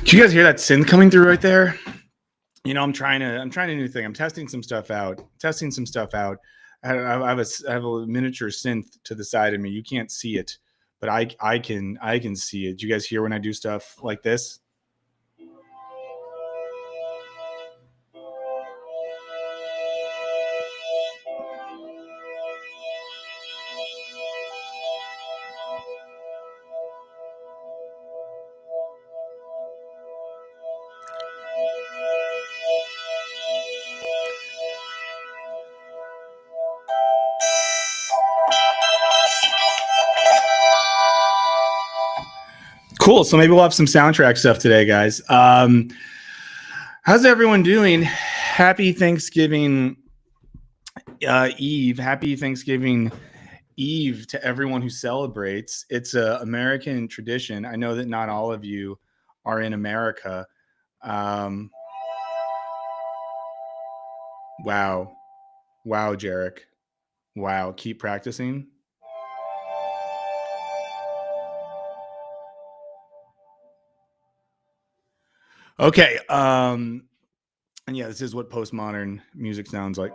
Do you guys hear that synth coming through right there? You know, I'm trying a new thing. I'm testing some stuff out. I have a miniature synth to the side of me. You can't see it, but I can see it. Do you guys hear when I do stuff like this? Cool. So maybe we'll have some soundtrack stuff today, guys. How's everyone doing? Happy Thanksgiving Eve. Happy Thanksgiving Eve to everyone who celebrates. It's an American tradition. I know that not all of you are in America. Wow. Wow, Jarek. Wow. Keep practicing. Okay. And yeah, this is what postmodern music sounds like.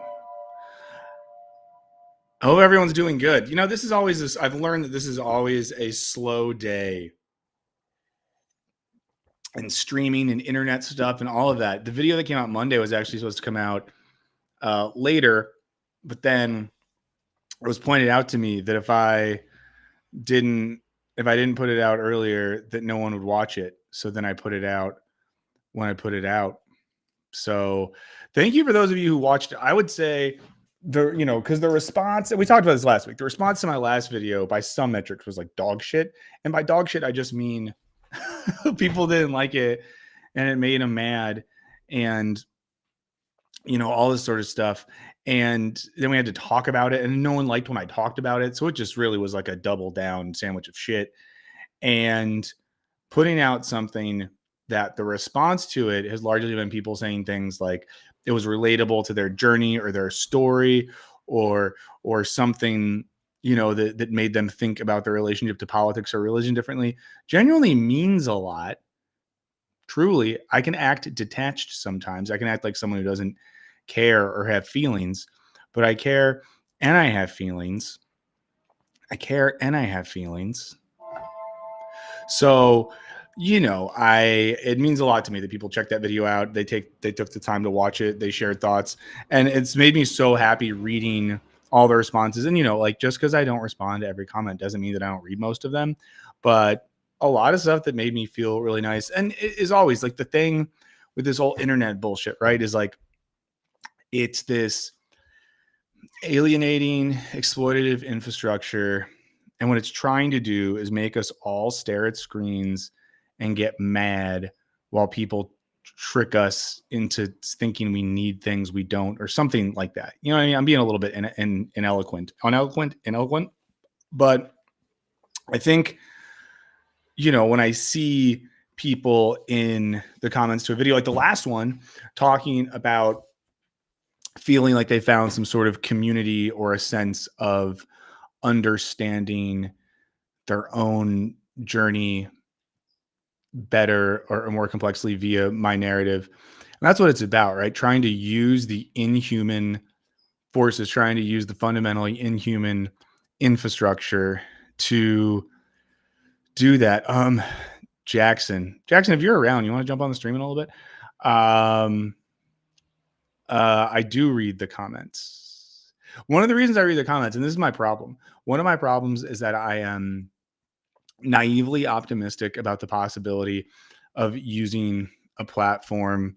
I hope everyone's doing good. You know, this is always this. I've learned that this is always a slow day. And streaming and internet stuff and all of that. The video that came out Monday was actually supposed to come out later, but then it was pointed out to me that if I didn't put it out earlier, that no one would watch it. So then I put it out when I put it out. So thank you for those of you who watched it. I would say because the response, and we talked about this last week, the response to my last video by some metrics was like dog shit. And by dog shit, I just mean people didn't like it and it made them mad and, all this sort of stuff. And then we had to talk about it and no one liked when I talked about it. So it just really was like a double down sandwich of shit. And putting out something that the response to it has largely been people saying things like it was relatable to their journey or their story or something, that made them think about their relationship to politics or religion differently, genuinely means a lot. Truly, I can act detached sometimes. I can act like someone who doesn't care or have feelings, but I care and I have feelings. So, it means a lot to me that people check that video out. They took the time to watch it. They shared thoughts, and it's made me so happy reading all the responses. And, just because I don't respond to every comment doesn't mean that I don't read most of them, but a lot of stuff that made me feel really nice. And it is always like the thing with this whole internet bullshit, right? Is like, it's this alienating, exploitative infrastructure. And what it's trying to do is make us all stare at screens and get mad while people trick us into thinking we need things we don't, or something like that. You know what I mean? I'm being a little bit ineloquent, but I think, when I see people in the comments to a video like the last one talking about feeling like they found some sort of community or a sense of understanding their own journey better or more complexly via my narrative. And that's what it's about, right? Trying to use the inhuman forces, trying to use the fundamentally inhuman infrastructure to do that. Jackson, if you're around, you want to jump on the stream in a little bit? I do read the comments. One of the reasons I read the comments, and this is my problem, one of my problems is that I am naively optimistic about the possibility of using a platform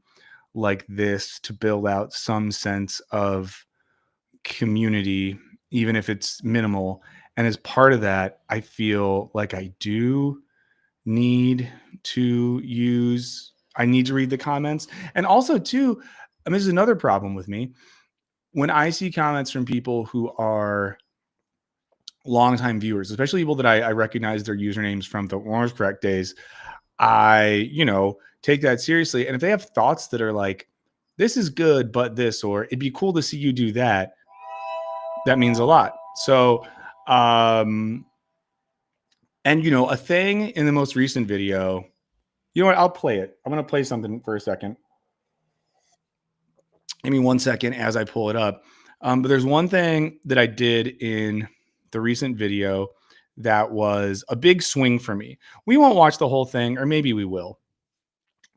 like this to build out some sense of community, even if it's minimal. And as part of that, I feel like I need to read the comments. And also too, this is another problem with me. When I see comments from people who are longtime viewers, especially people that I recognize their usernames from the Orange Correct days, I, take that seriously. And if they have thoughts that are like, this is good, but this, or it'd be cool to see you do that, that means a lot. So, and a thing in the most recent video You know what? I'll play it. I'm going to play something for a second. Give me 1 second as I pull it up. But there's one thing that I did in the recent video that was a big swing for me. We won't watch the whole thing, or maybe we will.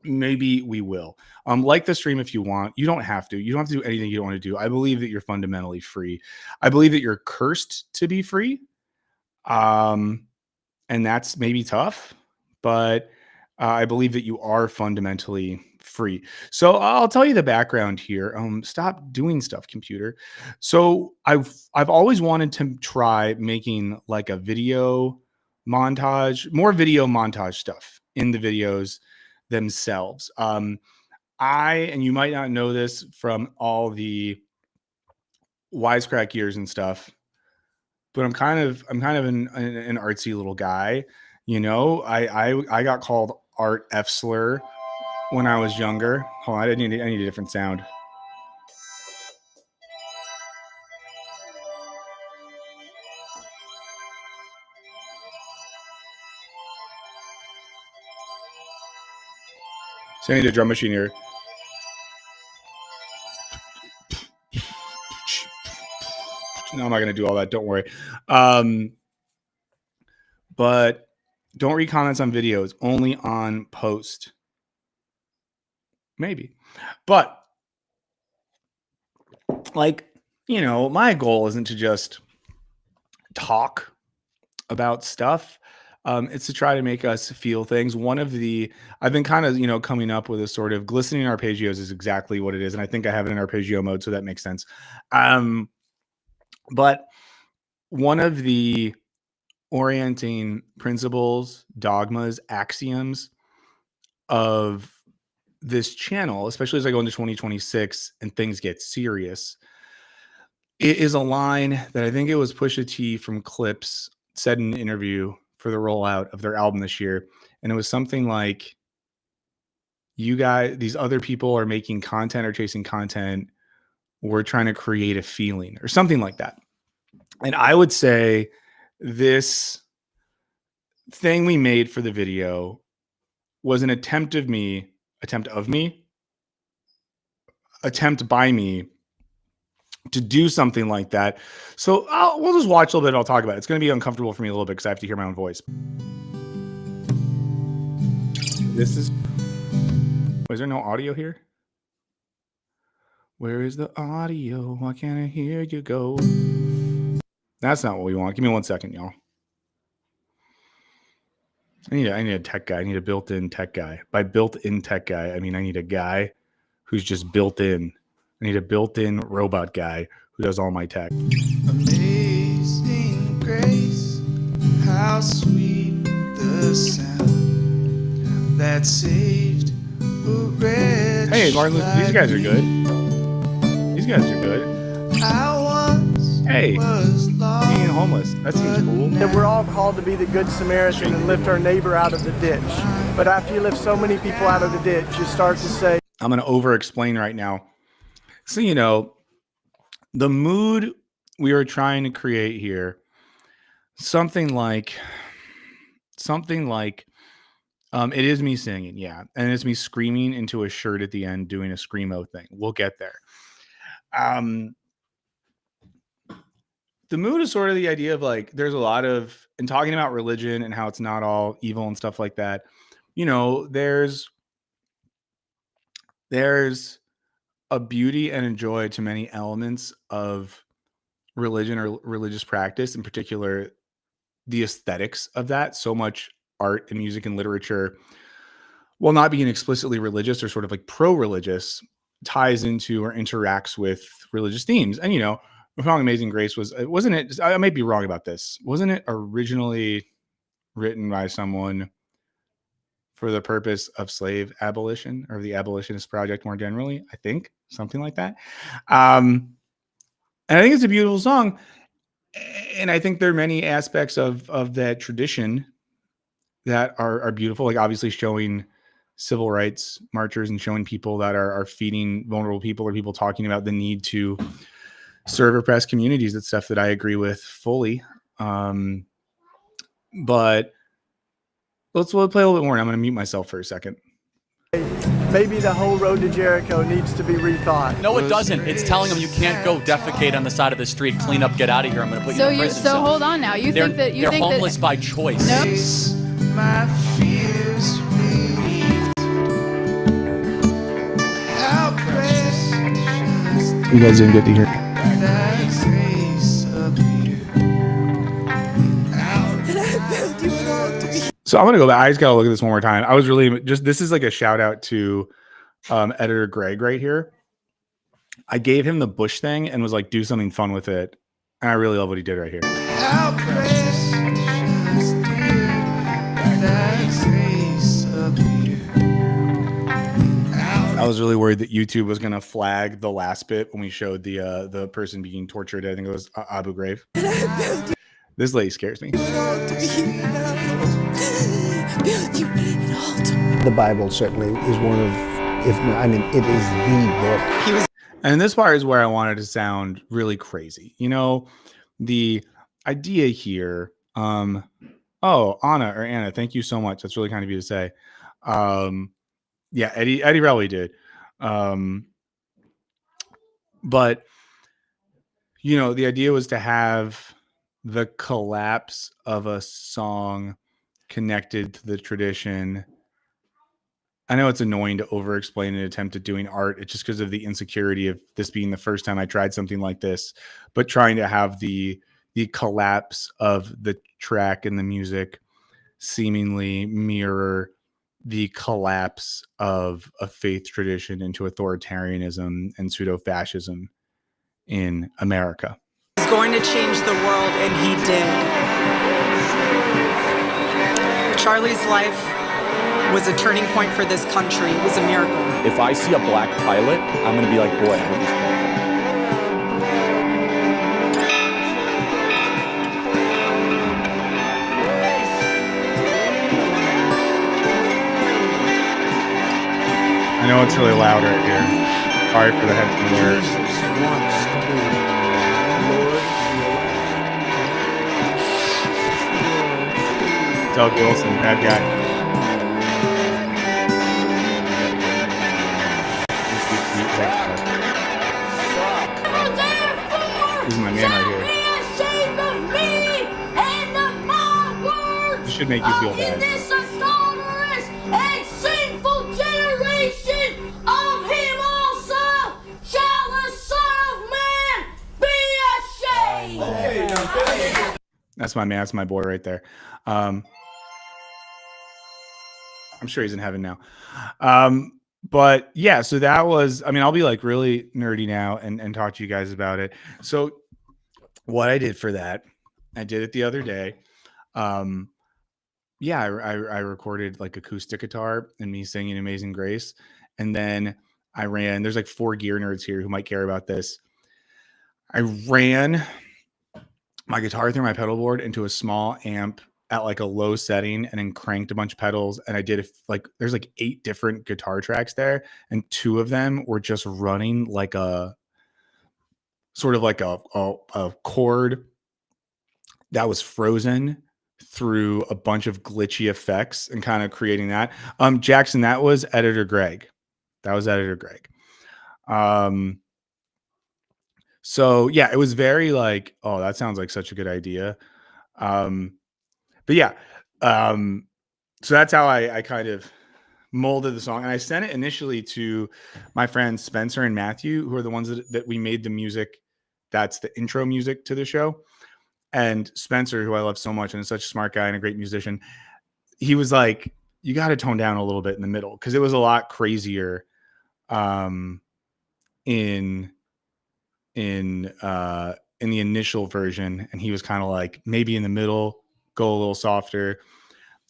Maybe we will. Like the stream if you want. You don't have to. You don't have to do anything you don't want to do. I believe that you're fundamentally free. I believe that you're cursed to be free. And that's maybe tough, but I believe that you are fundamentally free. So I'll tell you the background here. Stop doing stuff, computer. So I've always wanted to try making like a video montage, more video montage stuff in the videos themselves. And you might not know this from all the wisecrack years and stuff, but I'm kind of an artsy little guy. You know, I got called Art F slur when I was younger. Hold on, I need a different sound. So I need a drum machine here. No, I'm not going to do all that. Don't worry. But don't read comments on videos, only on post. Maybe. But like, you know, my goal isn't to just talk about stuff. It's to try to make us feel things. I've been kind of, coming up with a sort of glistening arpeggios is exactly what it is. And I think I have it in arpeggio mode, so that makes sense. But one of the orienting principles, dogmas, axioms of this channel, especially as I go into 2026 and things get serious, it is a line that I think it was Pusha T from Clips said in an interview for the rollout of their album this year. And it was something like, you guys, these other people are making content or chasing content. We're trying to create a feeling or something like that. And I would say this thing we made for the video was an attempt by me to do something like that. So we'll just watch a little bit. I'll talk about it. It's going to be uncomfortable for me a little bit because I have to hear my own voice. Is there no audio here? Where is the audio? Why can't I hear you go? That's not what we want. Give me 1 second, y'all. I need a tech guy. I need a built-in tech guy. By built-in tech guy, I mean I need a guy who's just built in. I need a built-in robot guy who does all my tech. Amazing grace, how sweet the sound that saved a wretch. Hey, Martin, these guys are good. These guys are good. Hey, being homeless. That seems cool. That we're all called to be the good Samaritan and lift our neighbor out of the ditch. But after you lift so many people out of the ditch, you start to say, I'm going to over-explain right now. So, the mood we are trying to create here, something like it is me singing, yeah. And it's me screaming into a shirt at the end, doing a screamo thing. We'll get there. The mood is sort of the idea of like, there's a lot of, in talking about religion and how it's not all evil and stuff like that, there's a beauty and a joy to many elements of religion or religious practice, in particular, the aesthetics of that. So much art and music and literature, while not being explicitly religious or sort of like pro-religious, ties into or interacts with religious themes. And, the song Amazing Grace wasn't it, I might be wrong about this, wasn't it originally written by someone for the purpose of slave abolition or the abolitionist project more generally? I think something like that. And I think it's a beautiful song. And I think there are many aspects of that tradition that are beautiful, like obviously showing civil rights marchers and showing people that are feeding vulnerable people or people talking about the need to serve oppressed communities. That's stuff that I agree with fully. But Let's play a little bit more. And I'm going to mute myself for a second. Maybe the whole road to Jericho needs to be rethought. No, it doesn't. It's telling them you can't go defecate on the side of the street, clean up, get out of here. I'm going to put you in prison. So hold on now. You think that they're homeless by choice. No. My fears relieved. How precious You guys didn't get to hear. that trace of you. So I'm going to go back. I just got to look at this one more time. I was really just, this is like a shout out to editor Greg right here. I gave him the bush thing and was like, do something fun with it. And I really love what he did right here. How precious that trace of you. I was really worried that YouTube was going to flag the last bit when we showed the person being tortured. I think it was Abu Ghraib. This lady scares me. The Bible certainly is one of, it is the book. And this part is where I wanted to sound really crazy. You know, the idea here, oh, Anna, thank you so much. That's really kind of you to say. Yeah, Eddie probably did. But, you know, the idea was to have the collapse of a song connected to the tradition. I know it's annoying to over-explain an attempt at doing art. It's just because of the insecurity of this being the first time I tried something like this, but trying to have the collapse of the track and the music seemingly mirror the collapse of a faith tradition into authoritarianism and pseudo-fascism in America. He's going to change the world, and he did. Charlie's life was a turning point for this country. It was a miracle. If I see a black pilot, I'm going to be like, boy, I hope he's cool. I know it's really loud right here. Sorry for the headphone wearers. Doug Wilson, bad guy. This is my man right here. This should make you feel bad. That's my man. That's my boy right there. I'm sure he's in heaven now. But yeah, so that was, I mean, I'll be like really nerdy now and talk to you guys about it. So what I did for that, I did it the other day. Yeah, I recorded like acoustic guitar and me singing Amazing Grace. And then I ran, there's like 4 gear nerds here who might care about this. I ran my guitar through my pedal board into a small amp at like a low setting and then cranked a bunch of pedals. And I did like, there's like 8 different guitar tracks there. And 2 of them were just running like a sort of like a chord that was frozen through a bunch of glitchy effects and kind of creating that. Jackson, that was editor Greg. So yeah, it was very like, oh, that sounds like such a good idea. But yeah, so that's how I kind of molded the song. And I sent it initially to my friends Spencer and Matthew, who are the ones that we made the music. That's the intro music to the show. And Spencer, who I love so much and is such a smart guy and a great musician, he was like, you got to tone down a little bit in the middle because it was a lot crazier in the initial version. And he was kind of like, maybe in the middle, go a little softer,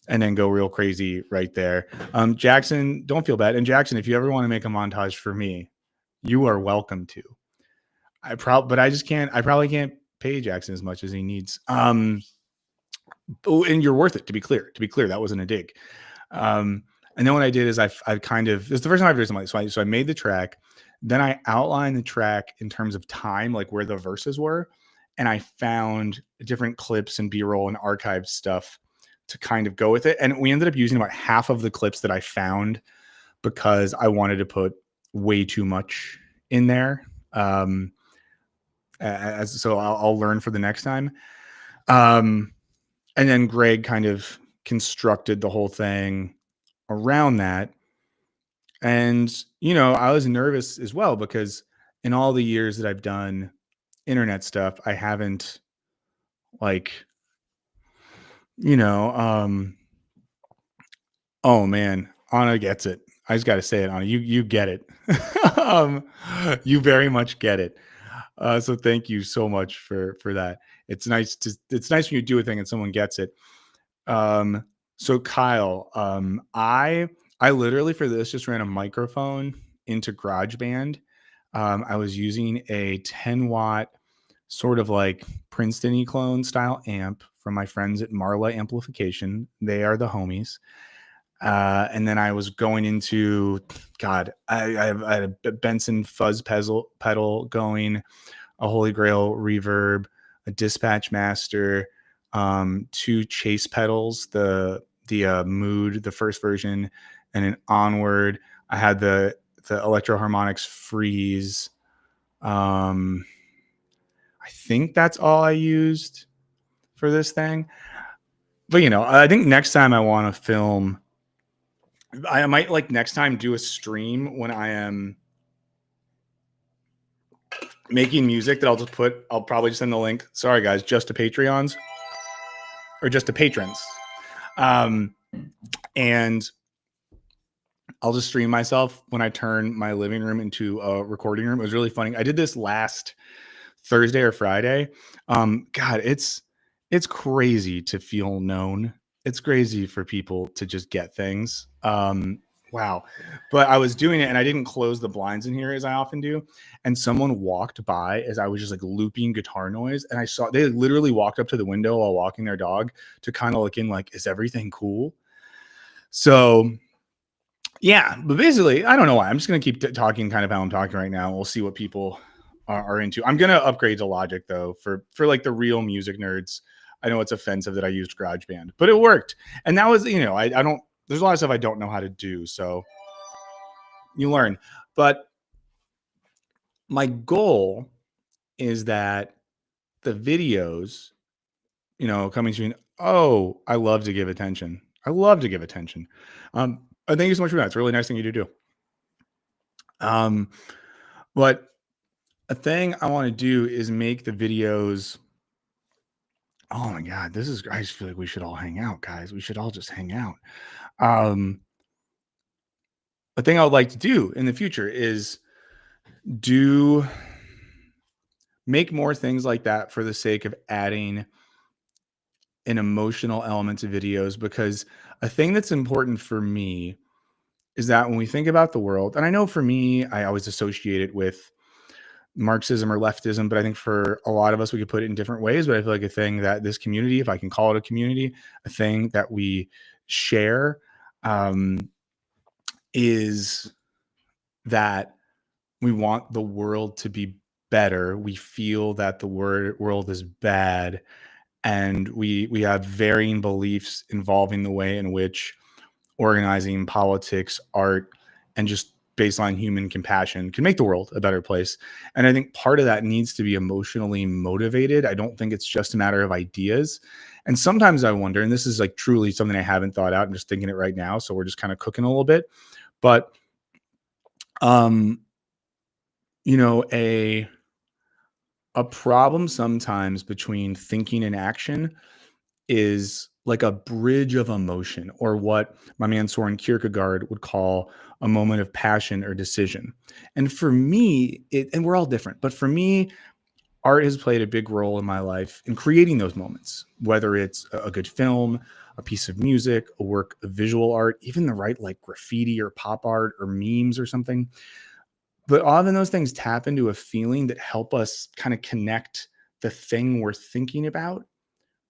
and then go real crazy right there. Jackson, don't feel bad. And Jackson, if you ever want to make a montage for me, you are welcome to. But I probably can't pay Jackson as much as he needs. And you're worth it, to be clear. That wasn't a dig. And then what I did is I kind of, this is the first time I've done something like this. So I made the track, then I outlined the track in terms of time, like where the verses were. And I found different clips and B-roll and archived stuff to kind of go with it. And we ended up using about half of the clips that I found because I wanted to put way too much in there. So I'll learn for the next time. And then Greg kind of constructed the whole thing around that. And, I was nervous as well because in all the years that I've done internet stuff, I haven't like, oh man, Anna gets it. I just got to say it, Anna. You get it. You very much get it. So thank you so much for that. It's nice when you do a thing and someone gets it. So Kyle, I literally for this just ran a microphone into GarageBand. I was using a 10-watt sort of like Princeton-y clone style amp from my friends at Marla Amplification. They are the homies. And then I was going into, God, I had a Benson fuzz pedal going, a Holy Grail reverb, a Dispatch Master, 2 chase pedals, the Mood, the first version, and an Onward. I had the Electro Harmonics Freeze. I think that's all I used for this thing. But I think next time I want to film, I might like next time do a stream when I am making music that I'll probably just send the link. Sorry guys, just to Patreons or just to patrons. And I'll just stream myself when I turn my living room into a recording room. It was really funny. I did this last Thursday or Friday. God, it's crazy to feel known. It's crazy for people to just get things. Wow. But I was doing it and I didn't close the blinds in here as I often do. And someone walked by as I was just like looping guitar noise. And I saw they literally walked up to the window while walking their dog to kind of look in like, is everything cool? So yeah, but basically, I don't know why. I'm just going to keep talking kind of how I'm talking right now. We'll see what people are into. I'm going to upgrade to Logic though for like the real music nerds. I know it's offensive that I used GarageBand, but it worked. And that was, I don't, there's a lot of stuff I don't know how to do. So you learn. But my goal is that the videos, coming soon. Oh, I love to give attention. I love to give attention. Thank you so much for that. It's a really nice thing you to do. But a thing I want to do is make the videos. Oh my God, I just feel like we should all hang out, guys. We should all just hang out. A thing I would like to do in the future is make more things like that for the sake of adding an emotional element to videos, because a thing that's important for me is that when we think about the world, and I know for me, I always associate it with Marxism or leftism, but I think for a lot of us, we could put it in different ways. But I feel like a thing that this community, if I can call it a community, a thing that we share is that we want the world to be better. We feel that the world is bad. And we have varying beliefs involving the way in which organizing, politics, art, and just baseline human compassion can make the world a better place. And I think part of that needs to be emotionally motivated. I don't think it's just a matter of ideas. And sometimes I wonder, and this is like truly something I haven't thought out, I'm just thinking it right now, so we're just kind of cooking a little bit. But a problem sometimes between thinking and action is like a bridge of emotion, or what my man Soren Kierkegaard would call a moment of passion or decision. And for me, and we're all different, but for me, art has played a big role in my life in creating those moments, whether it's a good film, a piece of music, a work of visual art, even the right like graffiti or pop art or memes or something. But often those things tap into a feeling that help us kind of connect the thing we're thinking about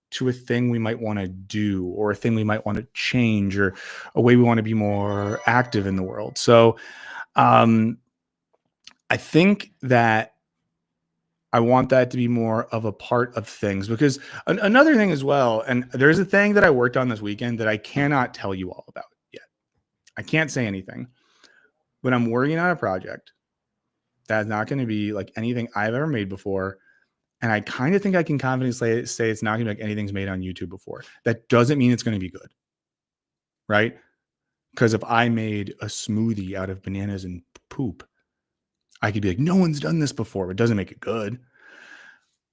to a thing we might want to do, or a thing we might want to change, or a way we want to be more active in the world. So I think that I want that to be more of a part of things, because another thing as well, and there's a thing that I worked on this weekend that I cannot tell you all about yet. I can't say anything, but I'm working on a project that's not going to be like anything I've ever made before. And I kind of think I can confidently say it's not going to be like anything's made on YouTube before. That doesn't mean it's going to be good, right? Because if I made a smoothie out of bananas and poop, I could be like, no one's done this before. It doesn't make it good.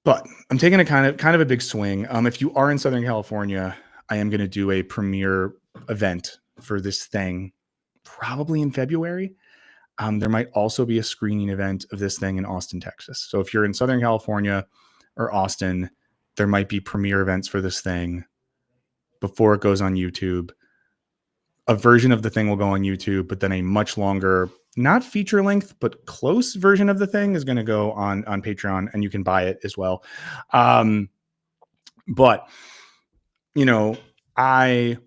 But I'm taking a kind of a big swing. If you are in Southern California, I am going to do a premiere event for this thing, probably in February. There might also be a screening event of this thing in Austin, Texas. So if you're in Southern California or Austin, there might be premiere events for this thing before it goes on YouTube. A version of the thing will go on YouTube, but then a much longer, not feature length, but close version of the thing is going to go on Patreon, and you can buy it as well. But you know, I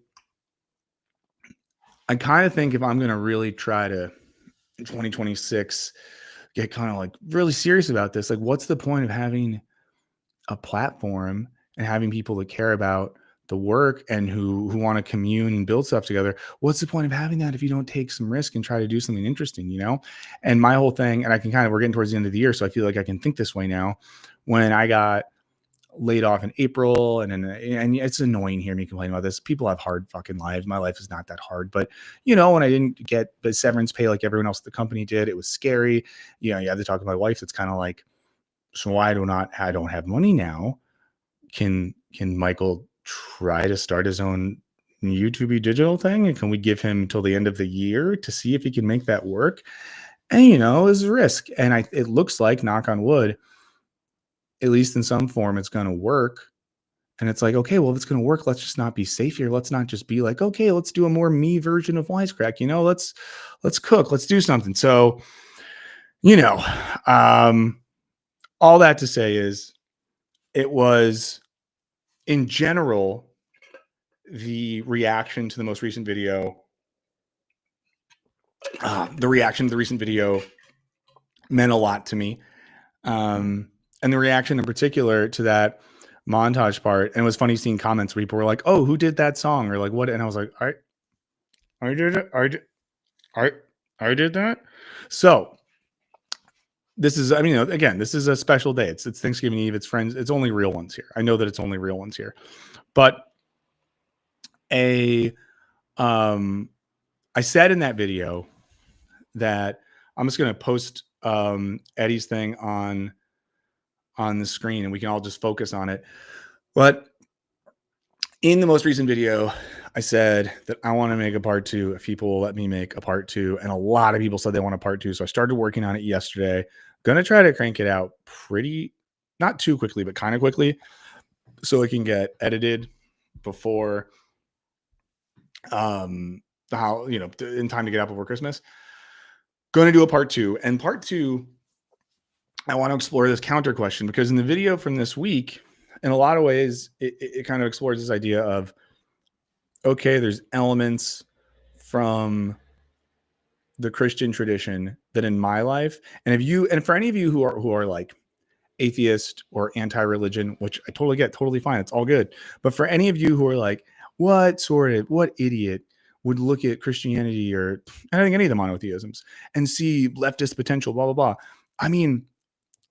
kind of think if I'm going to really try to in 2026 get kind of like really serious about this, like what's the point of having a platform and having people that care about the work and who want to commune and build stuff together? What's the point of having that if you don't take some risk and try to do something interesting, you know? And my whole thing, and I can we're getting towards the end of the year, so I feel like I can think this way now. When I got laid off in April, and it's annoying hearing me complain about this. People have hard fucking lives. My life is not that hard, but you know, when I didn't get the severance pay like everyone else at the company did, it was scary. You know, you have to talk to my wife. It's kind of like, so I don't have money now. Can Michael try to start his own YouTube digital thing? And can we give him till the end of the year to see if he can make that work? And, you know, it's a risk. And it looks like, knock on wood, at least in some form, it's going to work. And it's like, okay, well, if it's going to work, let's just not be safe here. Let's not just be like, okay, let's do a more me version of Wisecrack. You know, let's cook, let's do something. So, you know, all that to say is it was, in general, the reaction to the most recent video, meant a lot to me. And the reaction in particular to that montage part. And it was funny seeing comments where people were like, oh, who did that song? Or like, what? And I was like, all right, I did it. I did that. So this is, I mean, again, this is a special day. It's Thanksgiving Eve. It's friends. It's only real ones here. I know that it's only real ones here, but I said in that video that I'm just going to post Eddie's thing on the screen and we can all just focus on it. But in the most recent video, I said that I want to make a part 2 if people will let me make a part 2. And a lot of people said they want a part 2. So I started working on it yesterday. Going to try to crank it out not too quickly, but kind of quickly, so it can get edited before, in time to get out before Christmas. Going to do a part 2. And part 2, I want to explore this counter question, because in the video from this week, in a lot of ways, it kind of explores this idea of, okay, there's elements from the Christian tradition that in my life, and for any of you who are like atheist or anti-religion, which I totally get, totally fine, it's all good. But for any of you who are like, what idiot would look at Christianity or I think any of the monotheisms and see leftist potential, blah, blah, blah. I mean,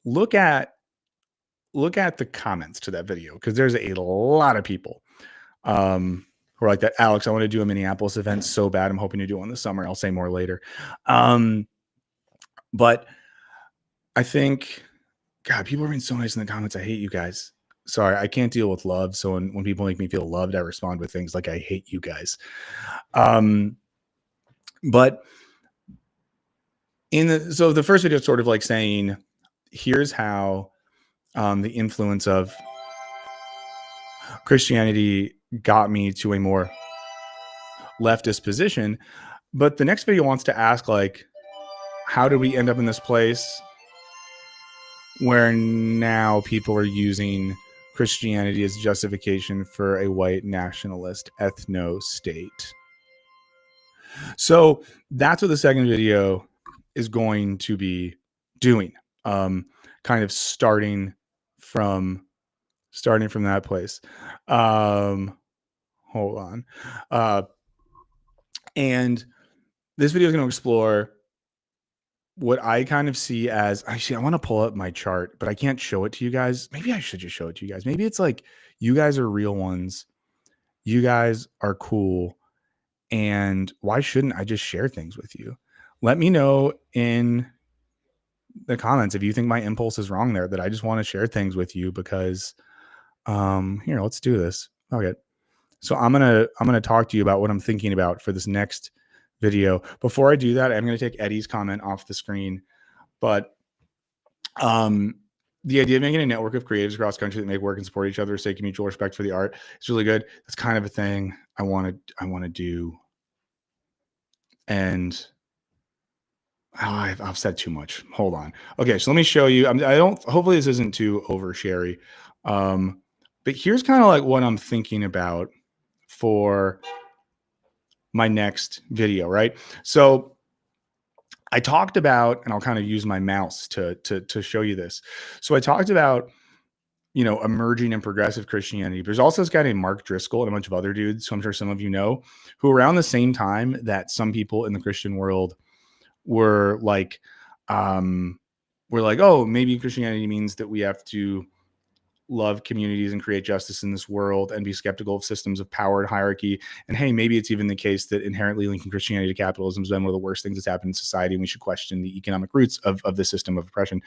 look at the comments to that video, because there's a lot of people who are like that. Alex, I want to do a Minneapolis event so bad. I'm hoping to do one this summer. I'll say more later. But I think, God, people are being so nice in the comments. I hate you guys. Sorry, I can't deal with love. So when people make me feel loved, I respond with things like, I hate you guys. But so the first video is sort of like saying, here's how the influence of Christianity got me to a more leftist position. But the next video wants to ask, like, how did we end up in this place where now people are using Christianity as justification for a white nationalist ethno state? So that's what the second video is going to be doing. Kind kind of starting from that place. Hold on. And this video is going to explore what I kind of see as, actually, I want to pull up my chart, but I can't show it to you guys. Maybe I should just show it to you guys. Maybe it's like, you guys are real ones. You guys are cool. And why shouldn't I just share things with you? Let me know in the comments if you think my impulse is wrong there, that I just want to share things with you because, here, let's do this. Okay. So I'm going to talk to you about what I'm thinking about for this next video. Before I do that, I'm going to take Eddie's comment off the screen, but, the idea of making a network of creatives across country that make work and support each other, stake mutual respect for the art, is really good. That's kind of a thing I want to do. And I've said too much. Hold on. Okay, so let me show you. Hopefully this isn't too oversharey. But here's kind of like what I'm thinking about for my next video, right? So I talked about, and I'll kind of use my mouse to show you this. So I talked about, emerging and progressive Christianity. There's also this guy named Mark Driscoll and a bunch of other dudes, who I'm sure some of you know, who around the same time that some people in the Christian world were like, oh, maybe Christianity means that we have to love communities and create justice in this world and be skeptical of systems of power and hierarchy. And hey, maybe it's even the case that inherently linking Christianity to capitalism has been one of the worst things that's happened in society, and we should question the economic roots of the system of oppression.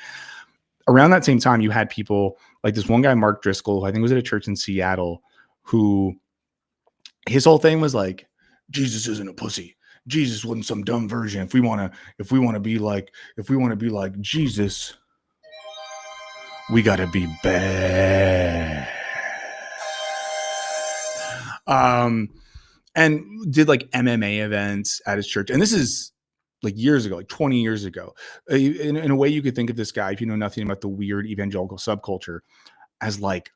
Around that same time, you had people like this one guy, Mark Driscoll, who I think was at a church in Seattle, who his whole thing was like, Jesus isn't a pussy. Jesus wasn't some dumb version. If we want to be like Jesus, we got to be bad. And did like MMA events at his church. And this is like years ago, like 20 years ago. In a way, you could think of this guy, if you know nothing about the weird evangelical subculture, as like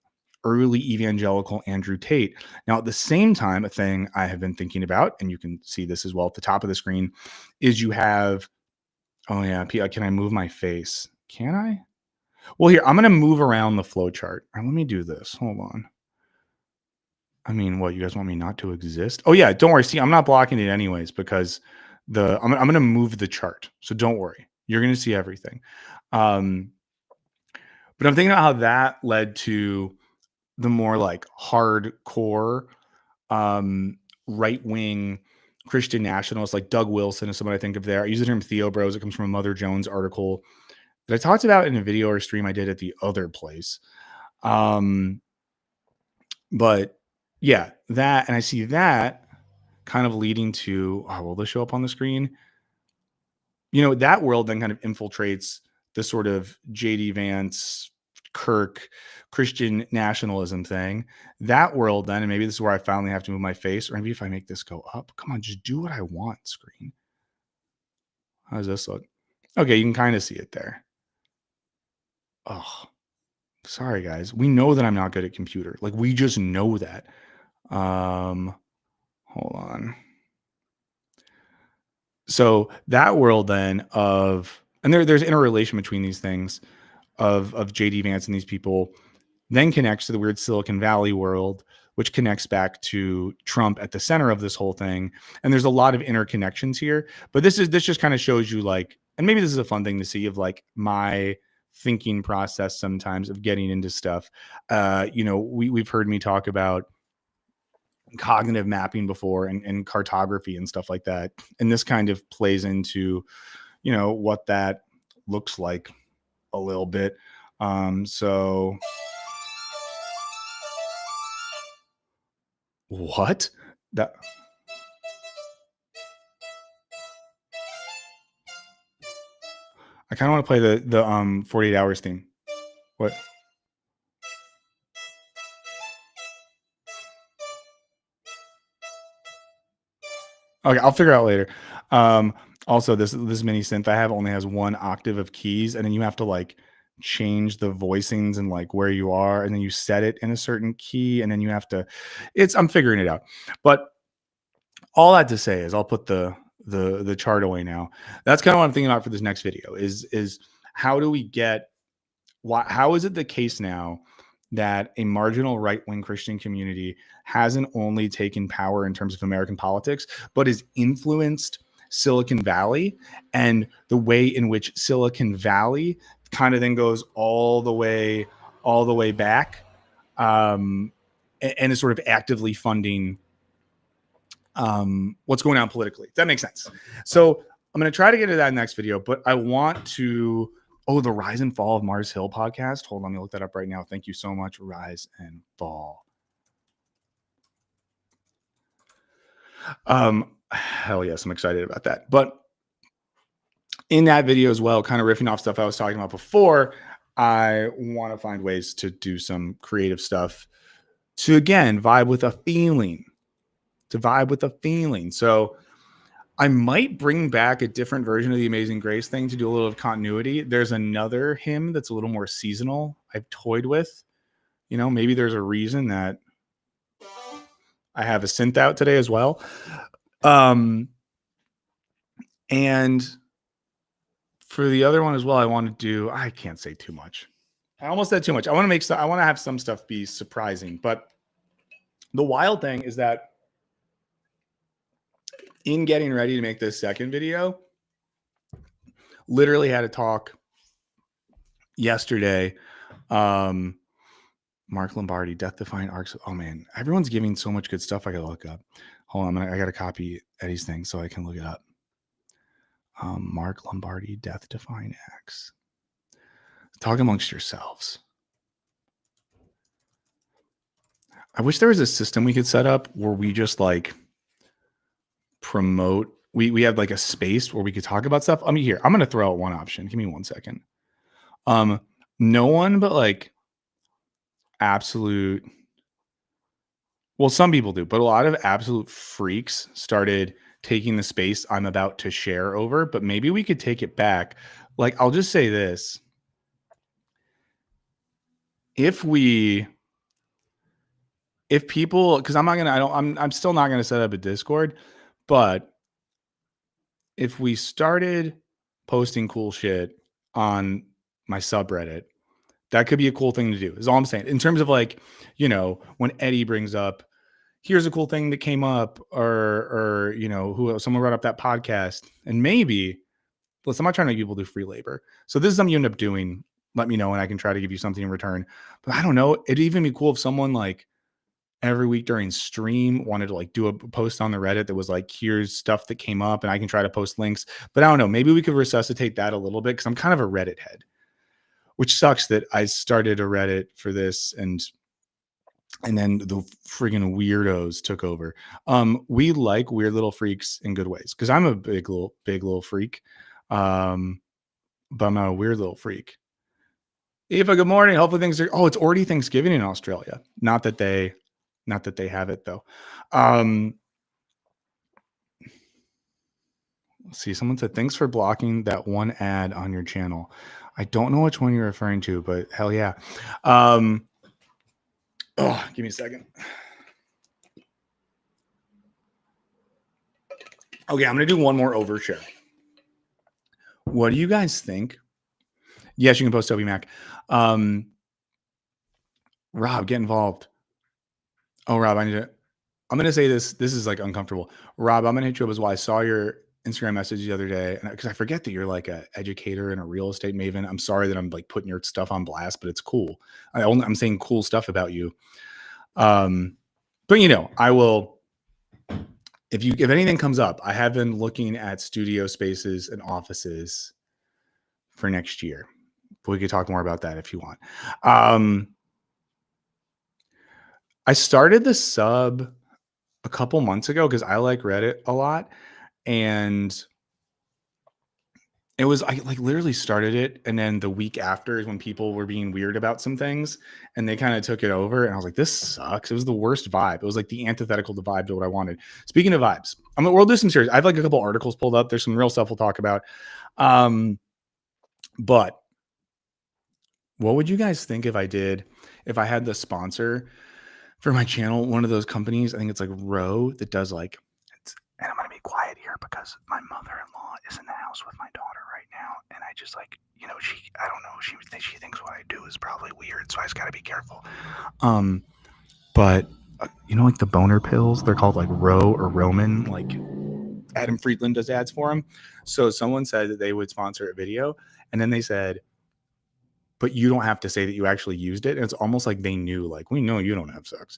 early evangelical Andrew Tate. Now, at the same time, a thing I have been thinking about, and you can see this as well at the top of the screen, is you have, oh yeah, can I move my face? Can I? Well, here, I'm going to move around the flow chart. Let me do this. Hold on. I mean, what, you guys want me not to exist? Oh yeah, don't worry. See, I'm not blocking it anyways because I'm going to move the chart. So don't worry. You're going to see everything. But I'm thinking about how that led to the more like hardcore right-wing Christian nationalists like Doug Wilson is someone I think of there. I use the term Theo Bros. It comes from a Mother Jones article that I talked about in a video or stream I did at the other place. But yeah, that, and I see that kind of leading to, will this show up on the screen? That world then kind of infiltrates the sort of J.D. Vance, Kirk, Christian nationalism thing. That world then, and maybe this is where I finally have to move my face, or maybe if I make this go up, come on, just do what I want, screen. How does this look? Okay, you can kind of see it there. Oh, sorry guys. We know that I'm not good at computer. Like, we just know that. Hold on. So that world then of, and there's interrelation between these things of JD Vance and these people, then connects to the weird Silicon Valley world, which connects back to Trump at the center of this whole thing. And there's a lot of interconnections here, but this just kind of shows you like, and maybe this is a fun thing to see of like my thinking process sometimes of getting into stuff. We've heard me talk about cognitive mapping before and cartography and stuff like that. And this kind of plays into, what that looks like a little bit. So what? That I kind of want to play the 48 hours theme. What? Okay, I'll figure it out later. Also, this mini synth I have only has one octave of keys, and then you have to like change the voicings and like where you are, and then you set it in a certain key, and then you have to. I'm figuring it out. But all that to say is, I'll put the chart away now. That's kind of what I'm thinking about for this next video. Is how do we get how is it the case now that a marginal right-wing Christian community hasn't only taken power in terms of American politics, but has influenced Silicon Valley, and the way in which Silicon Valley kind of then goes all the way back, and is sort of actively funding what's going on politically. That makes sense. So I'm going to try to get to that next video, but I want to, the Rise and Fall of Mars Hill podcast. Hold on, let me look that up right now. Thank you so much, Rise and Fall. Hell yes, I'm excited about that. But in that video as well, kind of riffing off stuff I was talking about before, I want to find ways to do some creative stuff to, again, vibe with a feeling. So I might bring back a different version of the Amazing Grace thing to do a little of continuity. There's another hymn that's a little more seasonal I've toyed with. You know, maybe there's a reason that I have a synth out today as well. And for the other one as well, I want to do, I can't say too much. I almost said too much. I want to have some stuff be surprising. But the wild thing is that in getting ready to make this second video, literally had a talk yesterday. Mark Lombardi, Death Defying Arcs. Oh man, everyone's giving so much good stuff. I gotta look up. Hold on, I gotta copy Eddie's thing so I can look it up. Mark Lombardi, Death Defying Acts. Talk amongst yourselves. I wish there was a system we could set up where we just like promote. We have like a space where we could talk about stuff. I mean, here, I'm gonna throw out one option. Give me 1 second. No one but like absolute, well, some people do, but a lot of absolute freaks started taking the space I'm about to share over, but maybe we could take it back. Like, I'll just say this. If people, because I'm still not gonna set up a Discord, but if we started posting cool shit on my subreddit, that could be a cool thing to do, is all I'm saying. In terms of like, you know, when Eddie brings up, here's a cool thing that came up, or you know, someone brought up that podcast, and maybe, listen, I'm not trying to make people do free labor. So this is something you end up doing, let me know and I can try to give you something in return. But I don't know, it'd even be cool if someone like every week during stream wanted to like do a post on the Reddit that was like, here's stuff that came up and I can try to post links. But I don't know, maybe we could resuscitate that a little bit, because I'm kind of a Reddit head, which sucks that I started a Reddit for this and then the friggin' weirdos took over. We like weird little freaks in good ways, because I'm a big little freak, but I'm not a weird little freak. Eva, good morning. Hopefully things are, it's already Thanksgiving in Australia. Not that they have it though. Let's see, someone said, thanks for blocking that one ad on your channel. I don't know which one you're referring to, but hell yeah. Give me a second. Okay, I'm going to do one more overshare. What do you guys think? Yes, you can post Toby Mac. Rob, get involved. Oh, Rob, I'm going to say this. This is like uncomfortable. Rob, I'm going to hit you up as well. I saw your Instagram message the other day, and because I forget that you're like an educator and a real estate maven. I'm sorry that I'm like putting your stuff on blast, but it's cool. I'm saying cool stuff about you. But you know, I will, if anything comes up, I have been looking at studio spaces and offices for next year. But we could talk more about that if you want. I started the sub a couple months ago because I like Reddit a lot, and it was, I like literally started it, and then the week after is when people were being weird about some things, and they kind of took it over, and I was like, this sucks. It was the worst vibe. It was like the antithetical to vibe to what I wanted. Speaking of vibes, we'll do some series. I have like a couple articles pulled up. There's some real stuff we'll talk about. But what would you guys think if I had the sponsor for my channel, one of those companies, I think it's like Row, that does like, and I'm going to be quiet here because my mother-in-law is in the house with my daughter right now, and I just like, you know, I don't know, she thinks what I do is probably weird, so I just gotta be careful. But you know, like the boner pills, they're called like Ro or Roman, like Adam Friedland does ads for them. So someone said that they would sponsor a video, and then they said, but you don't have to say that you actually used it. And it's almost like they knew, like, we know you don't have sex.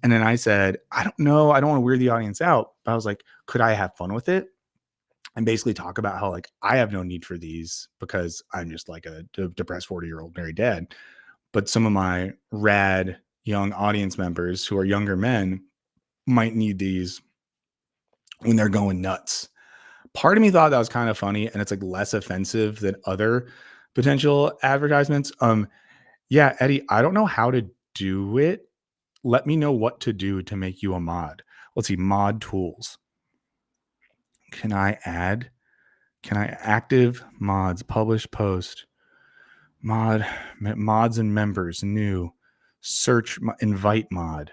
And then I said, I don't know. I don't want to weird the audience out. But I was like, could I have fun with it? And basically talk about how, like, I have no need for these because I'm just like a depressed 40-year-old married dad. But some of my rad young audience members who are younger men might need these when they're going nuts. Part of me thought that was kind of funny, and it's like less offensive than other potential advertisements. Yeah, Eddie, I don't know how to do it. Let me know what to do to make you a mod. Let's see, mod tools. Can I active mods, publish post, mods and members, new, search, invite mod,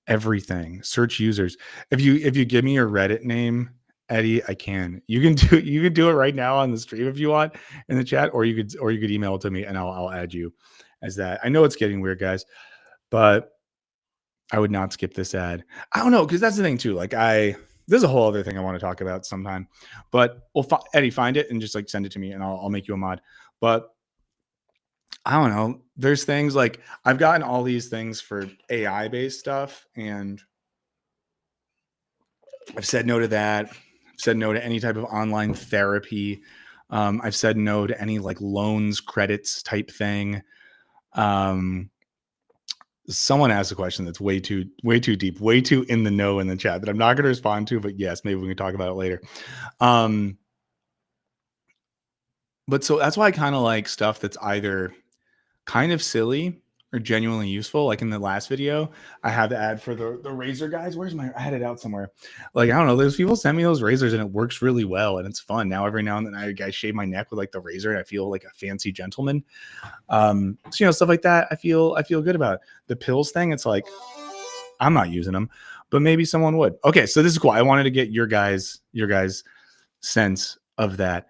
everything, search users. If you give me your Reddit name, Eddie, I can. You can do it right now on the stream if you want in the chat, or you could email it to me and I'll add you as that. I know it's getting weird, guys, but I would not skip this ad. I don't know, because that's the thing too. Like there's a whole other thing I want to talk about sometime, but Eddie, find it and just like send it to me and I'll make you a mod. But I don't know. There's things like I've gotten all these things for AI based stuff, and I've said no to that. I've said no to any type of online therapy. I've said no to any like loans, credits type thing. Someone asked a question that's way too deep, way too in the know in the chat that I'm not going to respond to, but yes, maybe we can talk about it later. But so that's why I kind of like stuff that's either kind of silly or genuinely useful. Like in the last video, I had the ad for the razor guys. I had it out somewhere. Like, I don't know, those people send me those razors and it works really well and it's fun. Now every now and then I shave my neck with like the razor and I feel like a fancy gentleman. So, you know, stuff like that. I feel good about it. The pills thing, it's like, I'm not using them, but maybe someone would. Okay, so this is cool. I wanted to get your guys' sense of that.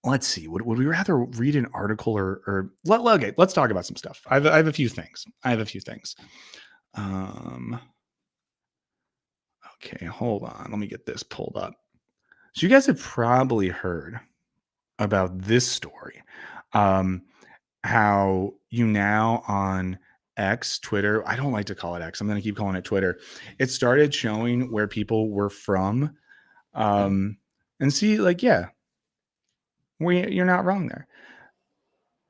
Let's see. Would we rather read an article or okay, let's talk about some stuff. I have a few things. Okay, hold on. Let me get this pulled up. So you guys have probably heard about this story. How you now on X, Twitter, I don't like to call it X. I'm going to keep calling it Twitter. It started showing where people were from. And see, like, yeah, you're not wrong there.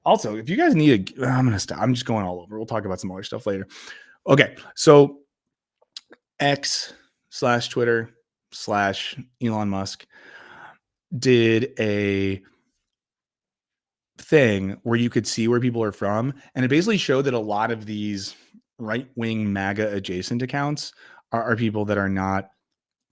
Also, if you guys need I'm going to stop. I'm just going all over. We'll talk about some other stuff later. Okay. So X/Twitter/Elon Musk did a thing where you could see where people are from. And it basically showed that a lot of these right-wing MAGA adjacent accounts are people that are not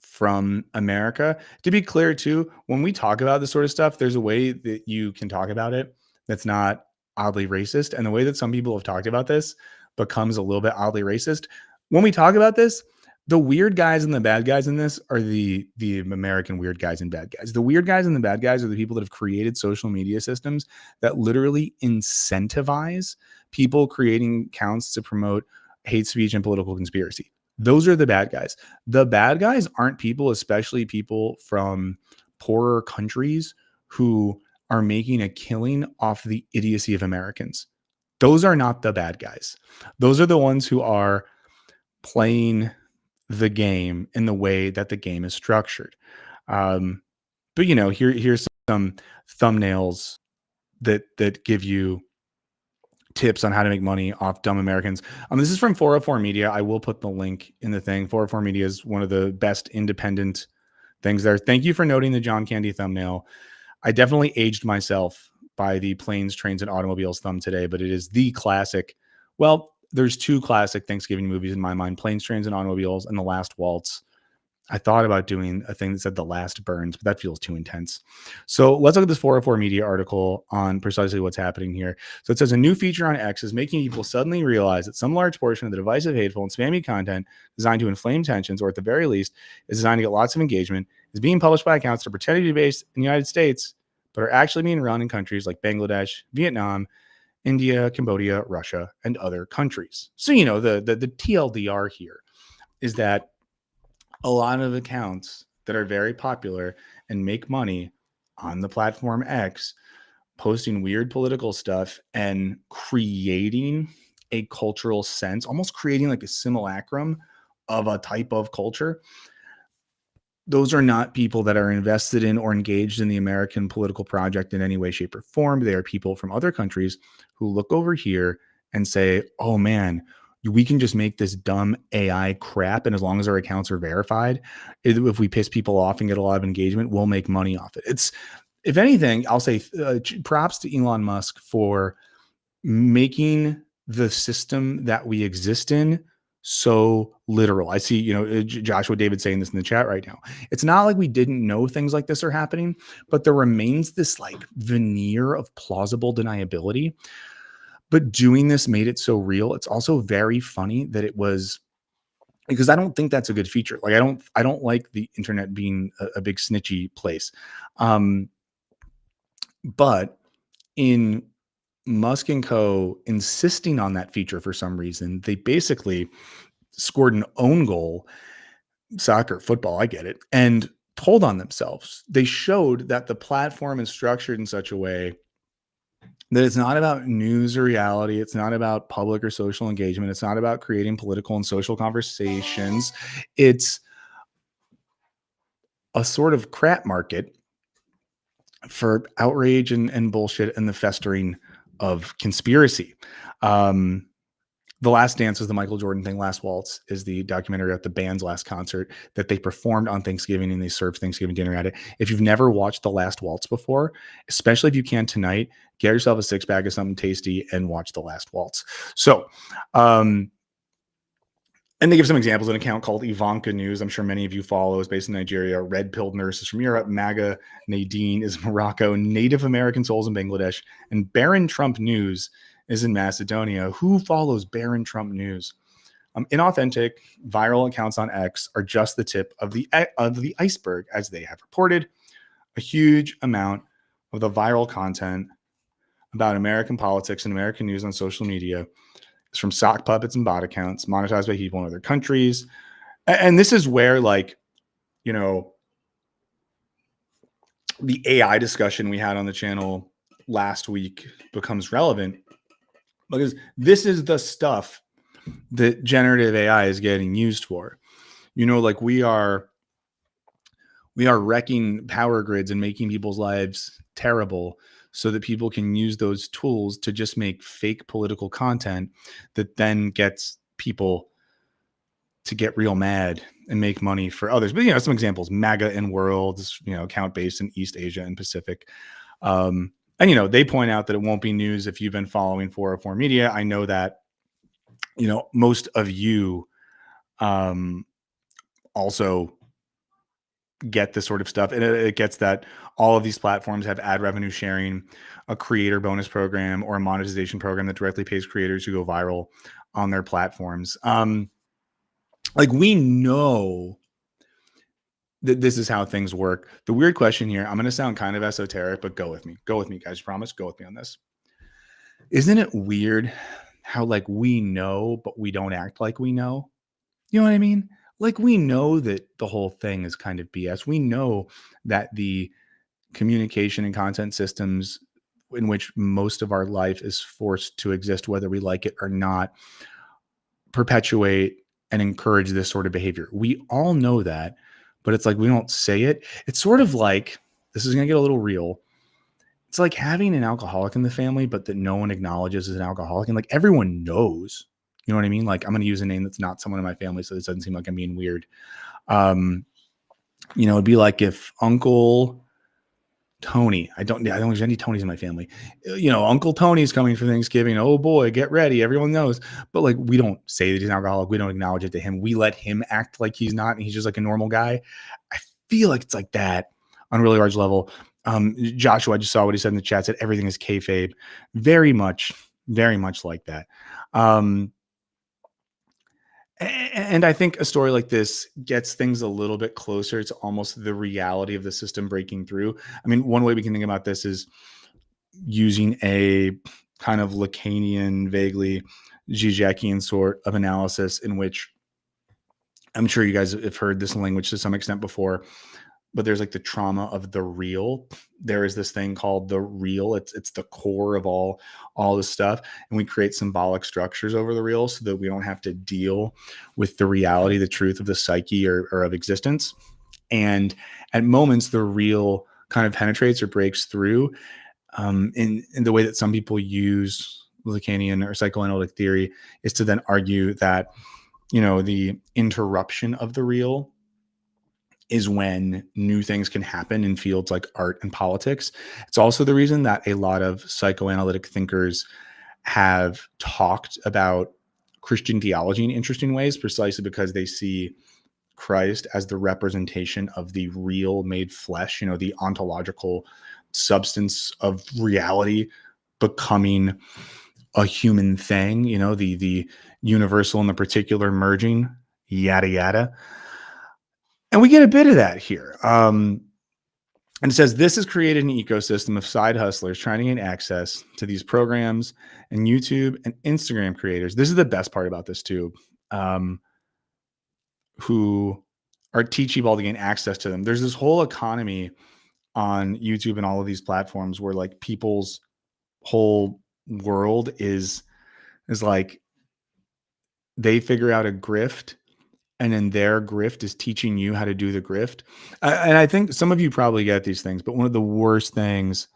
from America. To be clear too, when we talk about this sort of stuff, there's a way that you can talk about it that's not oddly racist. And the way that some people have talked about this becomes a little bit oddly racist. When we talk about this, the weird guys and the bad guys in this are the American weird guys and bad guys. The weird guys and the bad guys are the people that have created social media systems that literally incentivize people creating accounts to promote hate speech and political conspiracy. Those are the bad guys. The bad guys aren't people, especially people from poorer countries who are making a killing off the idiocy of Americans. Those are not the bad guys. Those are the ones who are playing the game in the way that the game is structured. But you know, here's some thumbnails that give you tips on how to make money off dumb Americans. This is from 404 Media. I will put the link in the thing. 404 Media is one of the best independent things there. Thank you for noting the John Candy thumbnail. I definitely aged myself by the planes, trains, and automobiles thumb today, but it is the classic. Well, there's two classic Thanksgiving movies in my mind: Planes, Trains, and Automobiles, and The Last Waltz. I thought about doing a thing that said the last burns, but that feels too intense. So let's look at this 404 Media article on precisely what's happening here. So it says a new feature on X is making people suddenly realize that some large portion of the divisive, hateful, and spammy content designed to inflame tensions, or at the very least, is designed to get lots of engagement, is being published by accounts that are pretending to be based in the United States, but are actually being run in countries like Bangladesh, Vietnam, India, Cambodia, Russia, and other countries. So, the TLDR here is that a lot of accounts that are very popular and make money on the platform X, posting weird political stuff and creating a cultural sense, almost creating like a simulacrum of a type of culture. Those are not people that are invested in or engaged in the American political project in any way, shape, or form. They are people from other countries who look over here and say, oh man, we can just make this dumb AI crap. And as long as our accounts are verified, if we piss people off and get a lot of engagement, we'll make money off it. It's, if anything, I'll say props to Elon Musk for making the system that we exist in so literal. I see, Joshua David saying this in the chat right now. It's not like we didn't know things like this are happening, but there remains this like veneer of plausible deniability. But doing this made it so real. It's also very funny that it was, because I don't think that's a good feature. Like I don't like the internet being a big snitchy place. But in Musk and Co. insisting on that feature for some reason, they basically scored an own goal, soccer, football, I get it, and told on themselves. They showed that the platform is structured in such a way that it's not about news or reality. It's not about public or social engagement. It's not about creating political and social conversations. It's a sort of crap market for outrage and bullshit and the festering of conspiracy. The Last Dance is the Michael Jordan thing. Last Waltz is the documentary about the band's last concert that they performed on Thanksgiving, and they served Thanksgiving dinner at it. If you've never watched The Last Waltz before, especially if you can tonight, get yourself a 6-pack of something tasty and watch The Last Waltz. So, and they give some examples. An account called Ivanka News, I'm sure many of you follow, is based in Nigeria. Red Pilled Nurses from Europe. MAGA Nadine is Morocco. Native American Souls in Bangladesh. And Baron Trump News is in Macedonia. Who follows Baron Trump News? Inauthentic viral accounts on X are just the tip of the iceberg, as they have reported. A huge amount of the viral content about American politics and American news on social media is from sock puppets and bot accounts monetized by people in other countries. And this is where, like, the AI discussion we had on the channel last week becomes relevant, because this is the stuff that generative AI is getting used for. Like we are wrecking power grids and making people's lives terrible so that people can use those tools to just make fake political content that then gets people to get real mad and make money for others. But, some examples: MAGA and Worlds, account based in East Asia and Pacific. And, they point out that it won't be news if you've been following 404 Media. I know that, most of you also get this sort of stuff. And it gets that all of these platforms have ad revenue sharing, a creator bonus program, or a monetization program that directly pays creators who go viral on their platforms. Like, we know that this is how things work. The weird question here, I'm going to sound kind of esoteric, but go with me, guys. Promise, go with me on this. Isn't it weird how, like, we know, but we don't act like we know? You know what I mean? Like, we know that the whole thing is kind of BS. We know that the communication and content systems in which most of our life is forced to exist, whether we like it or not, perpetuate and encourage this sort of behavior. We all know that, but it's like we don't say it. It's sort of like, this is going to get a little real. It's like having an alcoholic in the family, but that no one acknowledges as an alcoholic. And like, everyone knows, you know what I mean? Like, I'm going to use a name that's not someone in my family, so this doesn't seem like I'm being weird. It'd be like if Uncle Tony. I don't think there's any Tonys in my family. Uncle Tony's coming for Thanksgiving. Oh boy, get ready. Everyone knows. But like, we don't say that he's an alcoholic. We don't acknowledge it to him. We let him act like he's not, and he's just like a normal guy. I feel like it's like that on a really large level. Joshua, I just saw what he said in the chat, said everything is kayfabe. Very much like that. And I think a story like this gets things a little bit closer to almost the reality of the system breaking through. I mean, one way we can think about this is using a kind of Lacanian, vaguely Zizekian sort of analysis, in which I'm sure you guys have heard this language to some extent before, but there's like the trauma of the real. There is this thing called the real. It's the core of all this stuff, and we create symbolic structures over the real so that we don't have to deal with the reality, the truth of the psyche or of existence. And at moments, the real kind of penetrates or breaks through in the way that some people use Lacanian or psychoanalytic theory, is to then argue that the interruption of the real is when new things can happen in fields like art and politics. It's also the reason that a lot of psychoanalytic thinkers have talked about Christian theology in interesting ways, precisely because they see Christ as the representation of the real made flesh, the ontological substance of reality becoming a human thing, the universal and the particular merging, yada, yada. And we get a bit of that here. And it says, this has created an ecosystem of side hustlers trying to gain access to these programs, and YouTube and Instagram creators. This is the best part about this too, who are teachable to gain access to them. There's this whole economy on YouTube and all of these platforms where like people's whole world is like they figure out a grift, and then their grift is teaching you how to do the grift. And I think some of you probably get these things, but one of the worst things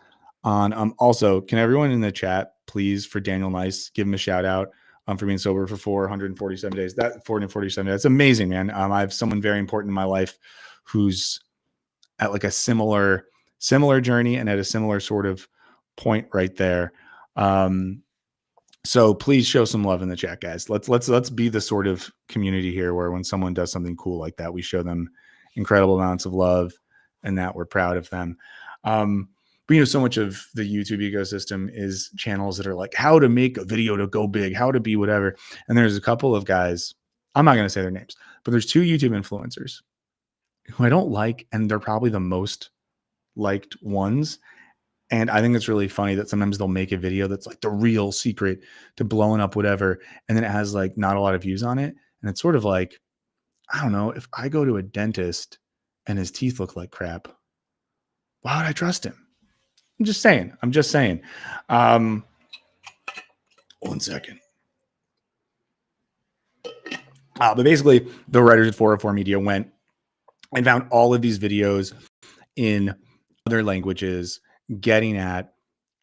on also, can everyone in the chat please, for Daniel Nice, give him a shout out for being sober for 447 days. That 447 days, that's amazing, man. I have someone very important in my life who's at like a similar journey and at a similar sort of point right there. So please show some love in the chat, guys. Let's be the sort of community here where when someone does something cool like that, we show them incredible amounts of love and that we're proud of them. But so much of the YouTube ecosystem is channels that are like how to make a video to go big, how to be whatever. And there's a couple of guys, I'm not going to say their names, but there's 2 YouTube influencers who I don't like, and they're probably the most liked ones. And I think it's really funny that sometimes they'll make a video that's like the real secret to blowing up whatever, and then it has like not a lot of views on it. And it's sort of like, I don't know, if I go to a dentist and his teeth look like crap, why would I trust him? I'm just saying. 1 second. But basically, the writers at 404 Media went and found all of these videos in other languages, getting at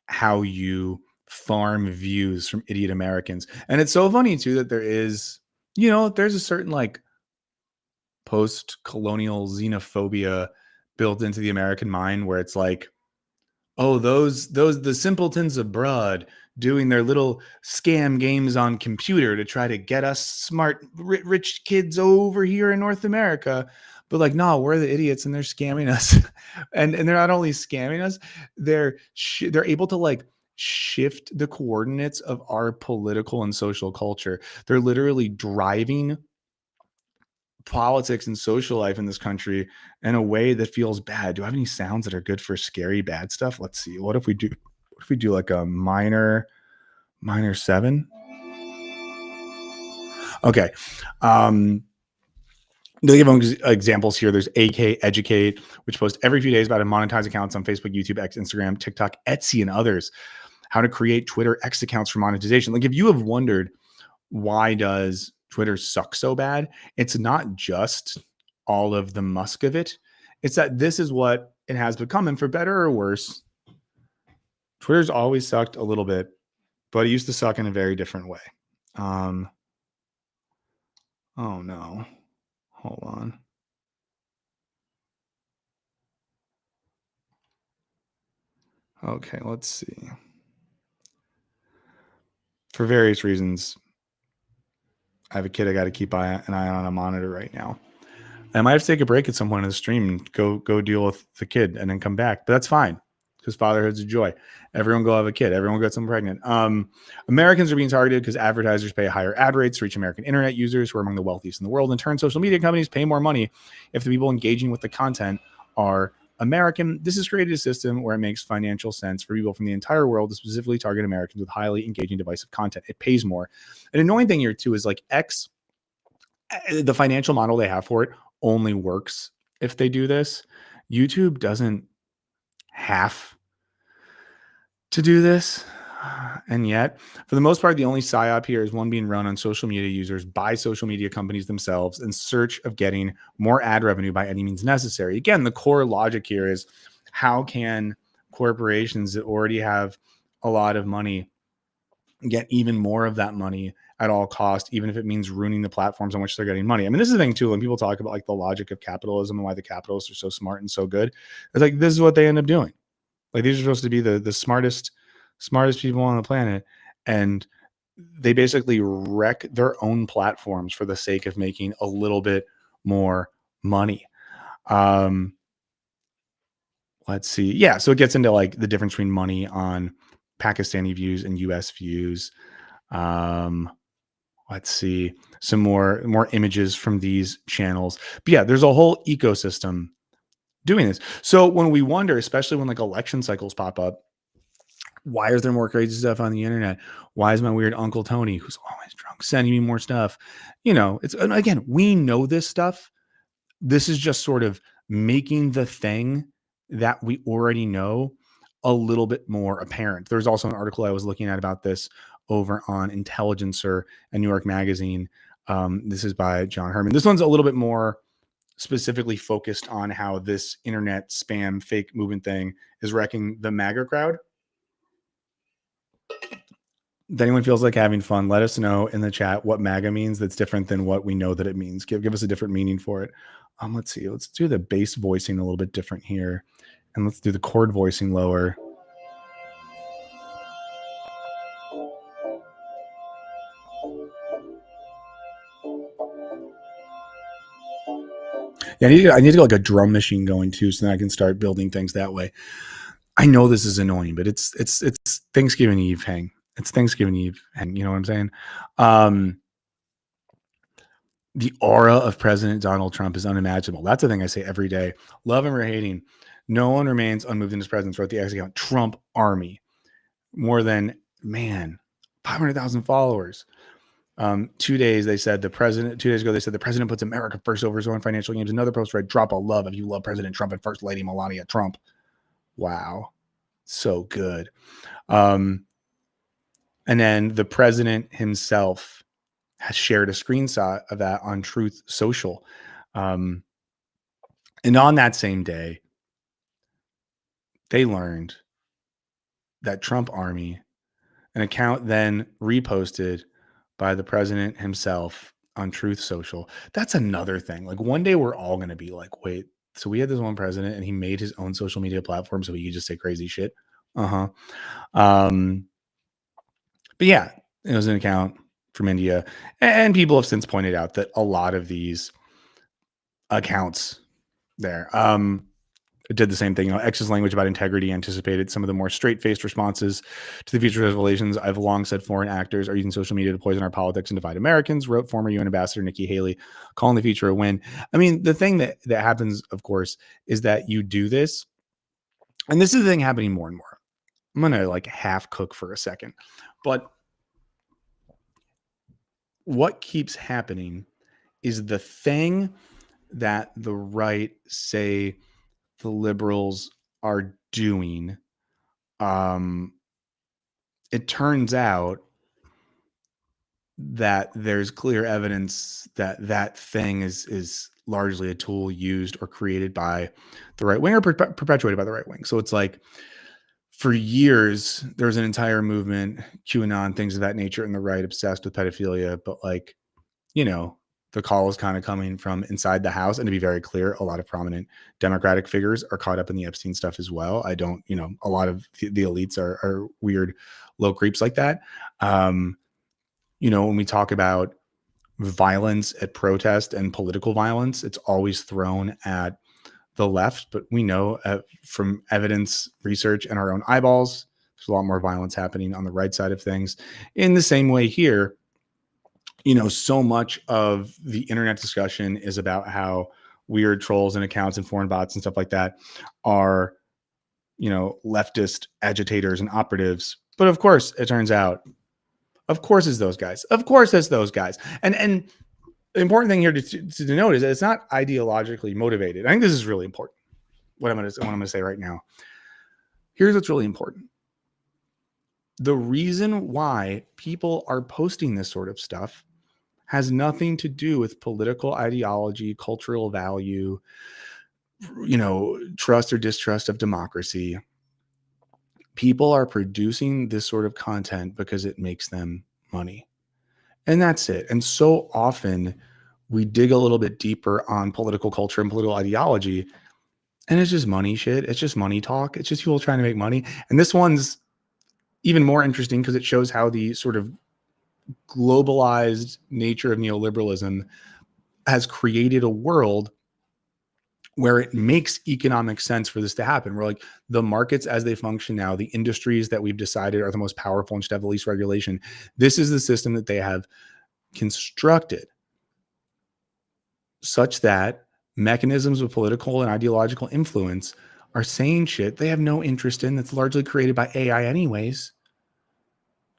how you farm views from idiot Americans. And it's so funny too that there is, there's a certain like post-colonial xenophobia built into the American mind where it's like, oh, the simpletons abroad doing their little scam games on computer to try to get us smart rich kids over here in North America. But like, no, we're the idiots and they're scamming us. and they're not only scamming us, they're able to like shift the coordinates of our political and social culture. They're literally driving politics and social life in this country in a way that feels bad. Do I have any sounds that are good for scary bad stuff? Let's see. What if we do like a minor 7? Okay. To give them examples here, there's AK Educate, which posts every few days about how to monetize accounts on Facebook, YouTube, X, Instagram, TikTok, Etsy, and others. How to create Twitter X accounts for monetization. Like if you have wondered why does Twitter suck so bad, it's not just all of the Musk of it. It's that this is what it has become. And for better or worse, Twitter's always sucked a little bit, but it used to suck in a very different way. Oh no. Hold on. Okay, let's see. For various reasons, I have a kid I got to keep an eye on a monitor right now. I might have to take a break at some point in the stream and go deal with the kid and then come back. But that's fine because fatherhood's a joy. Everyone go have a kid. Everyone gets them pregnant. Americans are being targeted because advertisers pay higher ad rates to reach American internet users who are among the wealthiest in the world. In turn, social media companies pay more money if the people engaging with the content are American. This has created a system where it makes financial sense for people from the entire world to specifically target Americans with highly engaging divisive content. It pays more. An annoying thing here too is like the financial model they have for it only works if they do this. YouTube doesn't have to do this. And yet, for the most part, the only PSYOP here is one being run on social media users by social media companies themselves in search of getting more ad revenue by any means necessary. Again, the core logic here is how can corporations that already have a lot of money get even more of that money at all cost, even if it means ruining the platforms on which they're getting money. I mean, this is the thing too, when people talk about like the logic of capitalism and why the capitalists are so smart and so good, it's like, this is what they end up doing. Like, these are supposed to be the smartest people on the planet. And they basically wreck their own platforms for the sake of making a little bit more money. Let's see. Yeah. So it gets into like the difference between money on Pakistani views and US views. Let's see some more images from these channels. But yeah, there's a whole ecosystem doing this. So when we wonder, especially when like election cycles pop up, why is there more crazy stuff on the internet? Why is my weird Uncle Tony, who's always drunk, sending me more stuff? You know, it's, and again, we know this stuff. This is just sort of making the thing that we already know a little bit more apparent. There's also an article I was looking at about this over on Intelligencer and New York Magazine. This is by John Herman. This one's a little bit more specifically focused on how this internet spam fake movement thing is wrecking the MAGA crowd. If anyone feels like having fun, let us know in the chat what MAGA means that's different than what we know that it means. Give us a different meaning for it. Let's see. Let's do the bass voicing a little bit different here. And let's do the chord voicing lower. Yeah, I need to get like a drum machine going too, so that I can start building things that way. I know this is annoying, but it's Thanksgiving Eve hang. It's Thanksgiving Eve hang. You know what I'm saying? The aura of President Donald Trump is unimaginable. That's the thing I say every day. Love him or hating, no one remains unmoved in his presence. Wrote the X account, Trump Army. More than, 500,000 followers. 2 days they said 2 days ago, they said the president puts America first over his own financial gains. Another post read, drop a love if you love President Trump and First Lady Melania Trump. Wow. So good. And then the president himself has shared a screenshot of that on Truth Social. And on that same day, they learned that Trump Army, an account then reposted by the president himself on Truth Social. That's another thing. Like, one day we're all going to be like, wait, so we had this one president and he made his own social media platform so he could just say crazy shit. But yeah, it was an account from India. And people have since pointed out that a lot of these accounts there did the same thing. You know, X's language about integrity anticipated some of the more straight-faced responses to the future revelations. I've long said foreign actors are using social media to poison our politics and divide Americans, wrote former UN Ambassador Nikki Haley, calling the future a win. I mean, the thing that happens, of course, is that you do this, and this is the thing happening more and more. I'm going to like half cook for a second, but what keeps happening is the thing that the right say the liberals are doing. It turns out that there's clear evidence that that thing is largely a tool used or created by the right wing or perpetuated by the right wing. So it's like, for years, there was an entire movement, QAnon, things of that nature, and the right obsessed with pedophilia. But like, you know, the call is kind of coming from inside the House. And to be very clear, a lot of prominent Democratic figures are caught up in the Epstein stuff as well. I don't, a lot of the elites are weird low creeps like that. When we talk about violence at protest and political violence, it's always thrown at the left. But we know from evidence, research, and our own eyeballs, there's a lot more violence happening on the right side of things. In the same way here, so much of the internet discussion is about how weird trolls and accounts and foreign bots and stuff like that are, leftist agitators and operatives. But of course, it turns out, of course, it's those guys. Of course, it's those guys. And the important thing here to note is that it's not ideologically motivated. I think this is really important. What I'm going to say right now. Here's what's really important. The reason why people are posting this sort of stuff has nothing to do with political ideology, cultural value, trust or distrust of democracy. People are producing this sort of content because it makes them money. And that's it. And so often we dig a little bit deeper on political culture and political ideology, and it's just money shit. It's just money talk. It's just people trying to make money. And this one's even more interesting because it shows how the sort of globalized nature of neoliberalism has created a world where it makes economic sense for this to happen. We're like, the markets as they function now, the industries that we've decided are the most powerful and should have the least regulation. This is the system that they have constructed such that mechanisms of political and ideological influence are saying shit they have no interest in that's largely created by AI anyways,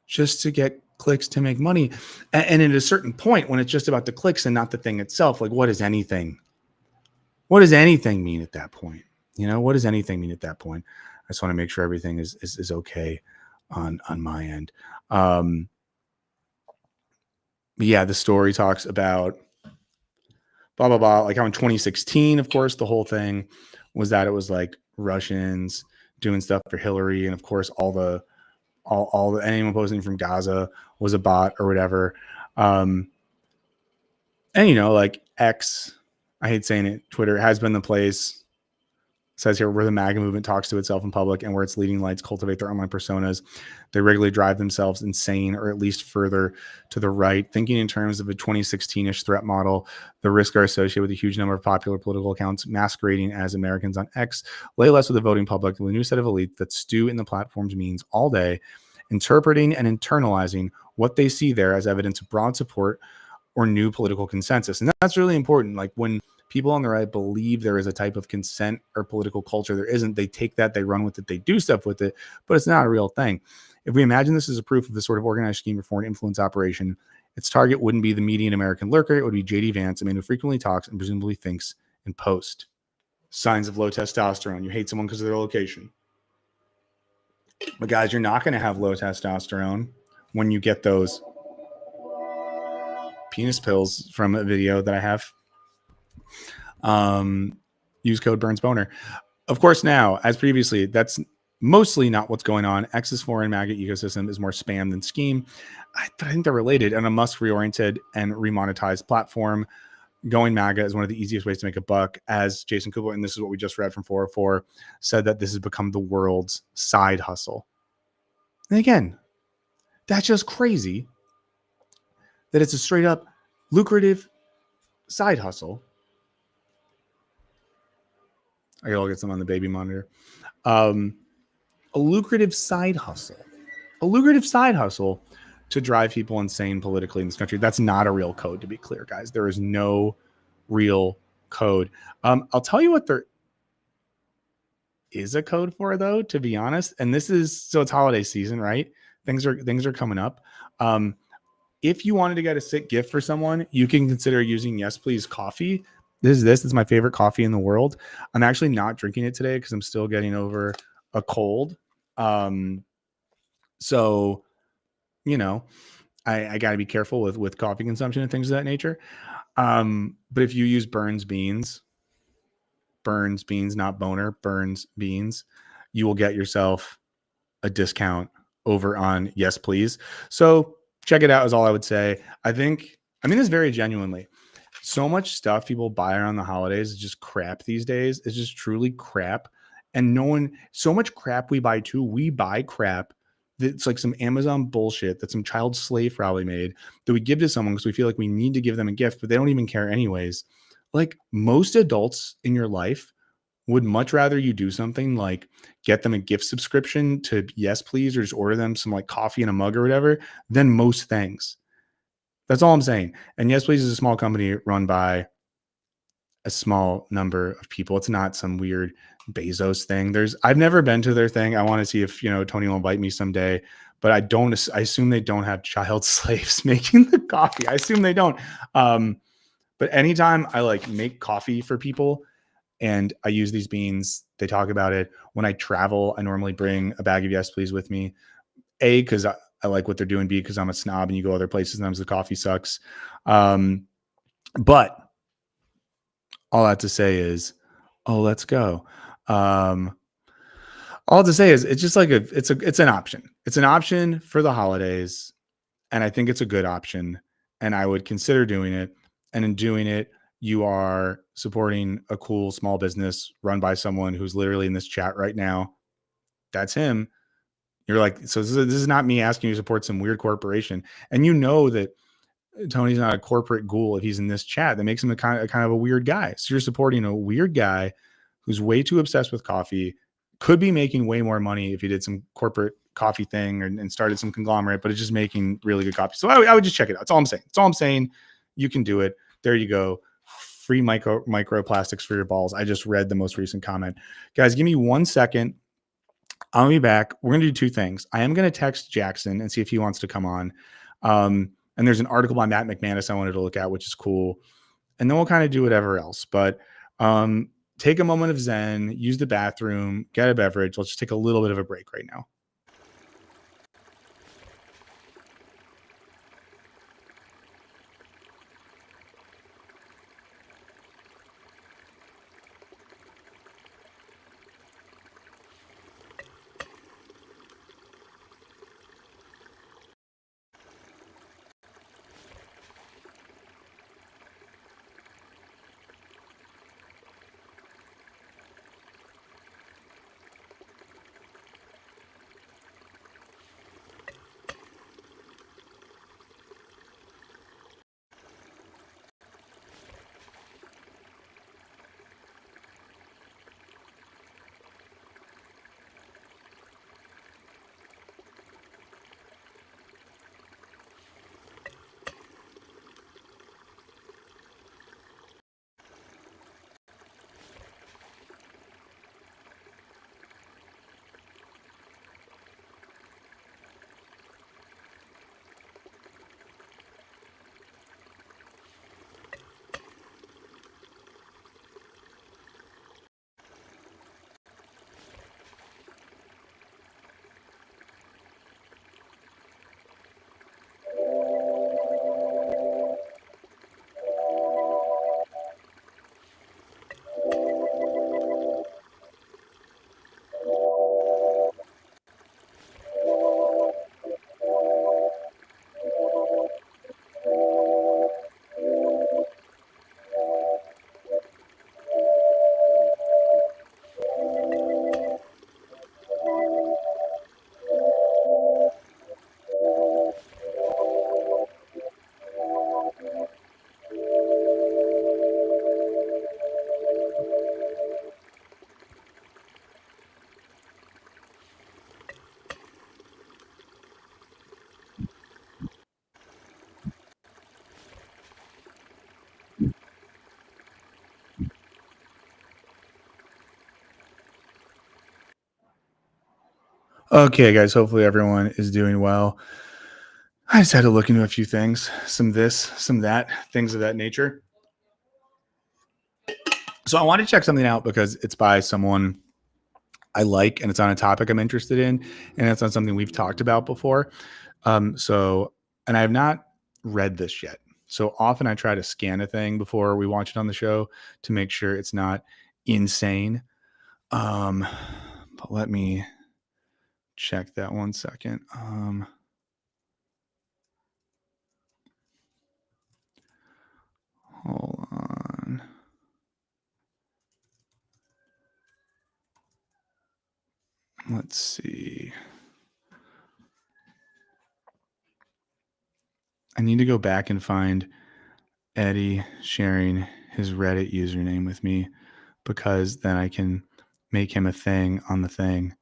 just to get clicks to make money. And at a certain point, when it's just about the clicks and not the thing itself, like what does anything mean at that point? What does anything mean at that point? I just want to make sure everything is okay on my end. But yeah, the story talks about blah, blah, blah. Like how in 2016, of course, the whole thing was that it was like Russians doing stuff for Hillary. And of course, all the anyone posting from Gaza was a bot or whatever. And like X, I hate saying it, Twitter has been the place, says here, where the MAGA movement talks to itself in public and where its leading lights cultivate their online personas. They regularly drive themselves insane, or at least further to the right. Thinking in terms of a 2016-ish threat model, the risks are associated with a huge number of popular political accounts masquerading as Americans on X, lay less with the voting public, the new set of elites that stew in the platform's means all day, interpreting and internalizing what they see there as evidence of broad support or new political consensus. And that's really important. Like when people on the right believe there is a type of consent or political culture, there isn't. They take that, they run with it, they do stuff with it, but it's not a real thing. If we imagine this as a proof of the sort of organized scheme for foreign influence operation, its target wouldn't be the median American lurker. It would be J.D. Vance, a man who frequently talks and presumably thinks in post. Signs of low testosterone. You hate someone because of their location. But guys, you're not going to have low testosterone when you get those penis pills from a video that I have. Use code BurnsBoner. Of course, now, as previously, that's mostly not what's going on. X's foreign MAGA ecosystem is more spam than scheme. I think they're related, and a Musk reoriented and remonetized platform. Going MAGA is one of the easiest ways to make a buck, as Jason Kubler, and this is what we just read from 404, said that this has become the world's side hustle. And again, that's just crazy that it's a straight up lucrative side hustle. I gotta get some on the baby monitor. A lucrative side hustle to drive people insane politically in this country. That's not a real code, to be clear, guys. There is no real code. I'll tell you what there is a code for, though, to be honest. And this is, so it's holiday season, right? Things are coming up. If you wanted to get a sick gift for someone, you can consider using Yes Please coffee. This is my favorite coffee in the world. I'm actually not drinking it today because I'm still getting over a cold. So, I got to be careful with coffee consumption and things of that nature. But if you use Burns Beans, not Boner, Burns Beans, you will get yourself a discount over on Yes Please. So check it out is all I would say. I mean this very genuinely. So much stuff people buy around the holidays is just crap these days. It's just truly crap. And so much crap we buy too. We buy crap that's like some Amazon bullshit that some child slave probably made that we give to someone because we feel like we need to give them a gift, but they don't even care anyways. Like most adults in your life would much rather you do something like get them a gift subscription to Yes Please or just order them some like coffee in a mug or whatever than most things. That's all I'm saying. And Yes Please is a small company run by a small number of people. It's not some weird Bezos thing. I've never been to their thing. I want to see if, Tony will invite me someday, but I assume they don't have child slaves making the coffee. I assume they don't. But anytime I like make coffee for people and I use these beans, they talk about it. When I travel, I normally bring a bag of Yes Please with me. A, because I like what they're doing. B, because I'm a snob and you go other places and sometimes the coffee sucks. But all that to say is, let's go. All to say is it's just like it's an option. It's an option for the holidays. And I think it's a good option. And I would consider doing it. And in doing it, you are supporting a cool small business run by someone who's literally in this chat right now. That's him. You're like, so this is not me asking you to support some weird corporation. And you know that Tony's not a corporate ghoul if he's in this chat. That makes him a kind of a weird guy. So you're supporting a weird guy who's way too obsessed with coffee, could be making way more money if he did some corporate coffee thing and started some conglomerate, but it's just making really good coffee. So I would just check it out. That's all I'm saying. That's all I'm saying. You can do it. There you go. Free microplastics for your balls. I just read the most recent comment. Guys, give me 1 second. I'll be back. We're going to do two things. I am going to text Jackson and see if he wants to come on. And there's an article by Matt McManus I wanted to look at, which is cool. And then we'll kind of do whatever else. But take a moment of Zen, use the bathroom, get a beverage. Let's just take a little bit of a break right now. Okay, guys, hopefully everyone is doing well. I just had to look into a few things, some this, some that, things of that nature. So I wanted to check something out because it's by someone I like and it's on a topic I'm interested in, and it's on something we've talked about before. And I have not read this yet. So often I try to scan a thing before we watch it on the show to make sure it's not insane. But let me check that 1 second. Hold let's see. I need to go back and find Eddie sharing his Reddit username with me, because then I can make him a thing on the thing.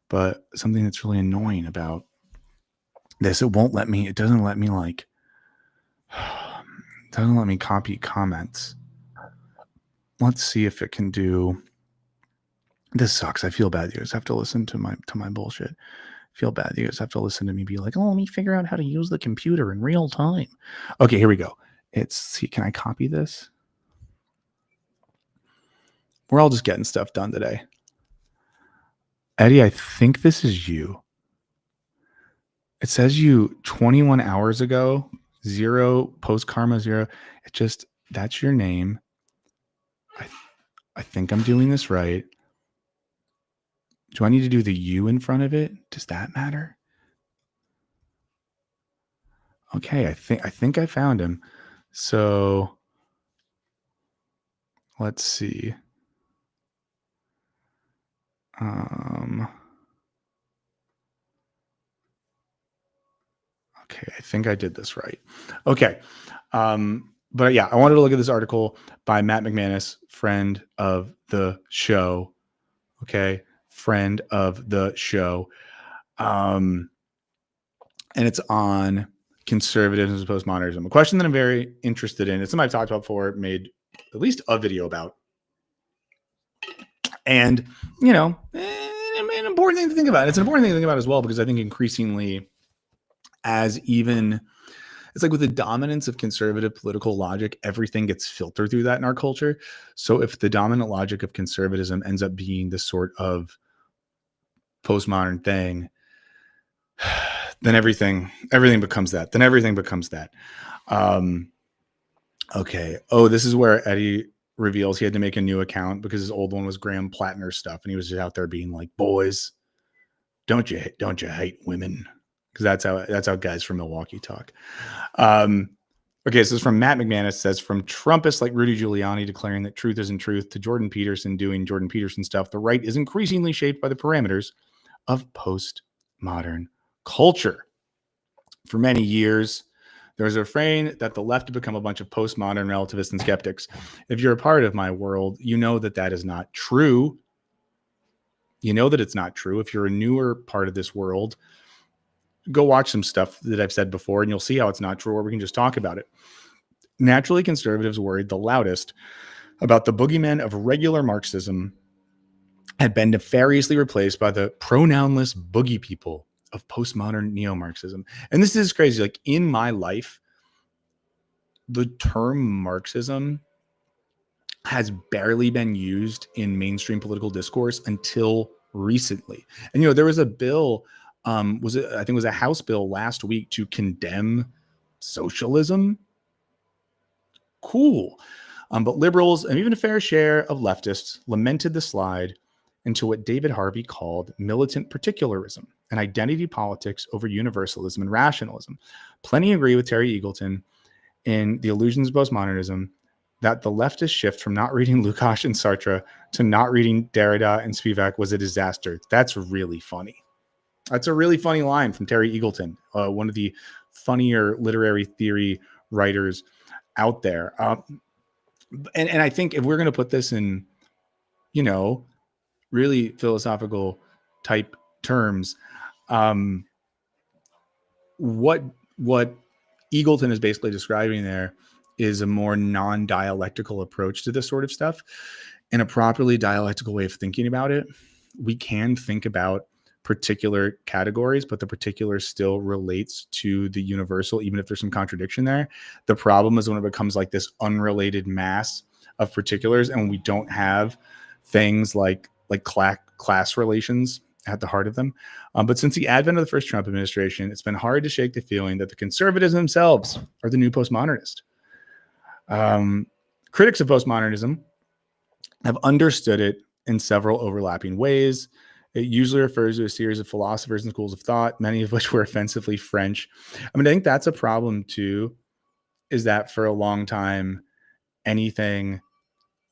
But something that's really annoying about this, it doesn't let me it doesn't let me copy comments. Let's see if it can do. This sucks. I feel bad. You guys have to listen to my bullshit. I feel bad. You guys have to listen to me be like, oh, let me figure out how to use the computer in real time. Okay, here we go. Can I copy this? We're all just getting stuff done today. Eddie, I think this is you. It says you 21 hours ago, 0 post karma 0. That's your name. I think I'm doing this right. Do I need to do the U in front of it? Does that matter? Okay, I think I found him. So let's see. Okay, I think I did this right. Okay. But yeah, I wanted to look at this article by Matt McManus, friend of the show. Okay. Friend of the show. And it's on conservatism as postmodernism. A question that I'm very interested in. It's something I've talked about before, made at least a video about. And, an important thing to think about. It's an important thing to think about as well, because I think increasingly, it's like with the dominance of conservative political logic, everything gets filtered through that in our culture. So if the dominant logic of conservatism ends up being this sort of postmodern thing, then everything becomes that. Okay. Oh, this is where Eddie reveals he had to make a new account because his old one was Graham Plattner stuff, and he was just out there being like, "Boys, don't you hate women?" Because that's how guys from Milwaukee talk. Okay, so it's from Matt McManus. Says, from Trumpists like Rudy Giuliani declaring that truth isn't truth to Jordan Peterson doing Jordan Peterson stuff, the right is increasingly shaped by the parameters of postmodern culture. For many years, there was a refrain that the left had become a bunch of postmodern relativists and skeptics. If you're a part of my world, you know that is not true. You know that it's not true. If you're a newer part of this world, go watch some stuff that I've said before, and you'll see how it's not true, or we can just talk about it. Naturally, conservatives worried the loudest about the boogeyman of regular Marxism had been nefariously replaced by the pronounless boogie people of postmodern neo-Marxism. And this is crazy. Like, in my life, the term Marxism has barely been used in mainstream political discourse until recently. And, there was a bill, I think it was a House bill last week to condemn socialism. Cool. But liberals and even a fair share of leftists lamented the slide into what David Harvey called militant particularism and identity politics over universalism and rationalism. Plenty agree with Terry Eagleton in The Illusions of Postmodernism that the leftist shift from not reading Lukács and Sartre to not reading Derrida and Spivak was a disaster. That's really funny. That's a really funny line from Terry Eagleton, one of the funnier literary theory writers out there. And I think if we're going to put this in, really philosophical type terms, what Eagleton is basically describing there is a more non-dialectical approach to this sort of stuff. In a properly dialectical way of thinking about it, we can think about particular categories, but the particular still relates to the universal, even if there's some contradiction there. The problem is when it becomes like this unrelated mass of particulars, and we don't have things like class relations at the heart of them. But since the advent of the first Trump administration, it's been hard to shake the feeling that the conservatives themselves are the new postmodernist. Critics of postmodernism have understood it in several overlapping ways. It usually refers to a series of philosophers and schools of thought, many of which were offensively French. I think that's a problem too, is that for a long time, anything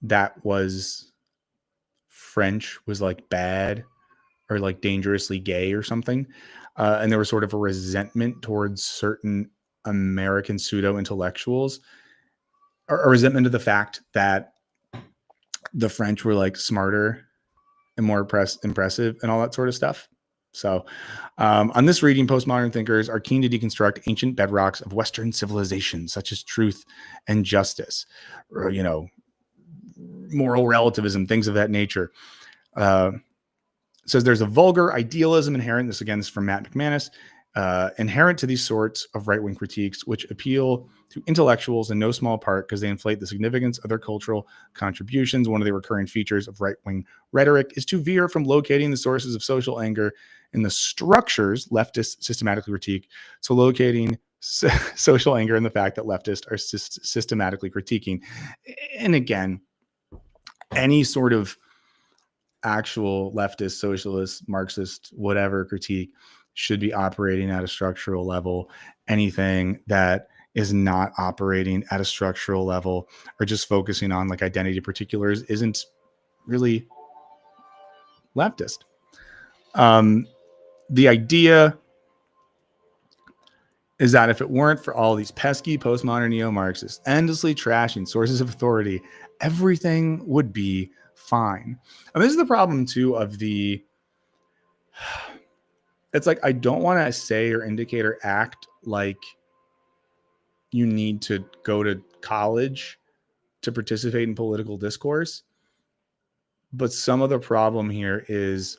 that was French was like bad or like dangerously gay or something. And there was sort of a resentment towards certain American pseudo intellectuals, or a resentment of the fact that the French were like smarter and more impressive and all that sort of stuff. So, on this reading, postmodern thinkers are keen to deconstruct ancient bedrocks of Western civilization, such as truth and justice, or, moral relativism, things of that nature. Says there's a vulgar idealism inherent. This again is from Matt McManus. Inherent to these sorts of right-wing critiques, which appeal to intellectuals in no small part because they inflate the significance of their cultural contributions. One of the recurring features of right-wing rhetoric is to veer from locating the sources of social anger in the structures leftists systematically critique, to locating social anger in the fact that leftists are systematically critiquing. And again, any sort of actual leftist, socialist, Marxist, whatever critique should be operating at a structural level. Anything that is not operating at a structural level or just focusing on like identity particulars isn't really leftist. The idea is that if it weren't for all these pesky postmodern neo-Marxists endlessly trashing sources of authority, everything would be fine. And this is the problem too of the, it's like, I don't want to say or indicate or act like you need to go to college to participate in political discourse. But some of the problem here is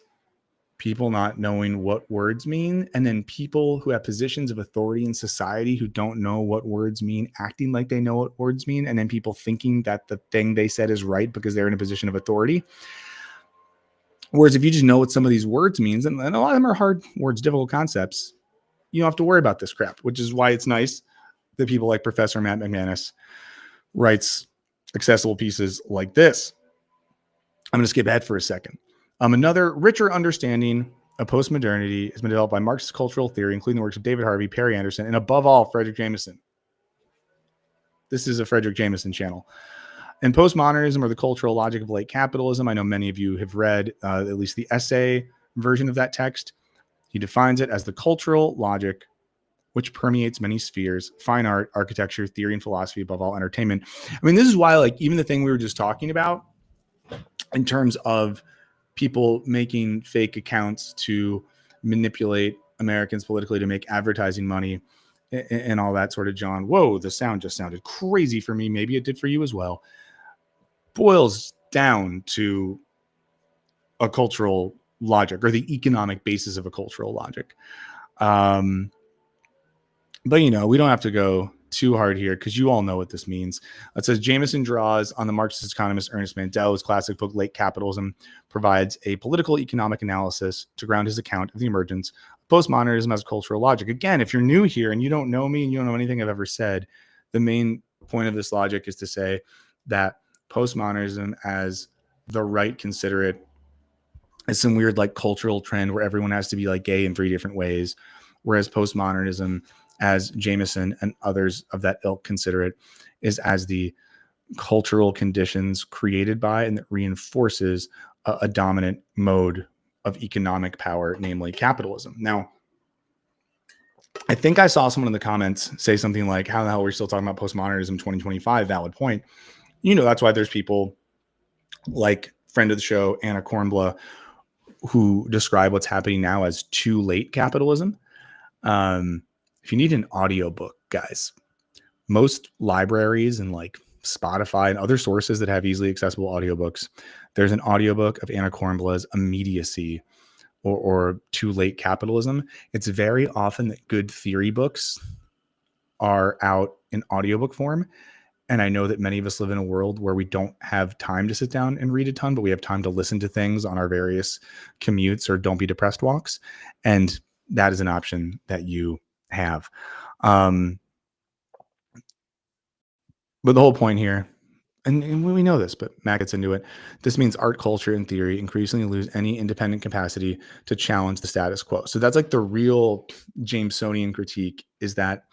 people not knowing what words mean, and then people who have positions of authority in society who don't know what words mean, acting like they know what words mean, and then people thinking that the thing they said is right because they're in a position of authority. Whereas if you just know what some of these words means, and a lot of them are hard words, difficult concepts, you don't have to worry about this crap, which is why it's nice that people like Professor Matt McManus writes accessible pieces like this. I'm going to skip ahead for a second. Another richer understanding of postmodernity has been developed by Marxist cultural theory, including the works of David Harvey, Perry Anderson, and above all, Frederick Jameson. This is a Frederick Jameson channel. And postmodernism, or the cultural logic of late capitalism, I know many of you have read at least the essay version of that text. He defines it as the cultural logic which permeates many spheres: fine art, architecture, theory, and philosophy, above all, entertainment. I mean, this is why, like, even the thing we were just talking about in terms of people making fake accounts to manipulate Americans politically to make advertising money and all that sort of John. Whoa, the sound just sounded crazy for me. Maybe it did for you as well. Boils down to a cultural logic, or the economic basis of a cultural logic. But, we don't have to go too hard here because you all know what this means. It says Jameson draws on the Marxist economist Ernest Mandel's classic book, Late Capitalism, provides a political economic analysis to ground his account of the emergence of postmodernism as cultural logic. Again, if you're new here and you don't know me and you don't know anything I've ever said, the main point of this logic is to say that postmodernism, as the right consider it, is some weird like cultural trend where everyone has to be like gay in 3 different ways, whereas postmodernism, as Jameson and others of that ilk consider it, is as the cultural conditions created by and that reinforces a dominant mode of economic power, namely capitalism. Now, I think I saw someone in the comments say something like, how the hell are we still talking about postmodernism in 2025? Valid point. That's why there's people like friend of the show, Anna Kornbla, who describe what's happening now as too late capitalism. If you need an audiobook, guys, most libraries and like Spotify and other sources that have easily accessible audiobooks, there's an audiobook of Anna Kornbla's Immediacy or Too Late Capitalism. It's very often that good theory books are out in audiobook form. And I know that many of us live in a world where we don't have time to sit down and read a ton, but we have time to listen to things on our various commutes or don't be depressed walks. And that is an option that you have. But the whole point here, and we know this, but Matt gets into it, this means art, culture, and theory increasingly lose any independent capacity to challenge the status quo. So that's like the real Jamesonian critique, is that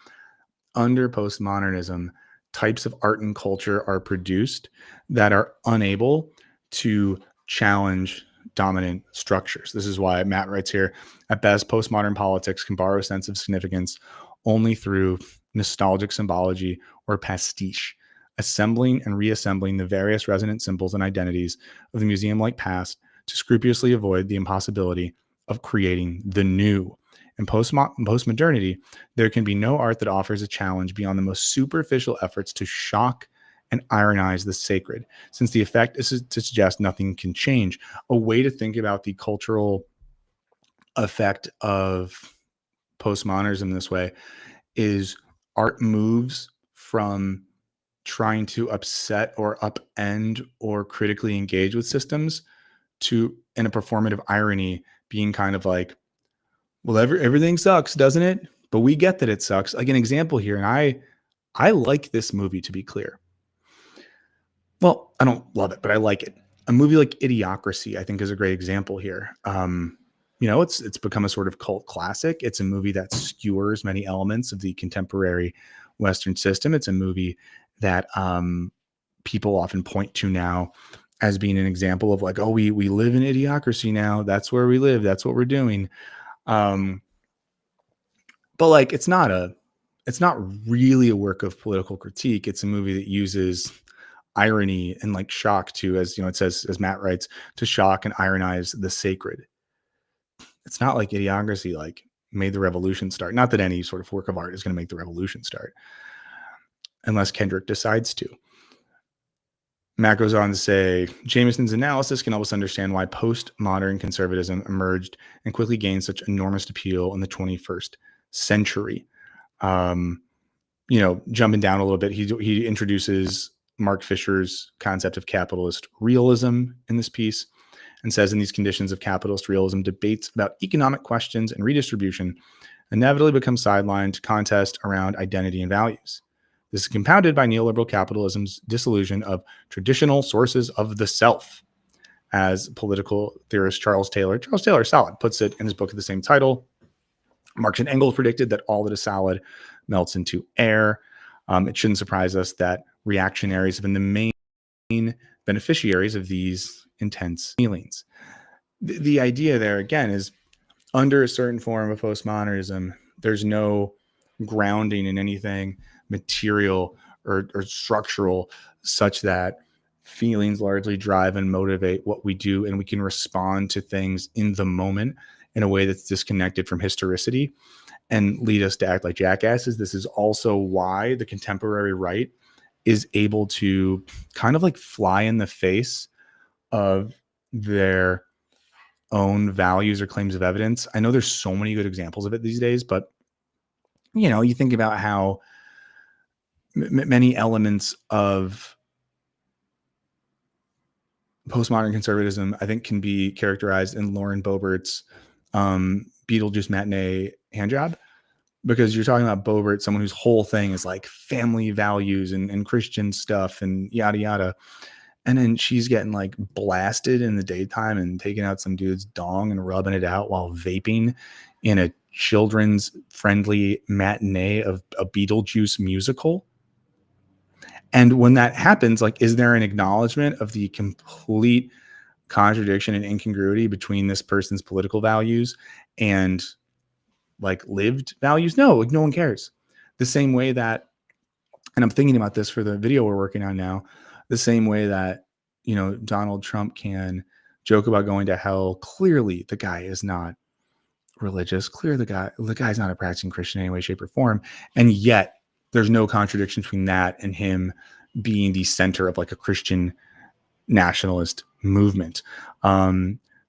under postmodernism, types of art and culture are produced that are unable to challenge dominant structures. This is why Matt writes here, at best, postmodern politics can borrow a sense of significance only through nostalgic symbology or pastiche, assembling and reassembling the various resonant symbols and identities of the museum-like past to scrupulously avoid the impossibility of creating the new. In postmodernity, there can be no art that offers a challenge beyond the most superficial efforts to shock and ironize the sacred, since the effect is to suggest nothing can change. A way to think about the cultural effect of postmodernism this way is art moves from trying to upset or upend or critically engage with systems to, in a performative irony, being kind of like, well, everything sucks, doesn't it? But we get that it sucks. Like an example here, and I like this movie, to be clear. Well, I don't love it, but I like it. A movie like Idiocracy, I think, is a great example here. It's become a sort of cult classic. It's a movie that skewers many elements of the contemporary Western system. It's a movie that people often point to now as being an example of like, oh, we live in Idiocracy now. That's where we live. That's what we're doing. But like, it's not really a work of political critique. It's a movie that uses irony and like shock to, as you know, it says, as Matt writes, to shock and ironize the sacred. It's not like Idiocracy like made the revolution start. Not that any sort of work of art is going to make the revolution start, unless Kendrick decides to. Matt goes on to say, Jameson's analysis can help us understand why postmodern conservatism emerged and quickly gained such enormous appeal in the 21st century. Jumping down a little bit, he introduces Mark Fisher's concept of capitalist realism in this piece and says, in these conditions of capitalist realism, debates about economic questions and redistribution inevitably become sidelined to contest around identity and values. This is compounded by neoliberal capitalism's disillusion of traditional sources of the self, as political theorist Charles Taylor Solid puts it in his book of the same title. Marx and Engels predicted that all that is solid melts into air. It shouldn't surprise us that reactionaries have been the main beneficiaries of these intense feelings. The idea there, again, is under a certain form of postmodernism, there's no grounding in anything material or structural such that feelings largely drive and motivate what we do, and we can respond to things in the moment in a way that's disconnected from historicity and lead us to act like jackasses. This is also why the contemporary right is able to kind of like fly in the face of their own values or claims of evidence. I know there's so many good examples of it these days, but you think about how many elements of postmodern conservatism, I think, can be characterized in Lauren Boebert's Beetlejuice matinee handjob, because you're talking about Boebert, someone whose whole thing is like family values and Christian stuff and yada yada. And then she's getting like blasted in the daytime and taking out some dude's dong and rubbing it out while vaping in a children's friendly matinee of a Beetlejuice musical. And when that happens, like, is there an acknowledgement of the complete contradiction and incongruity between this person's political values and like lived values? No, like no one cares. The same way that, and I'm thinking about this for the video we're working on now, the same way that, Donald Trump can joke about going to hell. Clearly the guy is not religious. Clearly the guy's not a practicing Christian in any way, shape, or form. And yet there's no contradiction between that and him being the center of like a Christian nationalist movement.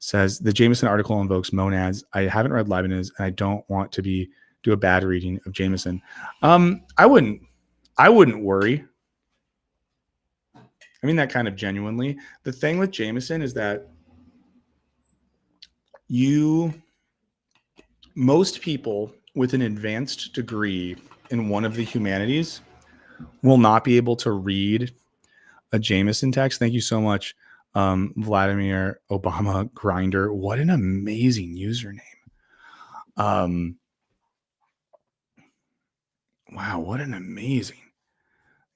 Says the Jameson article invokes monads. I haven't read Leibniz, and I don't want to do a bad reading of Jameson. I wouldn't worry. I mean that kind of genuinely. The thing with Jameson is that most people with an advanced degree in one of the humanities will not be able to read a Jameson text. Thank you so much, Vladimir Obama Grinder. What an amazing username. Wow, what an amazing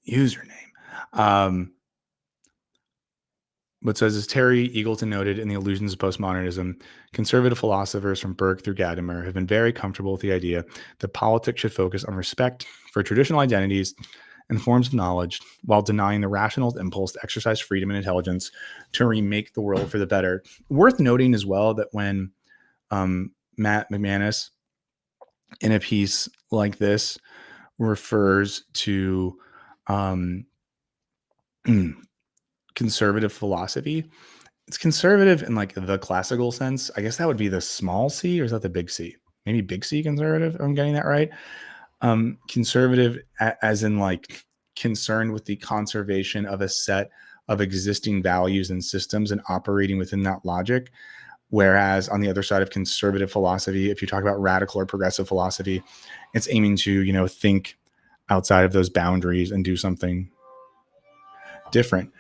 username. but says, as Terry Eagleton noted in The Illusions of Postmodernism, conservative philosophers from Burke through Gadamer have been very comfortable with the idea that politics should focus on respect for traditional identities and forms of knowledge while denying the rational impulse to exercise freedom and intelligence to remake the world for the better. Worth noting as well that when Matt McManus, in a piece like this, refers to conservative philosophy, it's conservative in like the classical sense. I guess that would be the small c, or is that the big C? Maybe big C conservative, if I'm getting that right. Conservative as in like concerned with the conservation of a set of existing values and systems and operating within that logic. Whereas on the other side of conservative philosophy, if you talk about radical or progressive philosophy, it's aiming to, think outside of those boundaries and do something different.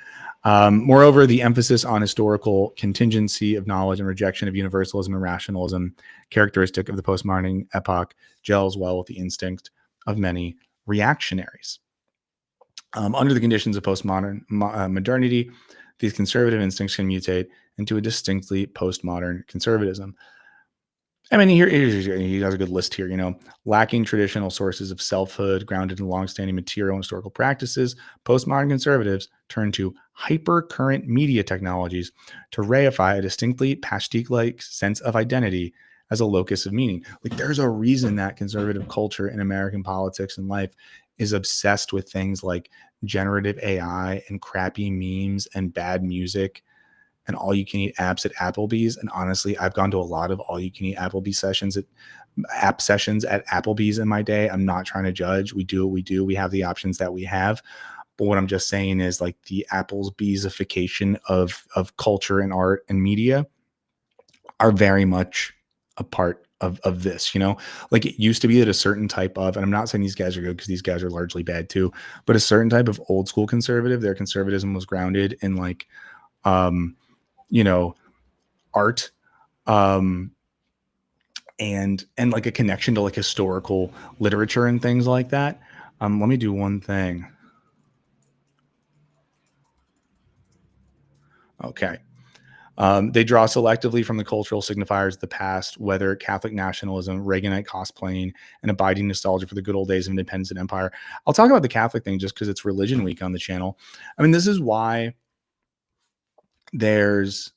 Moreover, the emphasis on historical contingency of knowledge and rejection of universalism and rationalism, characteristic of the postmodern epoch, gels well with the instinct of many reactionaries. Under the conditions of postmodern modernity, these conservative instincts can mutate into a distinctly postmodern conservatism. I mean, he has a good list here, lacking traditional sources of selfhood grounded in longstanding material and historical practices, postmodern conservatives turn to hyper-current media technologies to reify a distinctly pastiche-like sense of identity as a locus of meaning. Like, there's a reason that conservative culture in American politics and life is obsessed with things like generative AI and crappy memes and bad music and all you can eat apps at Applebee's. And honestly, I've gone to a lot of all you can eat Applebee's sessions at Applebee's in my day. I'm not trying to judge. We do what we do. We have the options that we have. But what I'm just saying is like the Applebee'sification of culture and art and media are very much a part of this, like it used to be that a certain type of, and I'm not saying these guys are good because these guys are largely bad too, but a certain type of old school conservative, their conservatism was grounded in like, art, and like a connection to like historical literature and things like that. Let me do one thing. Okay. They draw selectively from the cultural signifiers of the past, whether Catholic nationalism, Reaganite cosplaying, and abiding nostalgia for the good old days of independence and empire. I'll talk about the Catholic thing just because it's Religion Week on the channel. I mean, this is why there's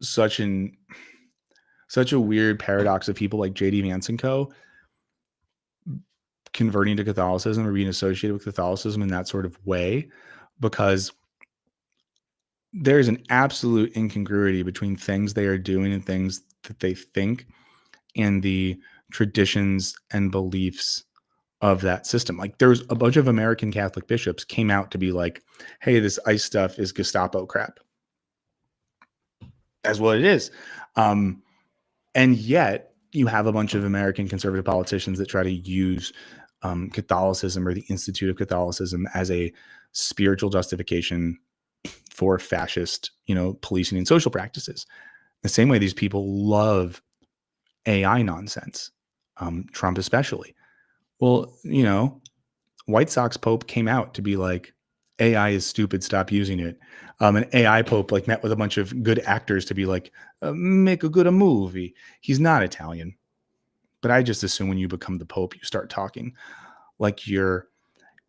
such a weird paradox of people like J.D. Vance and co. converting to Catholicism or being associated with Catholicism in that sort of way, because there's an absolute incongruity between things they are doing and things that they think and the traditions and beliefs of that system. Like there's a bunch of American Catholic bishops came out to be like, hey, this ICE stuff is Gestapo crap. That's what it is. And yet you have a bunch of American conservative politicians that try to use Catholicism or the Institute of Catholicism as a spiritual justification for fascist, policing and social practices. The same way these people love AI nonsense, Trump especially. Well, White Sox Pope came out to be like, AI is stupid, stop using it. An AI Pope like met with a bunch of good actors to be like, make a good movie. He's not Italian, but I just assume when you become the Pope, you start talking like you're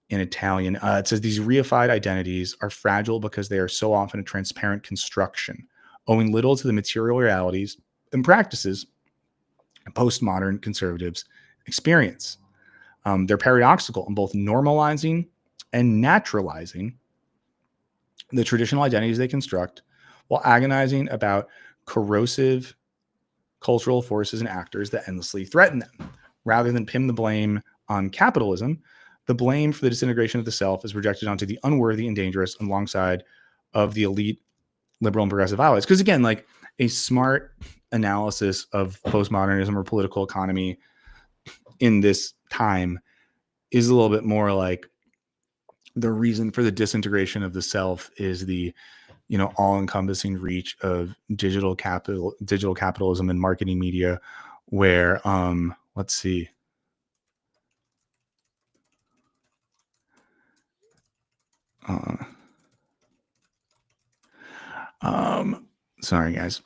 in Italian. It says these reified identities are fragile because they are so often a transparent construction, owing little to the material realities and practices postmodern conservatives experience. They're paradoxical in both normalizing and naturalizing the traditional identities they construct while agonizing about corrosive cultural forces and actors that endlessly threaten them. Rather than pin the blame on capitalism, the blame for the disintegration of the self is projected onto the unworthy and dangerous alongside of the elite liberal and progressive allies. Because again, like a smart analysis of postmodernism or political economy in this time is a little bit more like the reason for the disintegration of the self is the all-encompassing reach of digital capitalism and marketing media, where let's see. Sorry guys.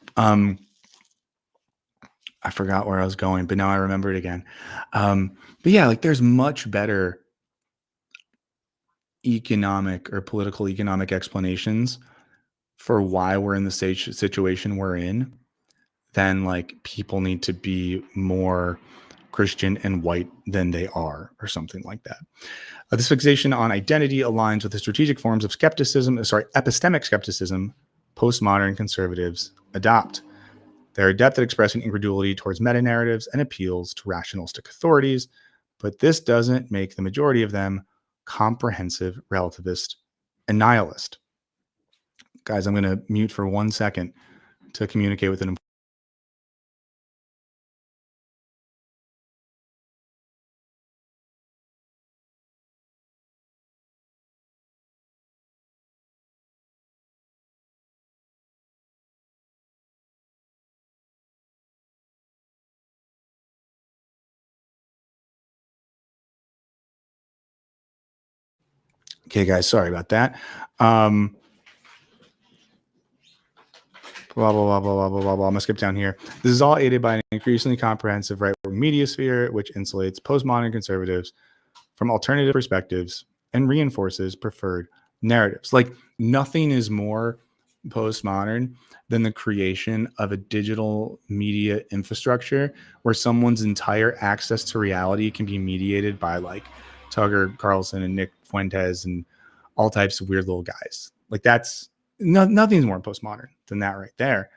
I forgot where I was going, but now I remember it again. But yeah, like there's much better economic or political economic explanations for why we're in the situation we're in than like people need to be more Christian and white than they are, or something like that. This fixation on identity aligns with the strategic forms of epistemic skepticism postmodern conservatives adopt. They're adept at expressing incredulity towards meta-narratives and appeals to rationalistic authorities, but this doesn't make the majority of them comprehensive, relativist, and nihilist. Guys, I'm going to mute for 1 second to communicate with an. Okay, guys, sorry about that. Blah, blah, blah, blah, blah, blah, blah. I'm going to skip down here. This is all aided by an increasingly comprehensive right-wing media sphere, which insulates postmodern conservatives from alternative perspectives and reinforces preferred narratives. Like nothing is more postmodern than the creation of a digital media infrastructure where someone's entire access to reality can be mediated by like Tucker Carlson and Nick Fuentes and all types of weird little guys. Like that's nothing's more postmodern than that right there.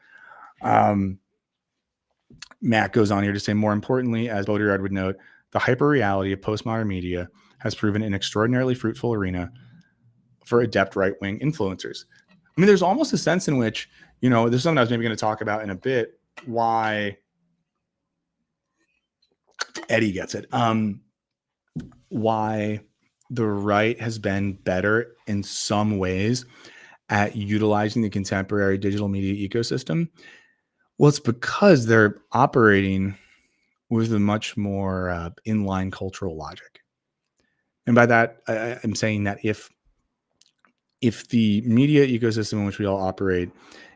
Matt goes on here to say, more importantly, as Baudrillard would note, the hyper-reality of postmodern media has proven an extraordinarily fruitful arena for adept right-wing influencers. I mean, there's almost a sense in which, you know, there's something I was maybe going to talk about in a bit, why Eddie gets it. Why the right has been better in some ways at utilizing the contemporary digital media ecosystem. Well, it's because they're operating with a much more inline cultural logic. And by that, I'm saying that if the media ecosystem in which we all operate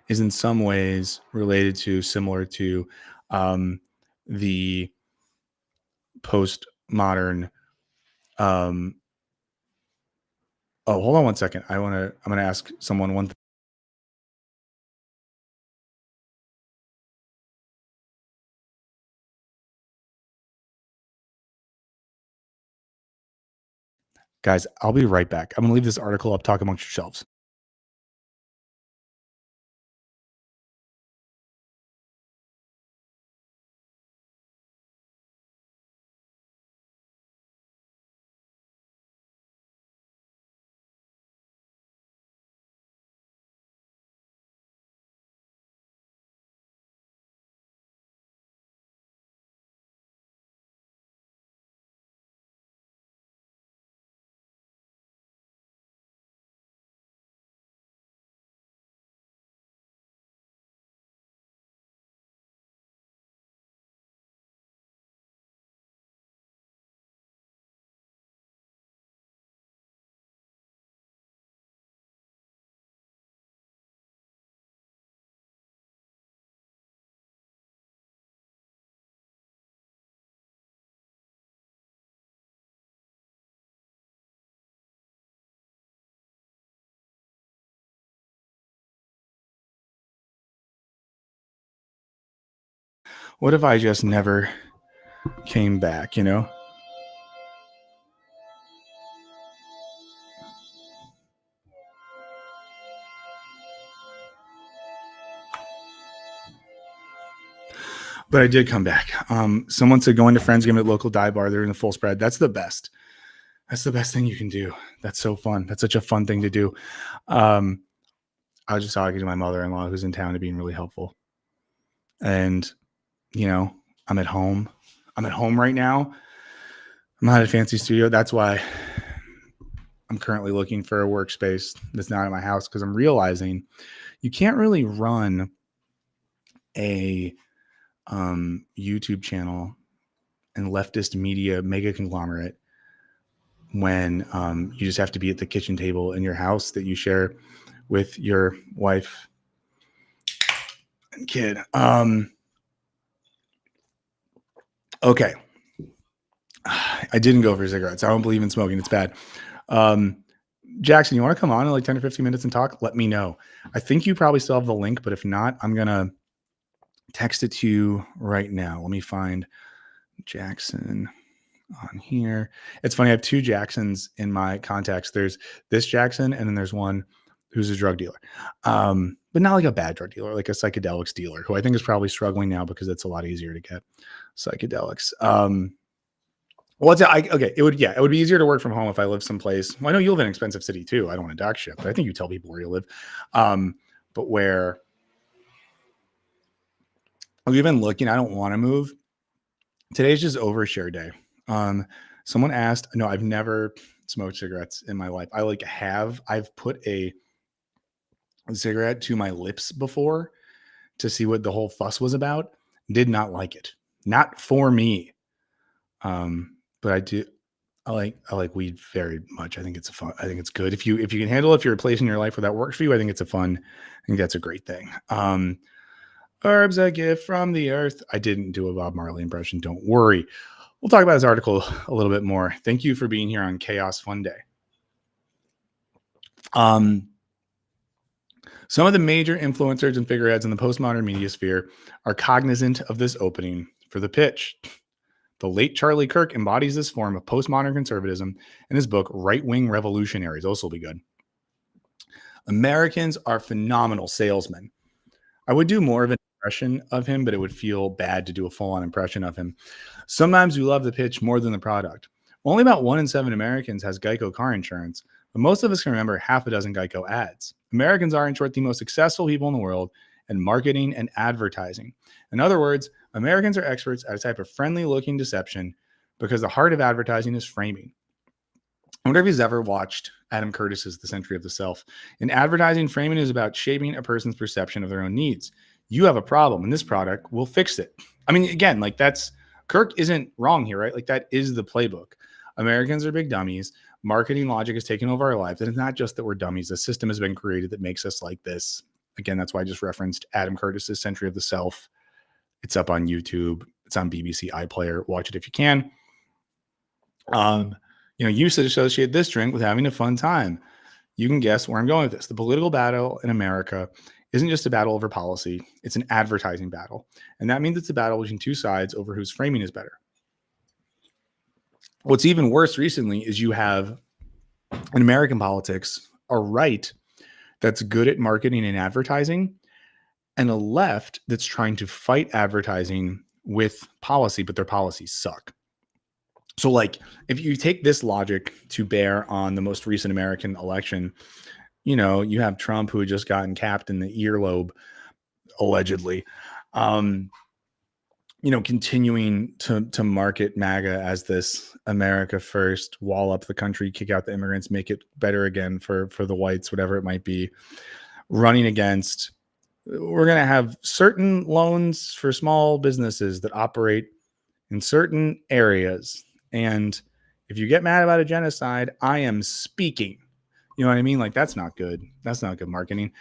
is in some ways related to, similar to the postmodern, oh, hold on 1 second. I'm going to ask someone one thing. Guys, I'll be right back. I'm going to leave this article up, talk amongst yourselves. What if I just never came back, you know? But I did come back. Someone said going to Friendsgame at local dive bar, they're in the full spread. That's the best. That's the best thing you can do. That's so fun. That's such a fun thing to do. I was just talking to my mother-in-law who's in town and being really helpful. And, you know, I'm at home. I'm at home right now. I'm not at a fancy studio. That's why I'm currently looking for a workspace that's not at my house, because I'm realizing you can't really run a YouTube channel and leftist media mega conglomerate when you just have to be at the kitchen table in your house that you share with your wife kid. Okay. I didn't go for cigarettes. I don't believe in smoking. It's bad. Jackson, you want to come on in like 10 or 15 minutes and talk? Let me know. I think you probably still have the link, but if not, I'm going to text it to you right now. Let me find Jackson on here. It's funny. I have two Jacksons in my contacts. There's this Jackson, and then there's one who's a drug dealer. But not like a bad drug dealer, like a psychedelics dealer, who I think is probably struggling now because it's a lot easier to get psychedelics. Okay. It would be easier to work from home if I lived someplace. Well, I know you live in an expensive city too. I don't want to dock shit, but I think you tell people where you live. But where we've been looking, I don't want to move. Today's just overshare day. Someone asked, no, I've never smoked cigarettes in my life. I've put a cigarette to my lips before to see what the whole fuss was about. Did not like it. Not for me. But I like weed very much. I think it's I think it's good. If you can handle it, if you're replacing your life where that works for you, I think I think that's a great thing. Herbs a gift from the earth. I didn't do a Bob Marley impression. Don't worry. We'll talk about this article a little bit more. Thank you for being here on Chaos Fun Day. Some of the major influencers and figureheads in the postmodern media sphere are cognizant of this opening for the pitch. The late Charlie Kirk embodies this form of postmodern conservatism in his book, Right-Wing Revolutionaries. This will be good. Americans are phenomenal salesmen. I would do more of an impression of him, but it would feel bad to do a full-on impression of him. Sometimes we love the pitch more than the product. Only about 1 in 7 Americans has Geico car insurance, but most of us can remember half a dozen Geico ads. Americans are, in short, the most successful people in the world in marketing and advertising. In other words, Americans are experts at a type of friendly-looking deception because the heart of advertising is framing. I wonder if he's ever watched Adam Curtis's The Century of the Self. In advertising, framing is about shaping a person's perception of their own needs. You have a problem, and this product will fix it. I mean, again, like Kirk isn't wrong here, right? Like that is the playbook. Americans are big dummies. Marketing logic has taken over our lives. And it's not just that we're dummies. The system has been created that makes us like this. Again, that's why I just referenced Adam Curtis's Century of the Self. It's up on YouTube. It's on BBC iPlayer. Watch it if you can. You used to associate this drink with having a fun time. You can guess where I'm going with this. The political battle in America isn't just a battle over policy. It's an advertising battle. And that means it's a battle between two sides over whose framing is better. What's even worse recently is you have in American politics a right that's good at marketing and advertising and a left that's trying to fight advertising with policy, but their policies suck. So like if you take this logic to bear on the most recent American election, you have Trump who had just gotten capped in the earlobe, allegedly, continuing to market MAGA as this America first, wall up the country, kick out the immigrants, make it better again for the whites, whatever it might be, running against, we're going to have certain loans for small businesses that operate in certain areas. And if you get mad about a genocide, I am speaking. You know what I mean? Like, that's not good. That's not good marketing.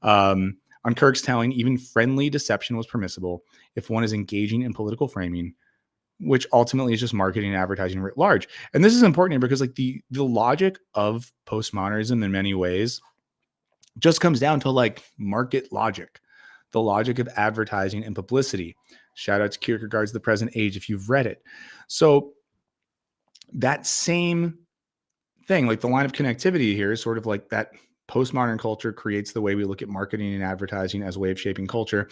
On Kirk's telling, even friendly deception was permissible if one is engaging in political framing, which ultimately is just marketing and advertising writ large. And this is important here because like the logic of postmodernism in many ways just comes down to like market logic, the logic of advertising and publicity. Shout out to Kierkegaard's The Present Age if you've read it. So that same thing, like the line of connectivity here is sort of like that postmodern culture creates the way we look at marketing and advertising as a way of shaping culture.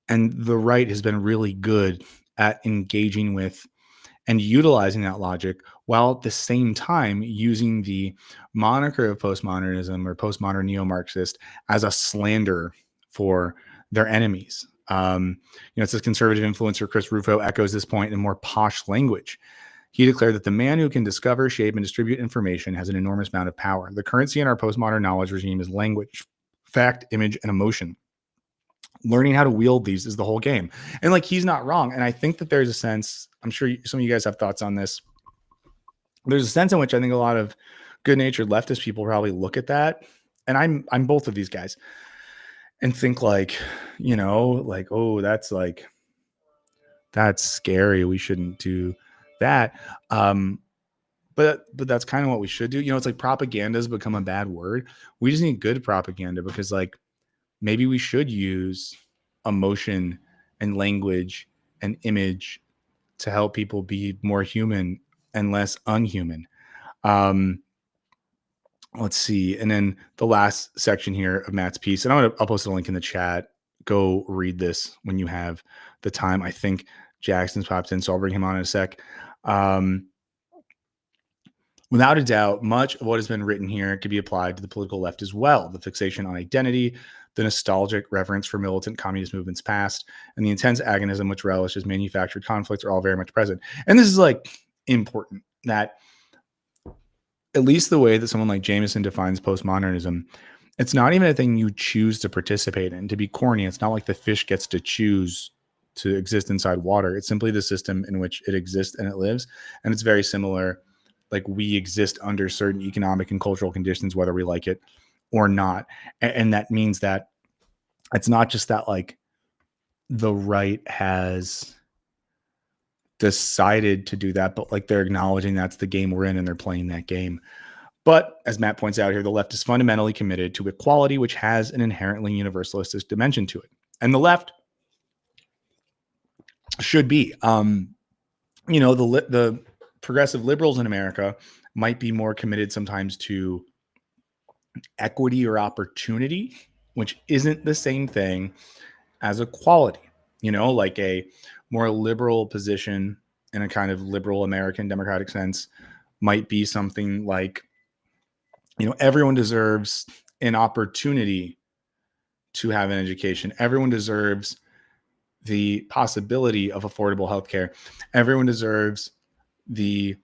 And the right has been really good at engaging with and utilizing that logic while at the same time using the moniker of postmodernism or postmodern neo-Marxist as a slander for their enemies. It says conservative influencer Chris Rufo echoes this point in more posh language. He declared that the man who can discover, shape, and distribute information has an enormous amount of power. The currency in our postmodern knowledge regime is language, fact, image, and emotion. Learning how to wield these is the whole game. And like, he's not wrong. And I think that there's a sense, I'm sure some of you guys have thoughts on this. There's a sense in which I think a lot of good-natured leftist people probably look at that. And I'm both of these guys. and think like, like, oh, that's scary. We shouldn't do that. But that's kind of what we should do. It's like propaganda has become a bad word. We just need good propaganda, because like maybe we should use emotion and language and image to help people be more human and less unhuman. Um, let's see. And then the last section here of Matt's piece, and I'll post a link in the chat. Go read this when you have the time. I think Jackson's popped in, so I'll bring him on in a sec. Without a doubt, much of what has been written here can be applied to the political left as well. The fixation on identity, the nostalgic reverence for militant communist movements past, and the intense agonism which relishes manufactured conflicts are all very much present. And this is like important, that at least the way that someone like Jameson defines postmodernism, it's not even a thing you choose to participate in. To be corny, it's not like the fish gets to choose to exist inside water. It's simply the system in which it exists and it lives. And it's very similar. Like, we exist under certain economic and cultural conditions, whether we like it or not. And that means that it's not just that like the right has decided to do that, but like they're acknowledging that's the game we're in and they're playing that game. But as Matt points out here, the left is fundamentally committed to equality, which has an inherently universalistic dimension to it. And the left should be, the progressive liberals in America might be more committed sometimes to equity or opportunity, which isn't the same thing as equality. Like a more liberal position in a kind of liberal American democratic sense might be something like, everyone deserves an opportunity to have an education. Everyone deserves the possibility of affordable healthcare. Everyone deserves the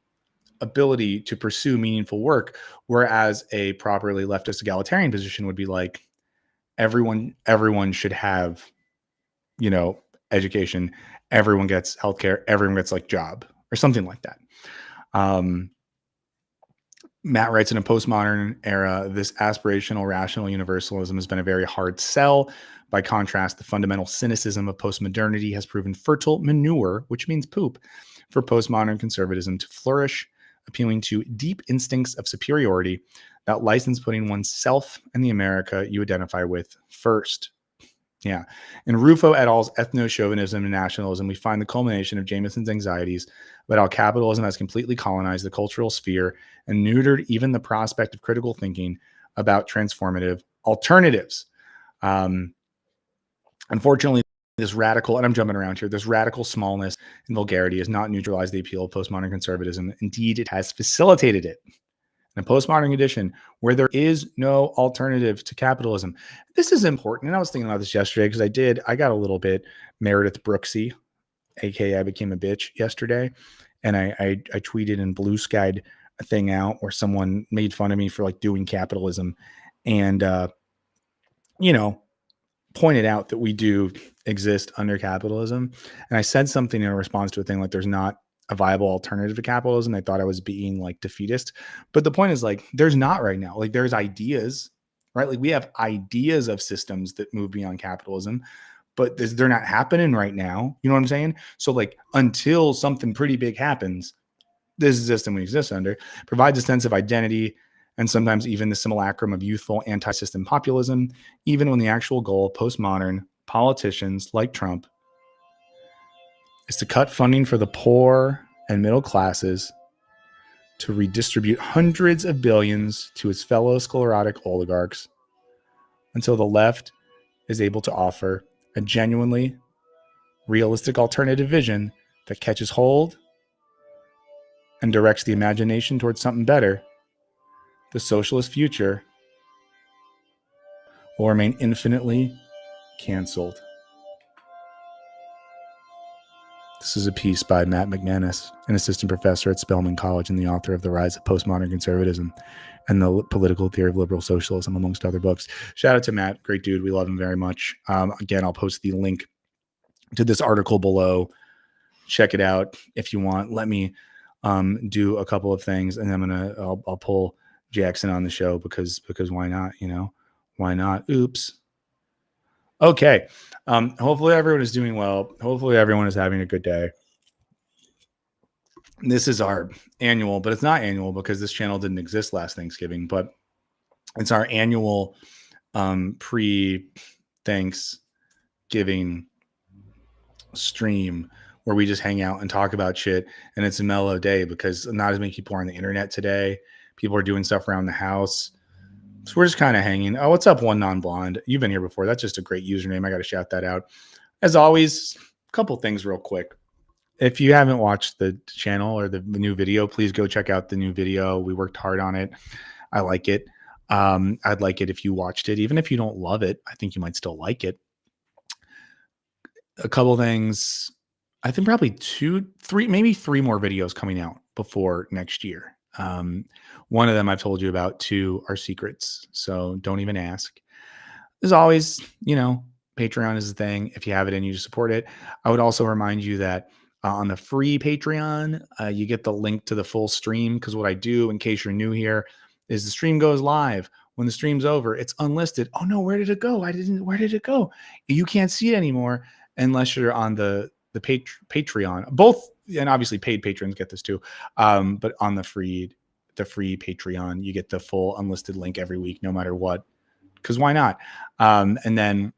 ability to pursue meaningful work. Whereas a properly leftist egalitarian position would be like, everyone should have, education. Everyone gets healthcare. Everyone gets like job or something like that. Matt writes, in a postmodern era, this aspirational, rational universalism has been a very hard sell. By contrast, the fundamental cynicism of postmodernity has proven fertile manure, which means poop, for postmodern conservatism to flourish, appealing to deep instincts of superiority that license putting oneself and the America you identify with first. Yeah. In Rufo et al.'s Ethno-Chauvinism and Nationalism, we find the culmination of Jameson's anxieties about how capitalism has completely colonized the cultural sphere and neutered even the prospect of critical thinking about transformative alternatives. Unfortunately, this radical, and I'm jumping around here, this radical smallness and vulgarity has not neutralized the appeal of postmodern conservatism. Indeed, it has facilitated it. In a postmodern edition where there is no alternative to capitalism. This is important. And I was thinking about this yesterday because I got a little bit Meredith Brooksy, aka I became a bitch yesterday. And I tweeted and blue skied a thing out where someone made fun of me for like doing capitalism and, pointed out that we do exist under capitalism. And I said something in response to a thing like there's not a viable alternative to capitalism. I thought I was being like defeatist, but the point is like, there's not right now. Like there's ideas, right? Like we have ideas of systems that move beyond capitalism, but they're not happening right now. You know what I'm saying? So like until something pretty big happens, this system we exist under provides a sense of identity and sometimes even the simulacrum of youthful anti-system populism, even when the actual goal of postmodern politicians like Trump is to cut funding for the poor and middle classes, to redistribute hundreds of billions to its fellow sclerotic oligarchs until the left is able to offer a genuinely realistic alternative vision that catches hold and directs the imagination towards something better. The socialist future will remain infinitely canceled. This is a piece by Matt McManus, an assistant professor at Spelman College and the author of The Rise of Postmodern Conservatism and the Political Theory of Liberal Socialism, amongst other books. Shout out to Matt. Great dude. We love him very much. Again, I'll post the link to this article below. Check it out if you want. Let me do a couple of things, and then I'll pull Jackson on the show because why not? Why not? Oops. Okay. Hopefully everyone is doing well. Hopefully everyone is having a good day. This is our annual, but it's not annual because this channel didn't exist last Thanksgiving, but it's our annual pre-Thanksgiving stream where we just hang out and talk about shit. And it's a mellow day because not as many people are on the internet today. People are doing stuff around the house. So we're just kind of hanging. Oh, what's up, One Non-Blonde? You've been here before. That's just a great username. I got to shout that out. As always, a couple things real quick. If you haven't watched the channel or the new video, please go check out the new video. We worked hard on it. I like it. I'd like it if you watched it. Even if you don't love it, I think you might still like it. A couple things. I think probably 2, 3, maybe 3 more videos coming out before next year. One of them I've told you about. 2 are secrets. So don't even ask. As always, Patreon is the thing. If you have it and you support it, I would also remind you that on the free Patreon, you get the link to the full stream. Because what I do, in case you're new here, is the stream goes live. When the stream's over, it's unlisted. Oh no, where did it go? Where did it go? You can't see it anymore unless you're on the Patreon. Both, and obviously paid patrons get this too. But on the free Patreon, you get the full unlisted link every week, no matter what. Because why not? And then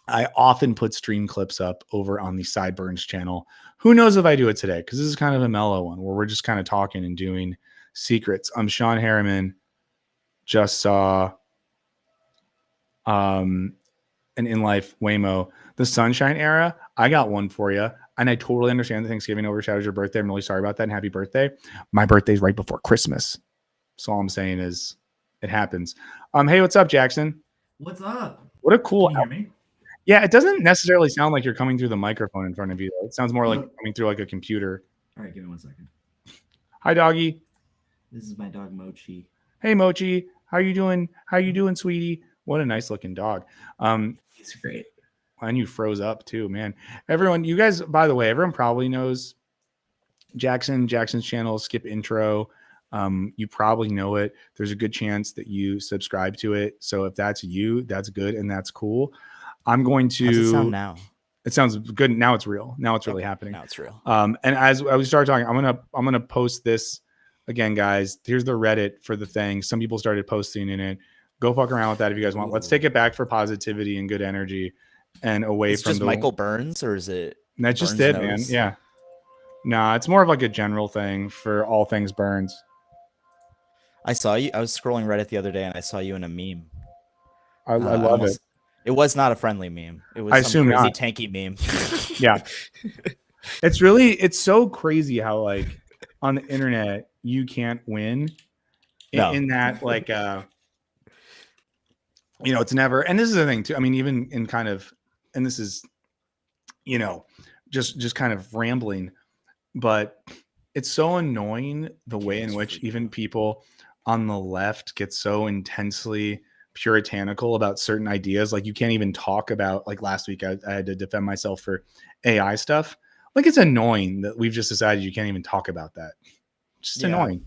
I often put stream clips up over on the Sideburns channel. Who knows if I do it today? Because this is kind of a mellow one where we're just kind of talking and doing secrets. I'm Sean Harriman. Just saw an In Life Waymo, the Sunshine Era. I got one for you. And I totally understand that Thanksgiving overshadows your birthday. I'm really sorry about that. And happy birthday. My birthday's right before Christmas. So all I'm saying is it happens. Hey, what's up, Jackson? What's up? What a cool. Can you hear me? Yeah, it doesn't necessarily sound like you're coming through the microphone in front of you. It sounds more like coming through like a computer. All right, give me 1 second. Hi, doggy. This is my dog Mochi. Hey, Mochi. How you doing? How you doing, sweetie? What a nice looking dog. He's great. And you froze up too, man. Everyone, you guys, by the way, everyone probably knows Jackson's channel, Skip Intro. You probably know it. There's a good chance that you subscribe to it. So if that's you, that's good and that's cool. I'm going to. How does it sound now? It sounds good. Now it's real. Now it's really happening. Now it's real. And as we start talking, I'm gonna post this again, guys. Here's the Reddit for the thing. Some people started posting in it. Go fuck around with that if you guys want. Let's take it back for positivity and good energy, and away It's from just the Michael Burns, or is it? That's just Burns it, man. knows? Yeah. Nah, it's more of like a general thing for all things Burns. I saw you. I was scrolling Reddit the other day, and I saw you in a meme. I love it. It was not a friendly meme. It was I some assume crazy not. tanky meme. Yeah. It's so crazy how like on the internet you can't win in that like it's never, and this is the thing too. I mean, even in kind of, and this is just kind of rambling, but it's so annoying the way in which even people on the left get so intensely puritanical about certain ideas. Like you can't even talk about, like last week I had to defend myself for AI stuff. Like it's annoying that we've just decided you can't even talk about that. Just annoying.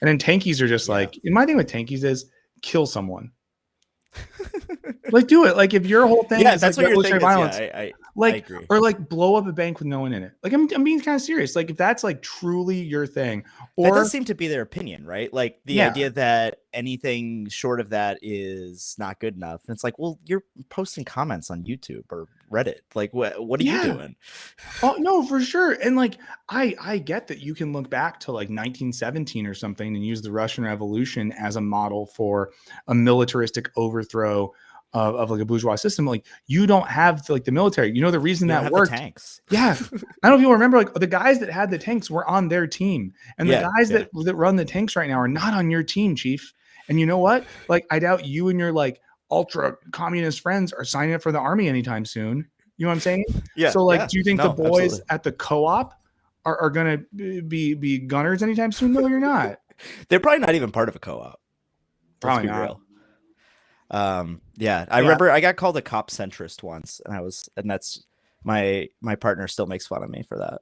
And then tankies are just like, and my thing with tankies is kill someone. Like do it. Like if your whole thing is that's like what your revolutionary thing is. violence, I like agree. or like blow up a bank with no one in it. Like I'm being kind of serious. Like if that's like truly your thing, That or does seem to be their opinion, right? Like the idea that anything short of that is not good enough. And it's like, well, you're posting comments on YouTube or Reddit. Like what are you doing? Oh no, for sure. And like I get that you can look back to like 1917 or something and use the Russian Revolution as a model for a militaristic overthrow of like a bourgeois system. Like you don't have like the military. The reason that worked. Tanks. Yeah. I don't know if you remember, like the guys that had the tanks were on their team, and the guys that run the tanks right now are not on your team, Chief. And you know what? Like I doubt you and your like ultra communist friends are signing up for the army anytime soon. You know what I'm saying? Yeah. So like, do you think the boys absolutely. at the co-op are gonna be gunners anytime soon? No, you're not. They're probably not even part of a co-op. Probably Let's be not. real. I remember I got called a cop centrist once, and that's my partner still makes fun of me for that.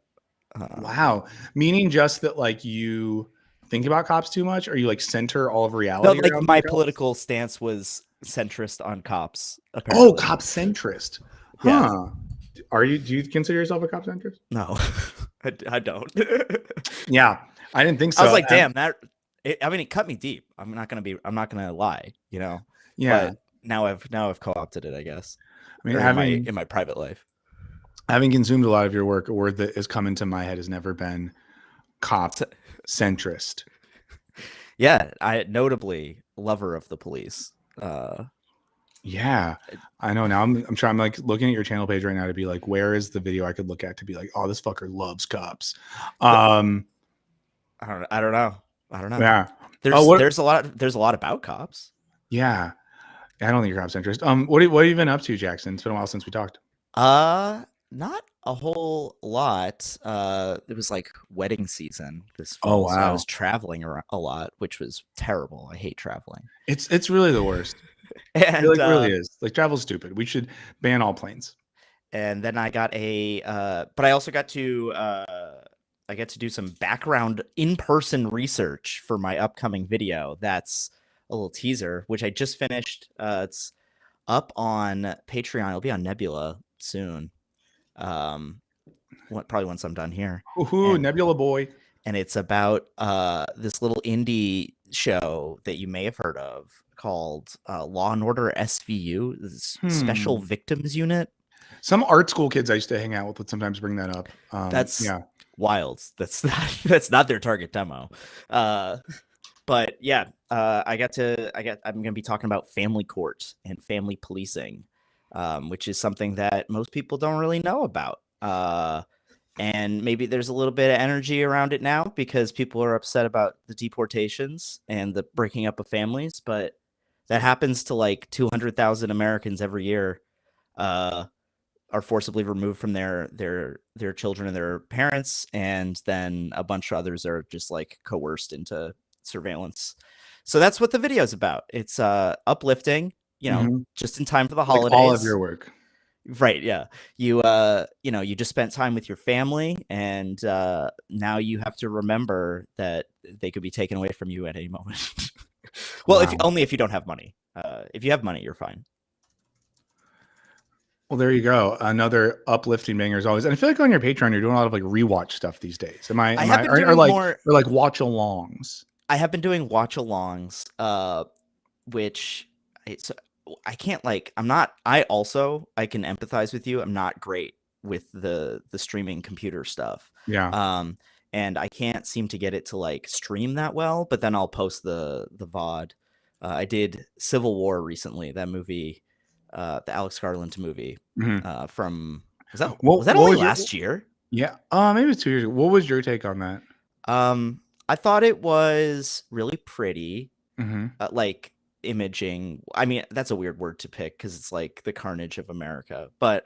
Wow. Meaning just that like you think about cops too much, or you like center all of No, reality? like around my cops? political stance was centrist on cops. Oh, Apparently. cop centrist. Yeah. Huh. Do you consider yourself a cop centrist? No, I don't. Yeah, I didn't think so. I was like, damn, I mean, it cut me deep. I'm not gonna lie, you know. Yeah. But now I've co-opted it, I guess. I mean, Or in my private life. having consumed a lot of your work, a word that has come into my head has never been cop centrist. Yeah, I notably lover of the police. Yeah, I know. Now I'm trying. I'm like looking at your channel page right now to be like, where is the video I could look at to be like, oh, this fucker loves cops. I don't know. Yeah. There's a lot about cops. Yeah. I don't think you're cop centrist. What have you been up to, Jackson? It's been a while since we talked. Not a whole lot. It was like wedding season this fall. Oh, So I wow. was traveling a lot, which was terrible. I hate traveling. It's really the worst. And It really is. Like travel's stupid. We should ban all planes. And then I got but I also got to I get to do some background in-person research for my upcoming video. That's a little teaser, which I just finished. It's up on Patreon. It'll be on Nebula soon. Probably once I'm done here. Ooh, Nebula boy. And it's about this little indie show that you may have heard of called Law and Order SVU, this Special Victims Unit. Some art school kids I used to hang out with would sometimes bring that up. That's wild. That's not their target demo. But yeah, I'm going to be talking about family court and family policing, which is something that most people don't really know about. And maybe there's a little bit of energy around it now because people are upset about the deportations and the breaking up of families. But that happens to like 200,000 Americans every year, are forcibly removed from their children and their parents. And then a bunch of others are just like coerced into surveillance. So that's what the video is about. It's uplifting, just in time for the holidays. Like all of your work. Right. Yeah. You just spent time with your family, and now you have to remember that they could be taken away from you at any moment. Well, Wow. if you don't have money. If you have money, you're fine. Well, there you go. Another uplifting banger as always. And I feel like on your Patreon, you're doing a lot of like rewatch stuff these days. Like watch alongs. I have been doing watch alongs, which I can't I can empathize with you. I'm not great with the streaming computer stuff. Yeah. And I can't seem to get it to like stream that well, but then I'll post the VOD. I did Civil War recently, that movie, the Alex Garland movie, from, was that only last year? Yeah. Maybe it was 2 years ago. What was your take on that? I thought it was really pretty, Mm-hmm. like imaging. I mean, that's a weird word to pick because it's like the carnage of America. But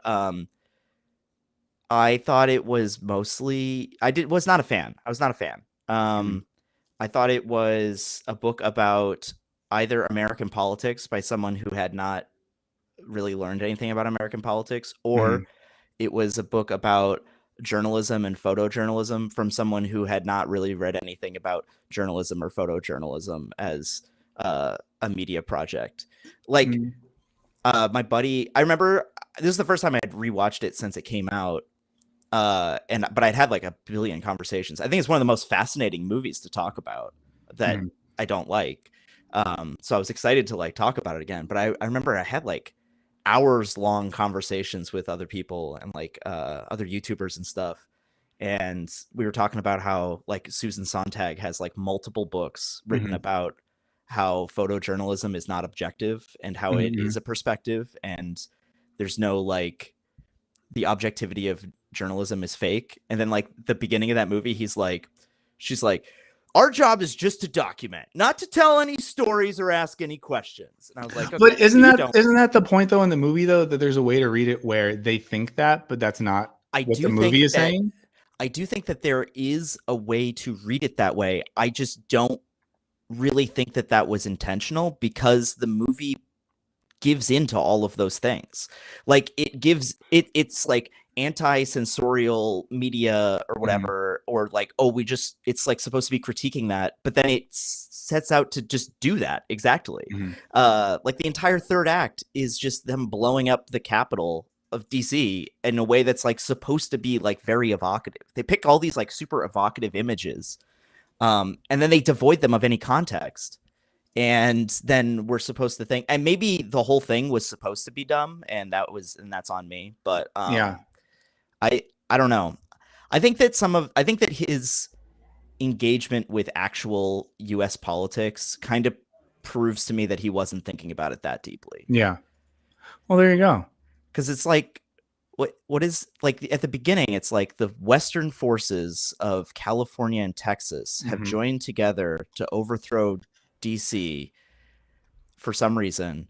I thought it was mostly. Was not a fan. I was not a fan. I thought it was a book about either American politics by someone who had not really learned anything about American politics, or it was a book about journalism and photojournalism from someone who had not really read anything about journalism or photojournalism as a media project. Like my buddy, I remember this is the first time I had rewatched it since it came out. But I'd had like a billion conversations. I think it's one of the most fascinating movies to talk about that I don't like. So I was excited to like talk about it again. But I remember I had like hours long conversations with other people and like other YouTubers and stuff. And we were talking about how like Susan Sontag has like multiple books written about how photojournalism is not objective and how it is a perspective. And there's no like the objectivity of journalism is fake. And then like the beginning of that movie, she's like, our job is just to document, not to tell any stories or ask any questions. And I was like, okay, but isn't that the point though in the movie though, that there's a way to read it where they think that, but that's not what the movie is saying? I do think that there is a way to read it that way. I just don't really think that that was intentional because the movie gives into all of those things. Like it's like anti-sensorial media or whatever, or like, oh, it's like supposed to be critiquing that, but then it sets out to just do that exactly. Like the entire third act is just them blowing up the Capitol of DC in a way that's like supposed to be like very evocative. They pick all these like super evocative images, and then they devoid them of any context. And then we're supposed to think, and maybe the whole thing was supposed to be dumb, and that's on me. But Yeah. I don't know. I think that his engagement with actual U.S. politics kind of proves to me that he wasn't thinking about it that deeply. Yeah. Well, there you go. Because it's like, what is like at the beginning? It's like the Western forces of California and Texas have joined together to overthrow DC for some reason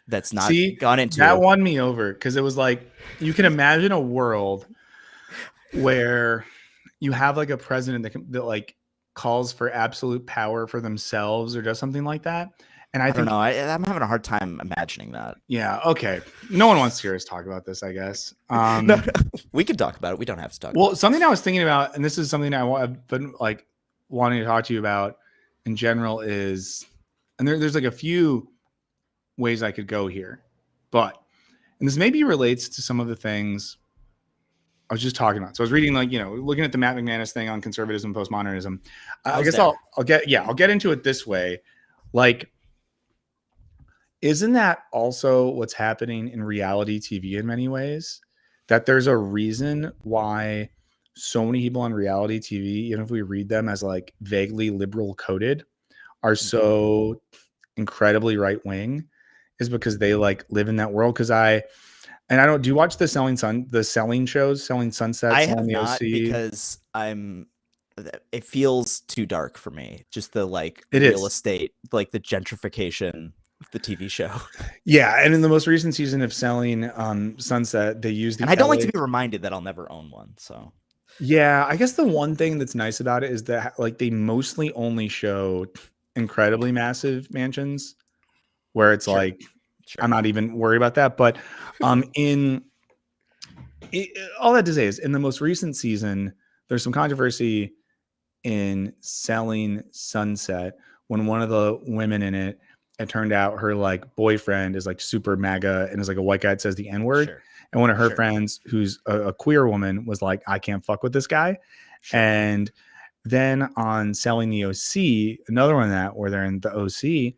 that's not gone into. That won me over, because it was like, you can imagine a world where you have like a president that like calls for absolute power for themselves or does something like that. And I don't think, know. I'm having a hard time imagining that. yeah, okay. No one wants to hear us talk about this, I guess. No, we can talk about it. We don't have to talk. Well, something I was thinking about, and this is something I've been like wanting to talk to you about in general, is, and there's like a few ways I could go here, and this maybe relates to some of the things I was just talking about. So I was reading, like, looking at the Matt McManus thing on conservatism, postmodernism. I guess I'll get into it this way. Like, isn't that also what's happening in reality TV in many ways? That there's a reason why so many people on reality TV, even if we read them as like vaguely liberal coded, are so incredibly right wing, is because they like live in that world. Because do you watch the Selling shows, Selling Sunset? I have not, because it feels too dark for me. Just the like real estate, like the gentrification of the TV show. Yeah, and in the most recent season of Selling Sunset, they use the. And I don't like to be reminded that I'll never own one. So. Yeah, I guess the one thing that's nice about it is that like they mostly only show incredibly massive mansions, where it's like, I'm not even worried about that. But all that to say is, in the most recent season, there's some controversy in Selling Sunset when one of the women in it turned out her like boyfriend is like super MAGA and is like a white guy that says the N-word. Sure. And one of her friends, who's a queer woman, was like, I can't fuck with this guy. Sure. And then on Selling the OC, another one where they're in the OC,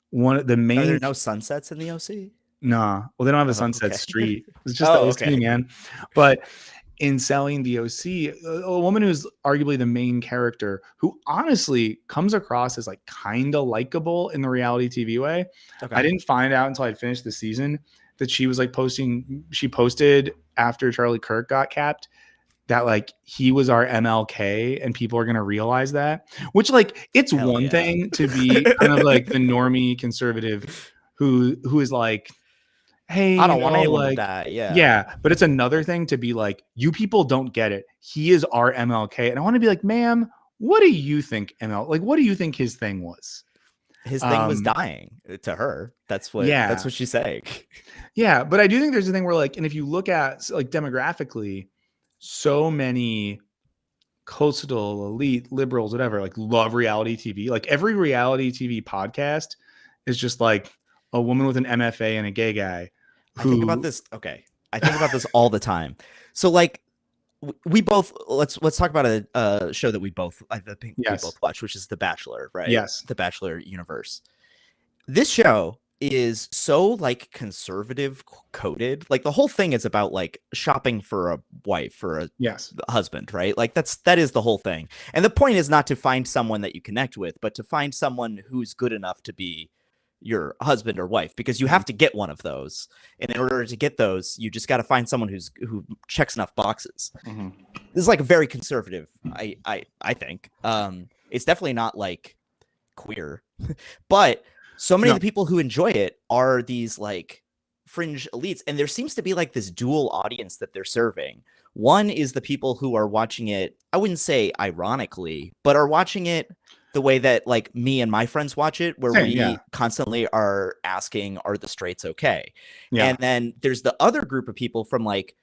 one of the main. Are there no sunsets in the OC? Nah. Well, they don't have a Sunset Street. It's just the OC, man. But in Selling the OC, a woman who's arguably the main character, who honestly comes across as like kind of likable in the reality TV way. Okay. I didn't find out until I'd finished the season that she was like she posted after Charlie Kirk got capped that like he was our MLK, and people are going to realize that, which like, it's one thing to be kind of like the normie conservative who is like, hey, I don't want anyone to die. Yeah. But it's another thing to be like, you people don't get it. He is our MLK. And I want to be like, ma'am, what do you think what do you think his thing was? His thing was dying to her. That's what she's saying. Yeah. But I do think there's a thing where like, and if you look at like demographically, so many coastal elite liberals, whatever, like love reality TV. Like every reality TV podcast is just like a woman with an MFA and a gay guy. I think about this. Okay. I think about this all the time. So like we both, let's talk about a show that we both watch, which is The Bachelor, right? Yes. The Bachelor universe. This show is so like conservative coded. Like the whole thing is about like shopping for a wife or a husband, right? Like that is the whole thing. And the point is not to find someone that you connect with, but to find someone who's good enough to be your husband or wife, because you have to get one of those. And in order to get those, you just got to find someone who checks enough boxes. Mm-hmm. This is like a very conservative, I think. It's definitely not like queer, but so many of the people who enjoy it are these like fringe elites. And there seems to be like this dual audience that they're serving. One is the people who are watching it, I wouldn't say ironically, but are watching it the way that like me and my friends watch it, where we constantly are asking, are the straights okay? Yeah. And then there's the other group of people from like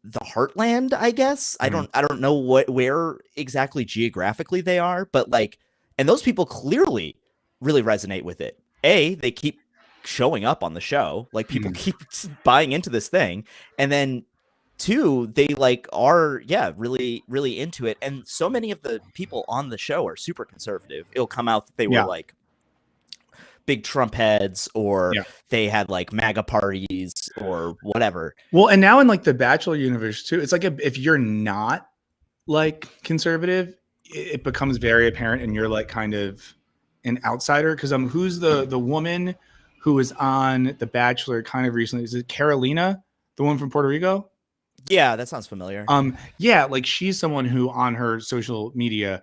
the heartland, I guess. I don't know where exactly geographically they are, but like, and those people clearly really resonate with it. They keep showing up on the show, like people keep buying into this thing, and then two, they like are really into it, and so many of the people on the show are super conservative. It'll come out that they were like big Trump heads, or they had like MAGA parties or whatever. Well, and now in like the Bachelor universe too, it's like if you're not like conservative, it becomes very apparent, and you're like kind of an outsider. Because who's the woman who was on The Bachelor kind of recently? Is it Carolina, the one from Puerto Rico? Yeah, that sounds familiar. Yeah, like she's someone who on her social media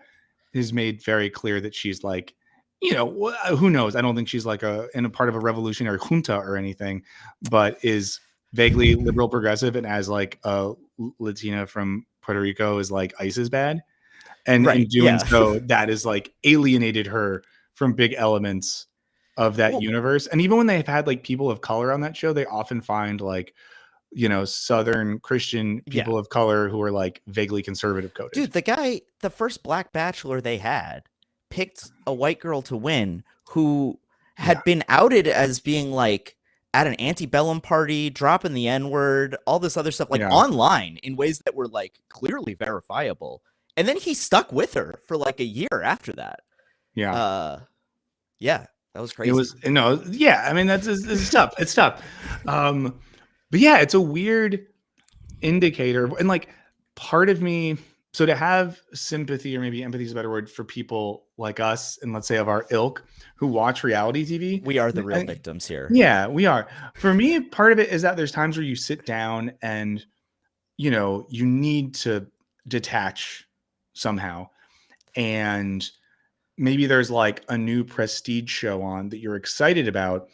has made very clear that she's like, you know, who knows? I don't think she's like in a part of a revolutionary junta or anything, but is vaguely liberal progressive, and as like a Latina from Puerto Rico is like ICE is bad. And in doing so, that is like alienated her from big elements of that universe. And even when they've had like people of color on that show, they often find like, you know, Southern Christian people of color who are like vaguely conservative coded. Dude, the first Black Bachelor they had picked a white girl to win who had been outed as being like at an antebellum party, dropping the N-word, all this other stuff, like online in ways that were like clearly verifiable. And then he stuck with her for like a year after that. Yeah. That was crazy. It was, I mean, it's tough. It's tough. But yeah, it's a weird indicator. And like part of me, so to have sympathy, or maybe empathy is a better word, for people like us, and let's say of our ilk, who watch reality TV. We are the real victims here. Yeah, we are. For me, part of it is that there's times where you sit down and, you know, you need to detach somehow. And maybe there's like a new prestige show on that you're excited about,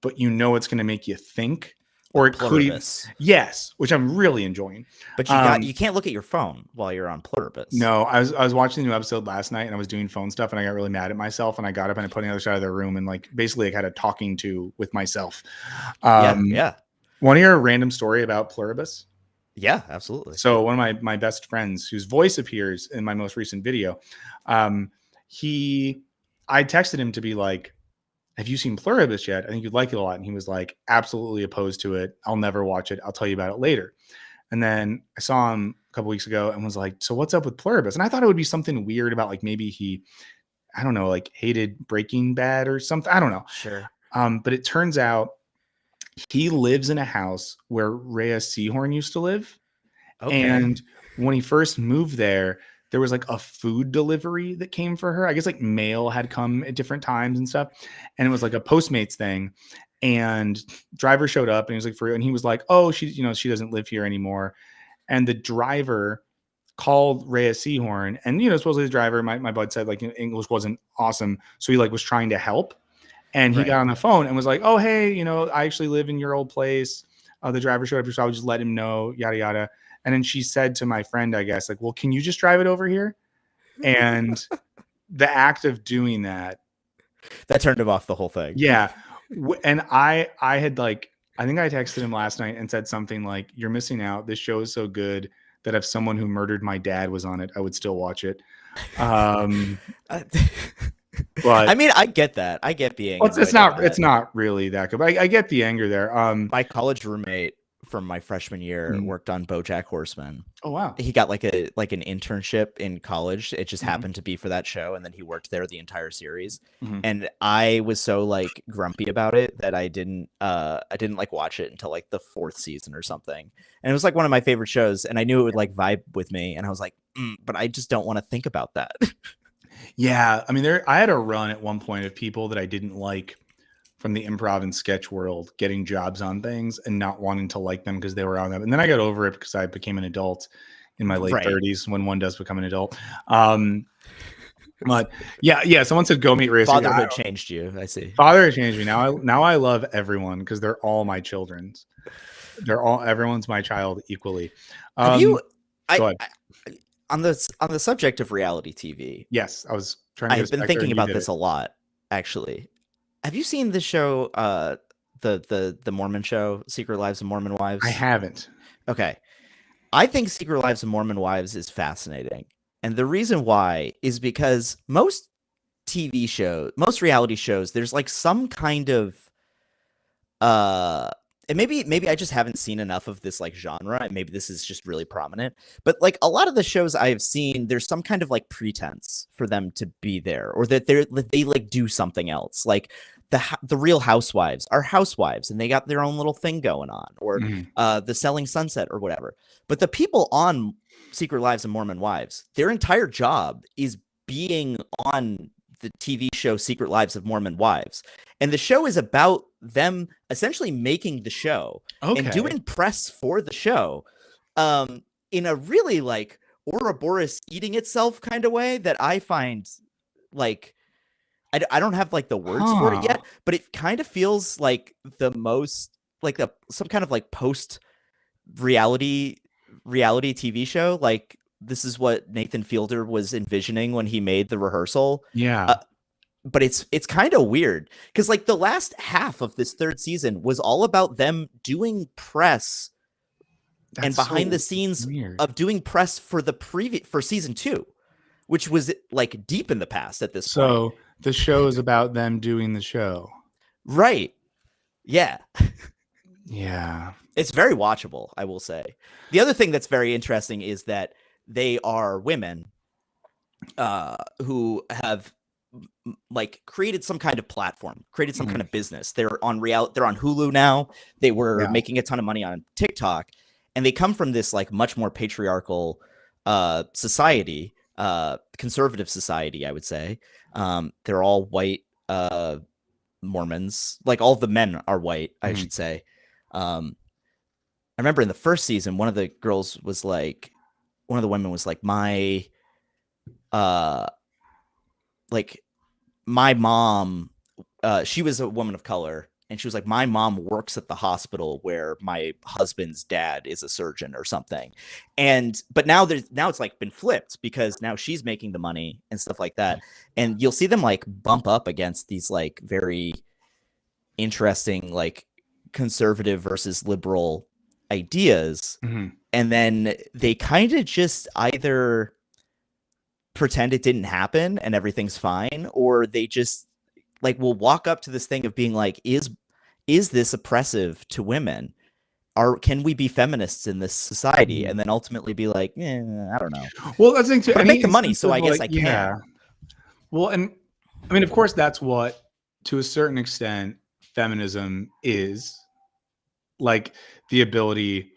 but you know it's going to make you think. Or it Pluribus. could, yes, which I'm really enjoying. But you can't look at your phone while you're on Pluribus. No, I was watching the new episode last night, and I was doing phone stuff, and I got really mad at myself, and I got up and I put on the other side of the room, and like basically I had a talking to with myself. Want to hear a random story about Pluribus? Yeah, absolutely. So one of my best friends, whose voice appears in my most recent video, I texted him to be like, have you seen Pluribus yet? I think you'd like it a lot. And he was like, absolutely opposed to it. I'll never watch it. I'll tell you about it later. And then I saw him a couple weeks ago and was like, so what's up with Pluribus? And I thought it would be something weird about like, maybe he, I don't know, like hated Breaking Bad or something. I don't know. Sure. But it turns out he lives in a house where Rhea Seehorn used to live. Okay. And when he first moved there was like a food delivery that came for her. I guess like mail had come at different times and stuff. And it was like a Postmates thing. And driver showed up and he was like, for real. And he was like, oh, she doesn't live here anymore. And the driver called Rhea Seehorn. And, supposedly the driver, my bud said like English wasn't awesome. So he like was trying to help. And he got on the phone and was like, oh, hey, I actually live in your old place. The driver showed up, so I would just let him know, yada, yada. And then she said to my friend, I guess, like, well, can you just drive it over here? And the act of doing that turned him off the whole thing. Yeah. And I had like, I think I texted him last night and said something like, you're missing out. This show is so good that if someone who murdered my dad was on it, I would still watch it. But I mean, I get that. I get being. Well, it's not really that good. But I get the anger there. My college roommate from my freshman year worked on BoJack Horseman. Oh wow! He got like an internship in college. It just happened to be for that show, and then he worked there the entire series. And I was so like grumpy about it that I didn't like watch it until like the 4th season or something. And it was like one of my favorite shows, and I knew it would like vibe with me. And I was like, but I just don't want to think about that. Yeah, I mean, I had a run at one point of people that I didn't like from the improv and sketch world getting jobs on things and not wanting to like them because they were on them. And then I got over it because I became an adult in my late 30s when one does become an adult. But yeah. Someone said go meet Rhea. Fatherhood changed you. I see. Fatherhood changed me. Now I love everyone because they're all my children's. Everyone's my child equally. Have you? Go ahead. On the subject of reality TV, yes, I was trying. I've been thinking about this a lot, actually. Have you seen the show, the Mormon show, Secret Lives of Mormon Wives? I haven't. Okay, I think Secret Lives of Mormon Wives is fascinating. And the reason why is because most TV shows, most reality shows, there's like some kind of and maybe I just haven't seen enough of this like genre, and maybe this is just really prominent. But like a lot of the shows I've seen, there's some kind of like pretense for them to be there, or that they like do something else. Like the Real Housewives are housewives, and they got their own little thing going on, or the Selling Sunset or whatever. But the people on Secret Lives of Mormon Wives, their entire job is being on the TV show Secret Lives of Mormon Wives. And the show is about them essentially making the show and doing press for the show in a really like Ouroboros eating itself kind of way that I find like I don't have like the words for it yet, but it kind of feels like the most like some kind of like post reality TV show. Like this is what Nathan Fielder was envisioning when he made The Rehearsal. Yeah. But it's kind of weird because like the last half of this third season was all about them doing press and behind the scenes of doing press for for season 2, which was like deep in the past at this point. So the show is about them doing the show. Right. Yeah. Yeah. It's very watchable, I will say. The other thing that's very interesting is that they are women who have like created some kind of platform, created some kind of business. They're on Hulu now. They were making a ton of money on TikTok, and they come from this like much more patriarchal society, conservative society, I would say. They're all white Mormons. Like all the men are white, I should say. I remember in the first season, one of the women was like, my mom, she was a woman of color, and she was like, my mom works at the hospital where my husband's dad is a surgeon or something. But now it's like been flipped because now she's making the money and stuff like that. And you'll see them like bump up against these like very interesting, like conservative versus liberal ideas. And then they kind of just either pretend it didn't happen and everything's fine, or they just like will walk up to this thing of being like, is this oppressive to women? Can we be feminists in this society? And then ultimately be like, I don't know. Well, that's the thing too. But I make the money, so I guess I can. Yeah. Well, and I mean, of course, that's what, to a certain extent, feminism is. Like the ability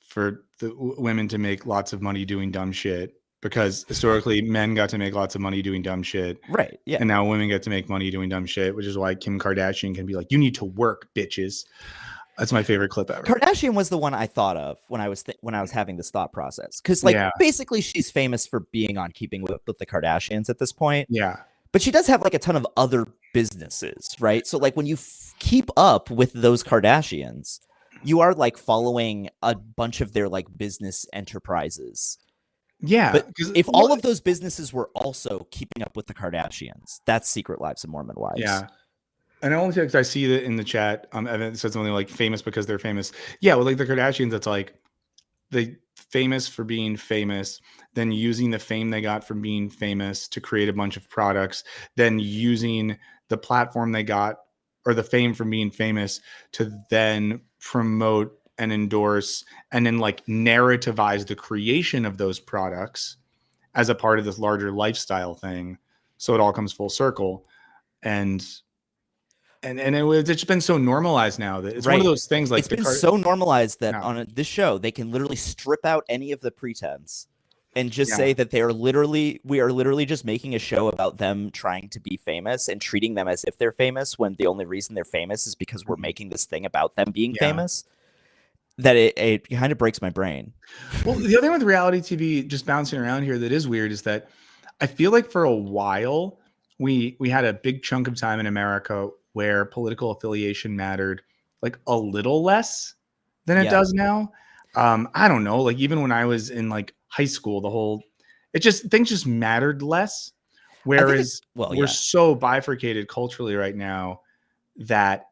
for the women to make lots of money doing dumb shit, because historically men got to make lots of money doing dumb shit. Right. Yeah. And now women get to make money doing dumb shit, which is why Kim Kardashian can be like, you need to work, bitches. That's my favorite clip ever. Kardashian was the one I thought of when I was having this thought process. Because like basically she's famous for being on Keeping Up with the Kardashians at this point. Yeah. But she does have like a ton of other businesses, right? So like when you keep up with those Kardashians, you are like following a bunch of their like business enterprises. Yeah. But if all of those businesses were also keeping up with the Kardashians, that's Secret Lives of Mormon Wives. Yeah. And I only because I see that in the chat, Evan said something like famous because they're famous. Yeah, well, like the Kardashians, it's like they famous for being famous, then using the fame they got from being famous to create a bunch of products, then using the platform they got or the fame from being famous to then promote and endorse and then like narrativize the creation of those products as a part of this larger lifestyle thing. So it all comes full circle. And it's just been so normalized now that it's one of those things like it's been so normalized that on this show, they can literally strip out any of the pretense and just say that we are literally just making a show about them trying to be famous and treating them as if they're famous when the only reason they're famous is because we're making this thing about them being famous. That it kind of breaks my brain. Well, the other thing with reality TV just bouncing around here that is weird is that I feel like for a while we had a big chunk of time in America where political affiliation mattered like a little less than it does now. I don't know, like even when I was in like high school, things just mattered less. Whereas we're so bifurcated culturally right now that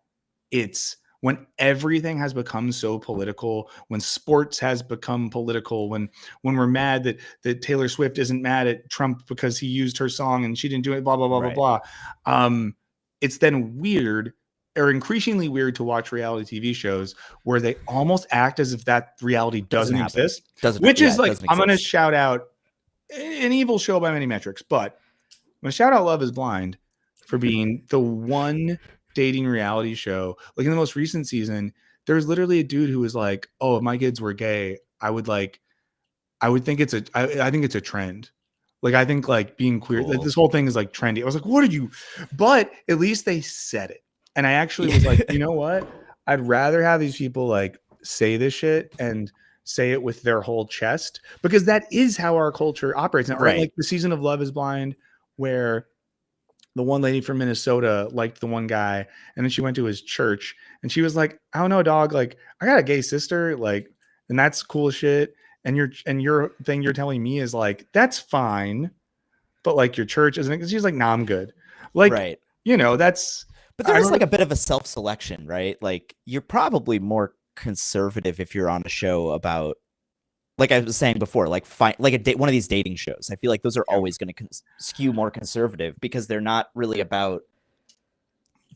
it's when everything has become so political, when sports has become political, when we're mad that Taylor Swift isn't mad at Trump because he used her song and she didn't do it, blah blah blah Right. blah blah. It's then weird or increasingly weird to watch reality TV shows where they almost act as if that reality doesn't happen. exist. Doesn't Which yeah, is it like, doesn't I'm going to exist. shout out an evil show by many metrics, but I'm going to shout out Love is Blind for being the one dating reality show. Like in the most recent season, there was literally a dude who was like, "Oh, if my kids were gay, I would think I think it's a trend. Like I think like being queer, like Cool. this whole thing is like trendy." I was like, "What are you?" But at least they said it, and I actually was like, you know what? I'd rather have these people like say this shit and say it with their whole chest, because that is how our culture operates now, right? Right. Like the season of Love is Blind where the one lady from Minnesota liked the one guy, and then she went to his church and she was like, "I don't know, dog, like I got a gay sister, like, and that's cool as shit. And your thing you're telling me is like, that's fine, but like your church isn't." Because she's like, "Nah, I'm good." Like, Right. That's But I there is remember- like a bit of a self-selection, right? Like you're probably more conservative if you're on a show about, like I was saying before, like one of these dating shows. I feel like those are always going to skew more conservative because they're not really about.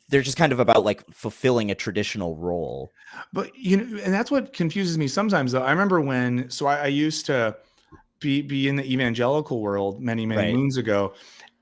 They're just kind of about like fulfilling a traditional role. But and that's what confuses me sometimes. Though I remember when, so I used to be in the evangelical world many Right. moons ago,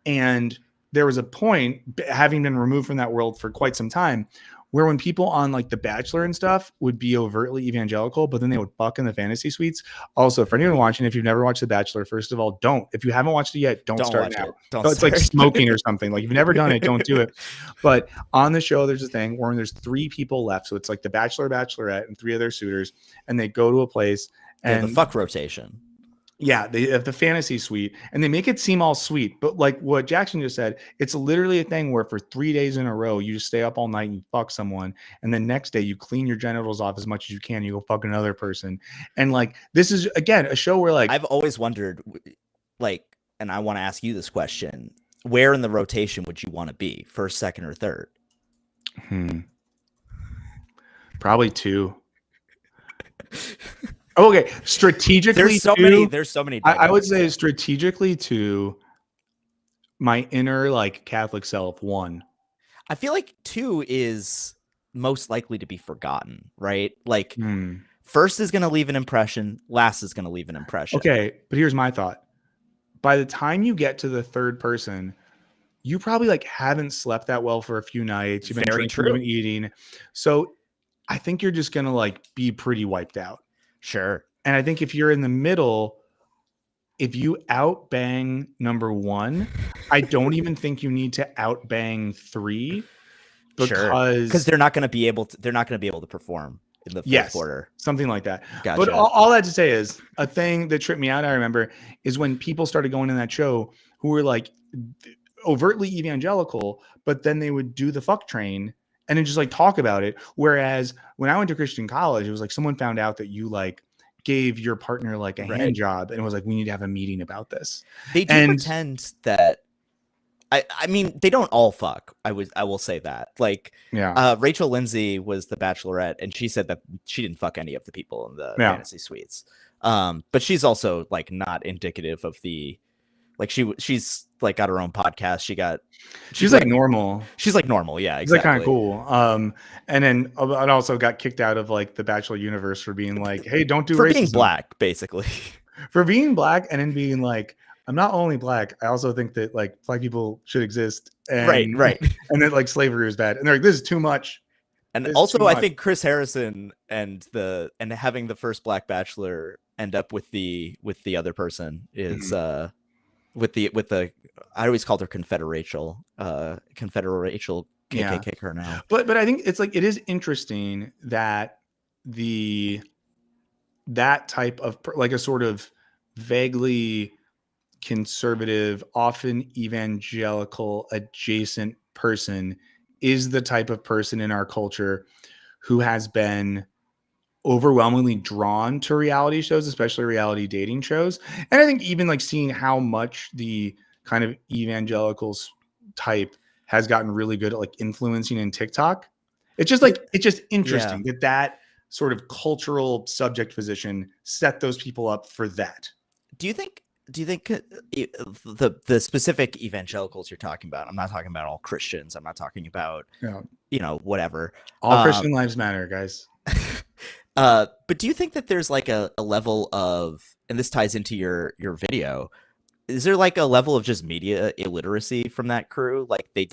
and there was a point, having been removed from that world for quite some time, where when people on like The Bachelor and stuff would be overtly evangelical, but then they would fuck in the fantasy suites. Also, for anyone watching, if you've never watched The Bachelor, first of all, don't. If you haven't watched it yet, don't start watch now. it. Don't So it's like start. smoking or something. Like, if you've never done it, don't do it. But on the show, there's a thing where there's 3 people left. So it's like the Bachelor, Bachelorette, and 3 other suitors, and they go to a place and the fuck rotation. Yeah, they have the fantasy suite and they make it seem all sweet. But like what Jackson just said, it's literally a thing where for 3 days in a row, you just stay up all night and you fuck someone. And then next day you clean your genitals off as much as you can. You go fuck another person. And like, this is again, a show where like, I've always wondered, like, and I want to ask you this question, where in the rotation would you want to be? First, second, or third? Probably 2. Okay, strategically, there's so many. I would say strategically 2. My inner like Catholic self 1. I feel like 2 is most likely to be forgotten, right? Like first is going to leave an impression, last is going to leave an impression. Okay, but here's my thought. By the time you get to the third person, you probably like haven't slept that well for a few nights. You've been drinking, you've been eating. So I think you're just going to like be pretty wiped out. Sure. And I think if you're in the middle, if you outbang number 1, I don't even think you need to outbang 3 because they're not going to be able to perform in the fourth quarter. Something like that. Gotcha. But all that to say is a thing that tripped me out, I remember, is when people started going in that show who were like overtly evangelical, but then they would do the fuck train and then just like talk about it. Whereas when I went to Christian college, it was like someone found out that you like gave your partner like a hand job and it was like, we need to have a meeting about this. They do pretend that I mean, they don't all fuck. I will say that. Like, Rachel Lindsay was the Bachelorette, and she said that she didn't fuck any of the people in the fantasy suites. But she's also like not indicative of the, like she's like got her own podcast. She's like normal. She's like normal. Yeah, exactly. It's like kind of cool. And then I also got kicked out of like the Bachelor universe for being like, hey, don't do for racism. Being black, basically. For being black, and then being like, I'm not only black, I also think that like black people should exist. And, right. And then like slavery is bad. And they're like, this is too much. And also, I think Chris Harrison and having the first black bachelor end up with the other person is with the I always called her Confederate Rachel KKK Colonel. But I think it's like, it is interesting that that type of like a sort of vaguely conservative, often evangelical adjacent person is the type of person in our culture who has been overwhelmingly drawn to reality shows, especially reality dating shows. And I think even like seeing how much the kind of evangelicals type has gotten really good at like influencing in TikTok It's just interesting that sort of cultural subject position set those people up for that. Do you think the specific evangelicals you're talking about? I'm not talking about all Christians. I'm not talking about whatever. All Christian lives matter, guys. But do you think that there's like a level of, and this ties into your video, is there like a level of just media illiteracy from that crew? Like they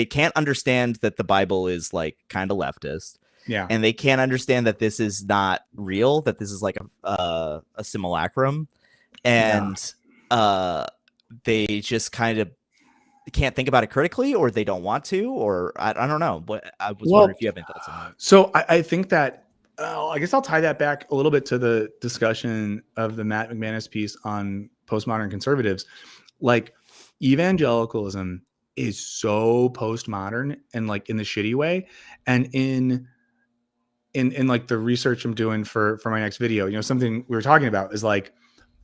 can't understand that the Bible is like kind of leftist. Yeah. And they can't understand that this is not real, that this is like a simulacrum. And they just kind of can't think about it critically, or they don't want to, or I don't know. But I was wondering if you have any thoughts on that. So I think that I guess I'll tie that back a little bit to the discussion of the Matt McManus piece on postmodern conservatives. Like, evangelicalism is so postmodern and like in the shitty way, and in like the research I'm doing for my next video, something we were talking about is like,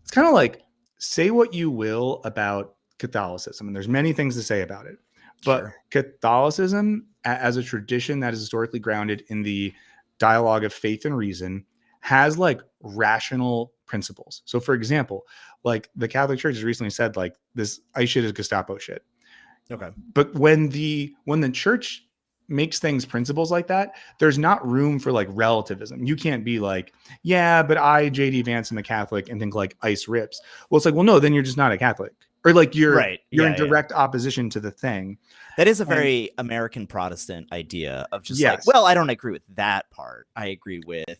it's kind of like, say what you will about Catholicism, and there's many things to say about it, but Sure. Catholicism as a tradition that is historically grounded in the dialogue of faith and reason has like rational principles. So for example, like the Catholic Church has recently said like this ICE shit is Gestapo shit. Okay. But when the church makes things principles like that, there's not room for like relativism. You can't be like, yeah, but I, JD Vance, am a Catholic and think like ICE rips. Well, it's like, well, no, then you're just not a Catholic, or like you're in direct opposition to the thing. That is a very American Protestant idea of just like, well, I don't agree with that part. I agree with.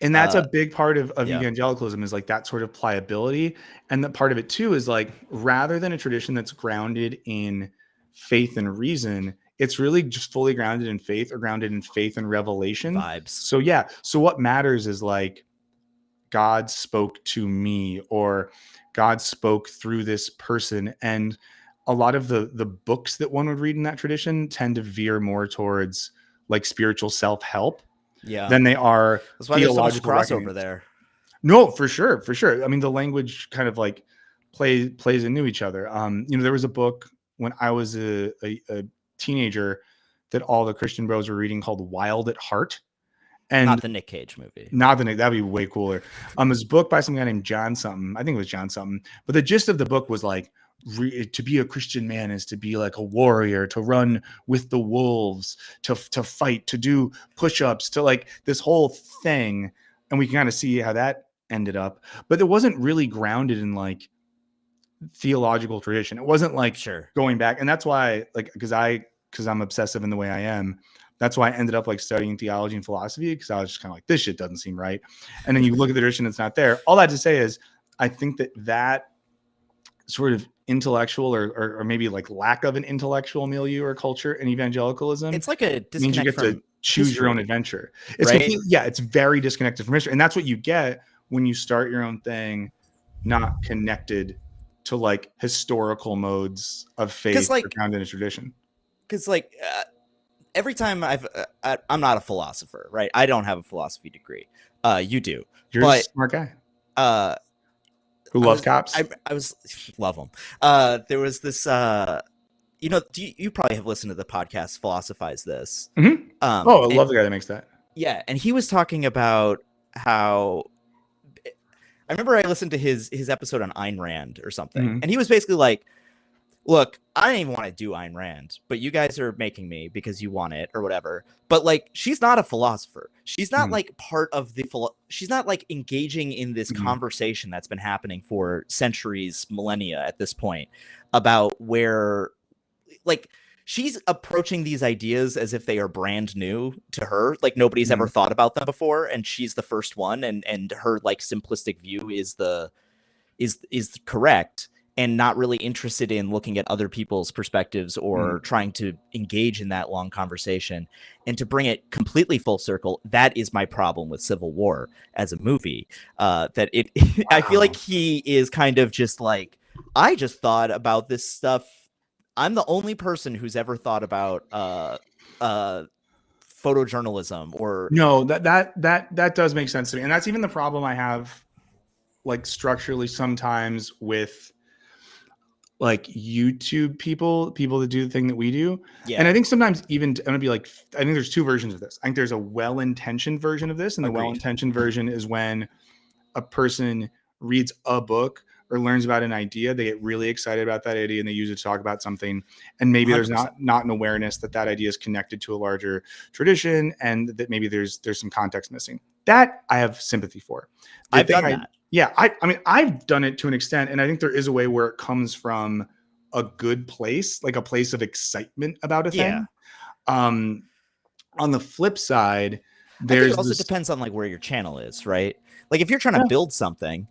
And that's a big part of evangelicalism, is like that sort of pliability. And the part of it too is like, rather than a tradition that's grounded in faith and reason, it's really just fully grounded in faith, or grounded in faith and revelation vibes. So so what matters is like, God spoke to me, or God spoke through this person. And a lot of the books that one would read in that tradition tend to veer more towards like spiritual self-help than they are That's why theological there's so much crossover there. No, for sure. I mean, the language kind of like plays into each other. There was a book when I was a teenager that all the Christian bros were reading called Wild at Heart. And not the Nick Cage movie. That'd be way cooler. This book by some guy named John something. I think it was John something. But the gist of the book was like, to be a Christian man is to be like a warrior, to run with the wolves, to fight, to do push-ups, to like this whole thing. And we can kind of see how that ended up. But it wasn't really grounded in like theological tradition. It wasn't like going back. And that's why, like, because I'm obsessive in the way I am, that's why I ended up like studying theology and philosophy, because I was just kind of like, this shit doesn't seem right. And then you look at the tradition, it's not there. All that to say is, I think that sort of intellectual or maybe like lack of an intellectual milieu or culture in evangelicalism, it's like a means you get to choose your own adventure. It's right? It's very disconnected from history. And that's what you get when you start your own thing, not connected to like historical modes of faith like, found in a tradition. Because like every time I'm not a philosopher, right? I don't have a philosophy degree. You do. You're a smart guy. Who loves cops? I was love them. There was this. You probably have listened to the podcast Philosophize This. Mm-hmm. I love the guy that makes that. Yeah, and he was talking about how. I remember I listened to his episode on Ayn Rand or something, and he was basically like, look, I don't even want to do Ayn Rand, but you guys are making me because you want it or whatever. But like, she's not a philosopher. She's not like part of she's not like engaging in this conversation that's been happening for centuries, millennia at this point, about where like she's approaching these ideas as if they are brand new to her. Like nobody's ever thought about them before. And she's the first one. And her like simplistic view is correct. And not really interested in looking at other people's perspectives or trying to engage in that long conversation. And to bring it completely full circle, that is my problem with Civil War as a movie. I feel like he is kind of just like, I just thought about this stuff. I'm the only person who's ever thought about photojournalism or no, that does make sense to me. And that's even the problem I have like structurally sometimes with like YouTube people that do the thing that we do. Yeah. And I think sometimes even I'm gonna be like, I think there's two versions of this. I think there's a well-intentioned version of this, and the Agreed. well-intentioned version is when a person reads a book or learns about an idea, they get really excited about that idea and they use it to talk about something. And maybe there's 100%. not an awareness that that idea is connected to a larger tradition and that maybe there's some context missing. That I have sympathy for. I've done that. Yeah. I mean, I've done it to an extent. And I think there is a way where it comes from a good place, like a place of excitement about a thing. On the flip side, I think there's it also depends on like where your channel is, right? Like if you're trying to build something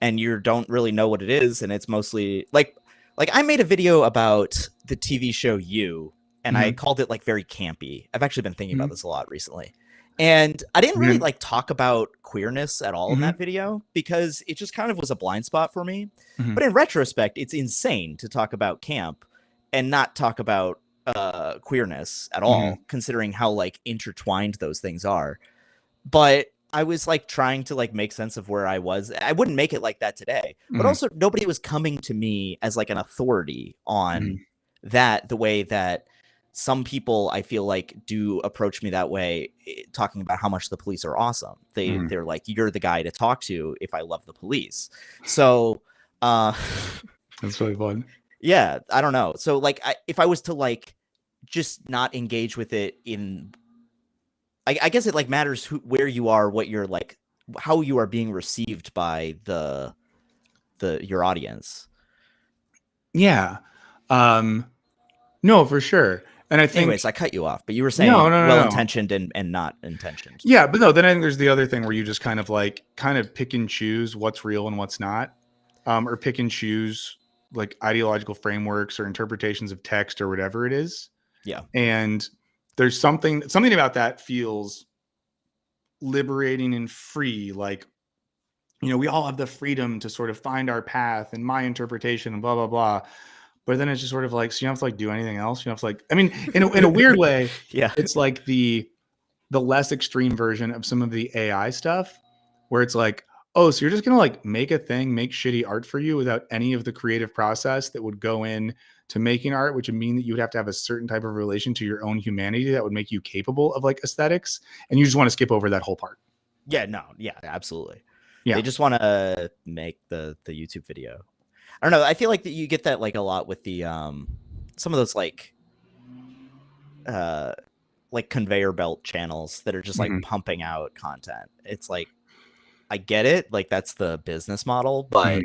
and you don't really know what it is, and it's mostly like I made a video about the TV show You, and I called it like very campy. I've actually been thinking about this a lot recently. And I didn't really like talk about queerness at all in that video because it just kind of was a blind spot for me. But in retrospect, it's insane to talk about camp and not talk about queerness at all, considering how like intertwined those things are. But I was like trying to like make sense of where I was. I wouldn't make it like that today, but also nobody was coming to me as like an authority on that the way that some people I feel like do approach me that way, talking about how much the police are awesome. They're like, you're the guy to talk to if I love the police. So that's really fun. Yeah, I don't know. So like if I was to like just not engage with it in I guess it like matters where you are, what you're like, how you are being received by your audience. Yeah. No, for sure. And I think, anyways, I cut you off, but you were saying no. well-intentioned and not intentioned. Yeah, but no, then I think there's the other thing where you just kind of pick and choose what's real and what's not, or pick and choose like ideological frameworks or interpretations of text or whatever it is. Yeah. And there's something about that feels liberating and free. Like, you know, we all have the freedom to sort of find our path and my interpretation and blah, blah, blah. But then it's just sort of like, so you don't have to like do anything else. You don't have to like, I mean, in a weird way, yeah, it's like the less extreme version of some of the AI stuff where it's like, oh, so you're just going to like make a thing, make shitty art for you without any of the creative process that would go in to making art, which would mean that you would have to have a certain type of relation to your own humanity that would make you capable of like aesthetics. And you just want to skip over that whole part. Yeah, no. Yeah, absolutely. Yeah. They just want to make the YouTube video. I don't know. I feel like that you get that like a lot with the some of those like conveyor belt channels that are just like pumping out content. It's like, I get it, like that's the business model, but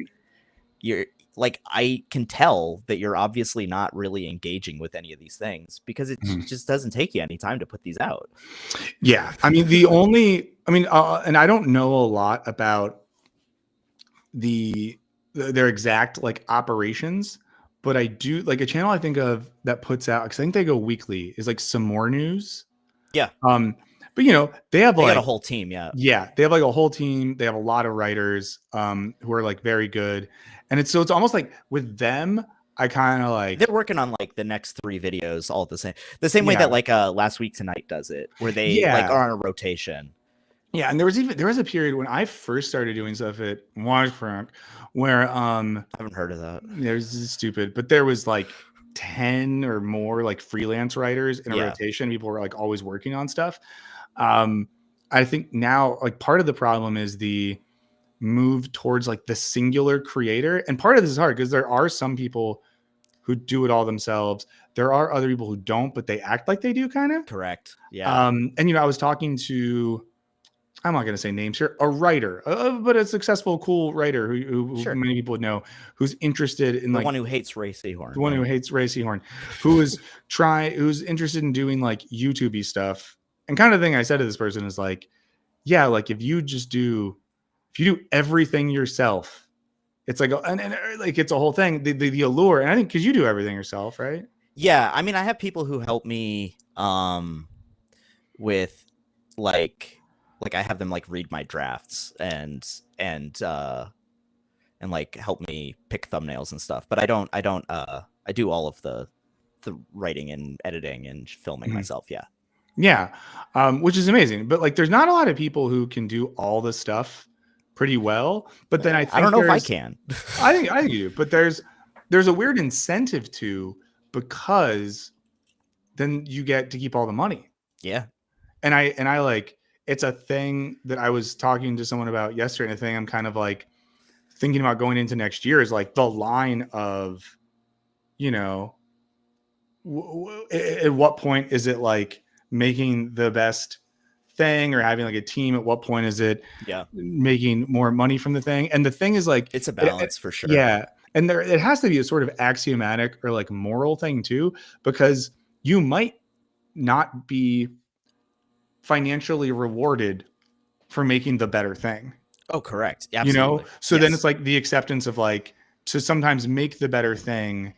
you're like, I can tell that you're obviously not really engaging with any of these things because it just doesn't take you any time to put these out. Yeah. I mean, and I don't know a lot about their exact like operations, but I do like a channel I think of that puts out, because I think they go weekly, is like Some More News. Yeah. But you know, they got a whole team. Yeah. They have like a whole team. They have a lot of writers who are like very good. And it's almost like with them, I kind of like, they're working on like the next 3 videos all the same way that like Last Week Tonight does it, where they like are on a rotation. Yeah. And there was a period when I first started doing stuff at Wisecrack where I haven't heard of that. This is stupid, but there was like 10 or more like freelance writers in a rotation. People were like always working on stuff. I think now like part of the problem is the move towards like the singular creator. And part of this is hard because there are some people who do it all themselves. There are other people who don't, but they act like they do kind of. Correct. Yeah. And you know, I was talking to, I'm not going to say names here, a writer, but a successful, cool writer who many people would know, who's interested in the like one who hates Ray Seahorn. The one who hates Ray Seahorn, who's interested in doing like YouTube-y stuff. And kind of thing I said to this person is like, yeah, like if you do everything yourself, it's like, and like it's a whole thing. The allure, and I think because you do everything yourself, right? Yeah, I mean, I have people who help me with like I have them like read my drafts and like help me pick thumbnails and stuff. But I do all of the writing and editing and filming myself. Yeah. Yeah. Which is amazing. But like there's not a lot of people who can do all the stuff pretty well. But then I don't know if I can. I think you do. But there's there's a weird incentive to, because then you get to keep all the money. Yeah. And I like, it's a thing that I was talking to someone about yesterday, and a thing I'm kind of like thinking about going into next year is like the line of, you know, at what point is it like making the best thing or having like a team? At what point is it making more money from the thing? And the thing is like, it's a balance for sure. Yeah. And there, it has to be a sort of axiomatic or like moral thing too, because you might not be financially rewarded for making the better thing. Oh, correct. Absolutely. So then it's like the acceptance of like, to sometimes make the better thing.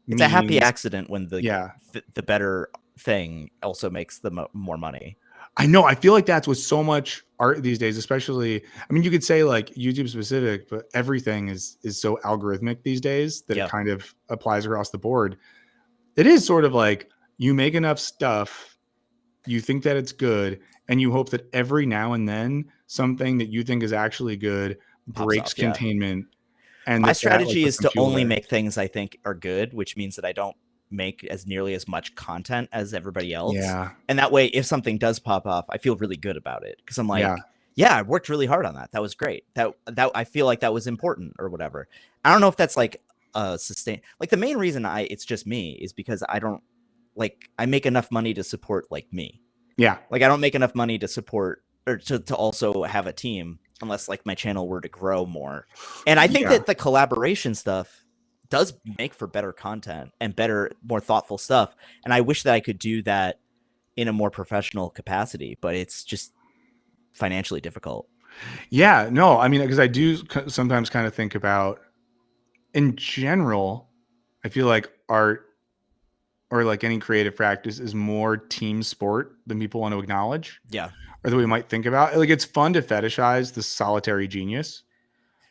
It's a happy accident when the better thing also makes the more money. I know. I feel like that's with so much art these days, especially. I mean, you could say like YouTube specific, but everything is so algorithmic these days that it kind of applies across the board. It is sort of like you make enough stuff, you think that it's good, and you hope that every now and then something that you think is actually good breaks containment. And my strategy is to only make things I think are good, which means that I don't make as nearly as much content as everybody else. Yeah. And that way, if something does pop off, I feel really good about it, because I'm like, yeah, I worked really hard on that. That was great. That I feel like that was important or whatever. I don't know if that's like sustain. Like the main reason it's just me is because I don't like, I make enough money to support like me. Yeah. Like I don't make enough money to support or to also have a team unless like my channel were to grow more. And I think that the collaboration stuff does make for better content and better, more thoughtful stuff. And I wish that I could do that in a more professional capacity, but it's just financially difficult. Yeah, no, I mean, because I do sometimes kind of think about, in general, I feel like art or like any creative practice is more team sport than people want to acknowledge. Yeah. Or that we might think about. Like, it's fun to fetishize the solitary genius,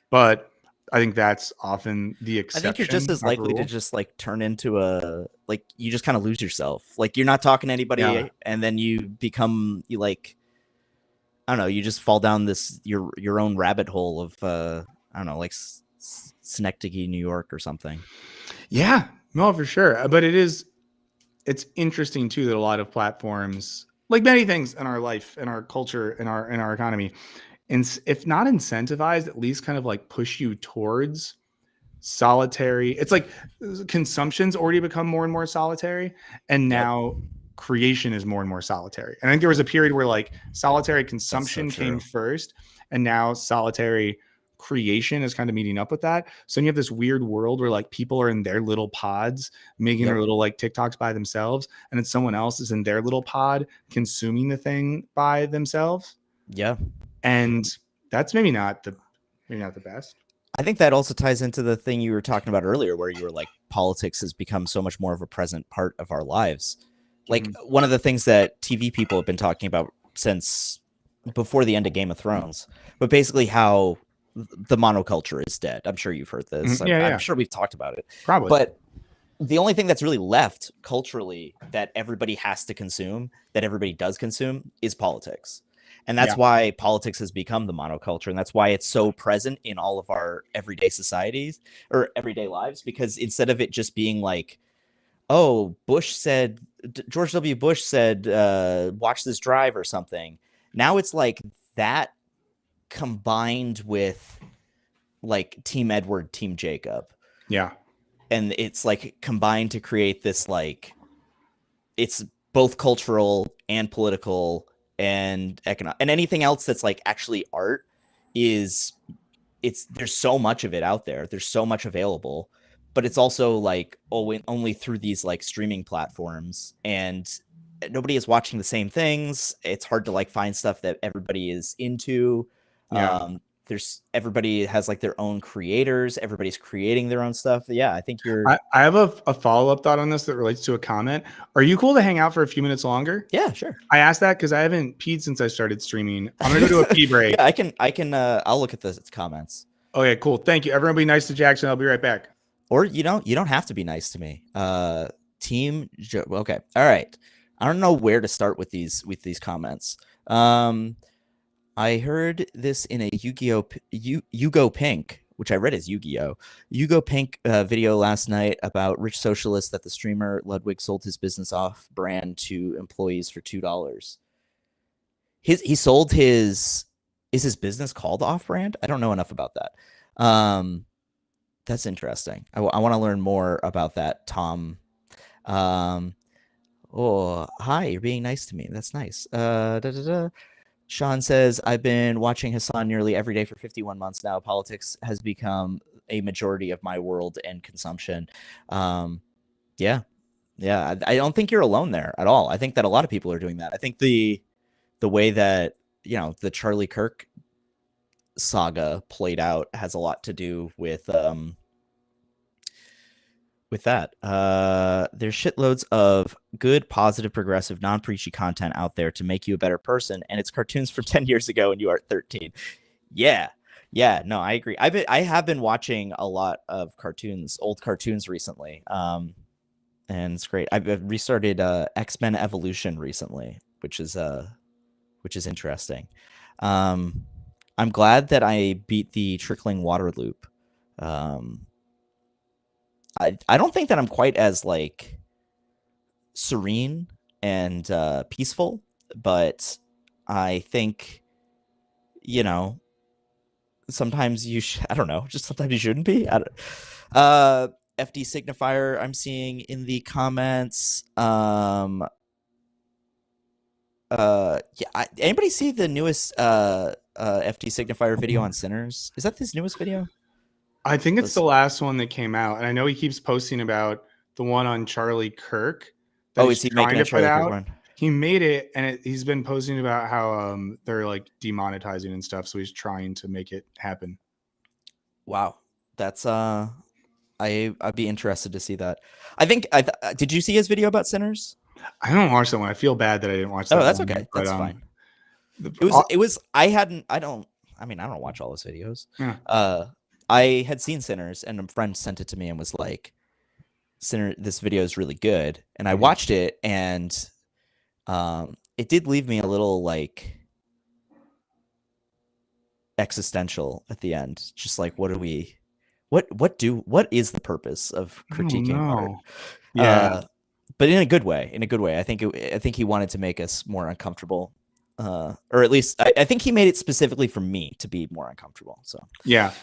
but I think that's often the exception. I think you're just as likely to just like turn into like you just kind of lose yourself. Like you're not talking to anybody, and then you become like, I don't know, you just fall down this your own rabbit hole of I don't know, like Synecdoche, New York or something. Yeah, no, for sure. But it's interesting too that a lot of platforms, like many things in our life, in our culture, in our economy, and if not incentivized, at least kind of like push you towards solitary. It's like consumption's already become more and more solitary, and now creation is more and more solitary. And I think there was a period where like solitary consumption came first, and now solitary creation is kind of meeting up with that. So you have this weird world where like people are in their little pods making their little like TikToks by themselves, and then someone else is in their little pod consuming the thing by themselves. Yeah. And that's maybe not the best. I think that also ties into the thing you were talking about earlier, where you were like, politics has become so much more of a present part of our lives. Like one of the things that TV people have been talking about since before the end of Game of Thrones, but basically how the monoculture is dead. I'm sure you've heard this. I'm sure we've talked about it. Probably. But the only thing that's really left culturally that everybody has to consume, that everybody does consume, is politics. And that's why politics has become the monoculture. And that's why it's so present in all of our everyday societies or everyday lives, because instead of it just being like, oh, George W. Bush said, watch this drive or something. Now it's like that combined with like Team Edward, Team Jacob. Yeah. And it's like combined to create this, like, it's both cultural and political and economic, and anything else that's like actually art there's so much of it out there. There's so much available, but it's also like only through these like streaming platforms, and nobody is watching the same things. It's hard to like find stuff that everybody is into. Everybody has like their own creators. Everybody's creating their own stuff. Yeah, I think I have a follow-up thought on this that relates to a comment. Are you cool to hang out for a few minutes longer? Yeah, sure. I asked that because I haven't peed since I started streaming. I'm gonna go do a pee break. Yeah, I can I'll look at the comments. Okay, cool. Thank you. Everyone be nice to Jackson. I'll be right back. Or you don't have to be nice to me. Okay. All right. I don't know where to start with these comments. I heard this in a Yu-Gi-Oh! Pink. which I read as Yu-Gi-Oh. Yugo Pink video last night about rich socialists that the streamer Ludwig sold his business off brand to employees for $2. He sold his business called off brand? I don't know enough about that. That's interesting. I want to learn more about that, Tom. Oh, hi, you're being nice to me. That's nice. Sean says, I've been watching Hassan nearly every day for 51 months now. Politics has become a majority of my world and consumption. Yeah. I don't think you're alone there at all. I think that a lot of people are doing that. I think the way that, the Charlie Kirk saga played out has a lot to do with that. There's shitloads of good, positive, progressive, non-preachy content out there to make you a better person, and it's cartoons from 10 years ago and you are 13. Yeah, no, I agree. I have been watching a lot of old cartoons recently, and it's great. I've restarted X-Men Evolution recently, which is interesting. I'm glad that I beat the trickling water loop. I don't think that I'm quite as like serene and peaceful, but I think, sometimes I don't know, just sometimes you shouldn't be. FD Signifier I'm seeing in the comments. Anybody see the newest FD Signifier video on Sinners? Is that his newest video? I think it's the last one that came out, and I know he keeps posting about the one on Charlie Kirk. Is he making a Charlie Kirk one? He made it, and he's been posting about how they're like demonetizing and stuff. So he's trying to make it happen. Wow, that's I'd be interested to see that. I think did you see his video about Sinners? I don't watch that one. I feel bad that I didn't watch that. Oh, that's one, okay. But, that's fine. It was. I don't watch all his videos. Yeah. I had seen Sinners, and a friend sent it to me and was like, this video is really good. And I watched it, and it did leave me a little like existential at the end. Just like, what is the purpose of critiquing art? Yeah. But in a good way. I think he wanted to make us more uncomfortable. Or at least I think he made it specifically for me to be more uncomfortable. So yeah,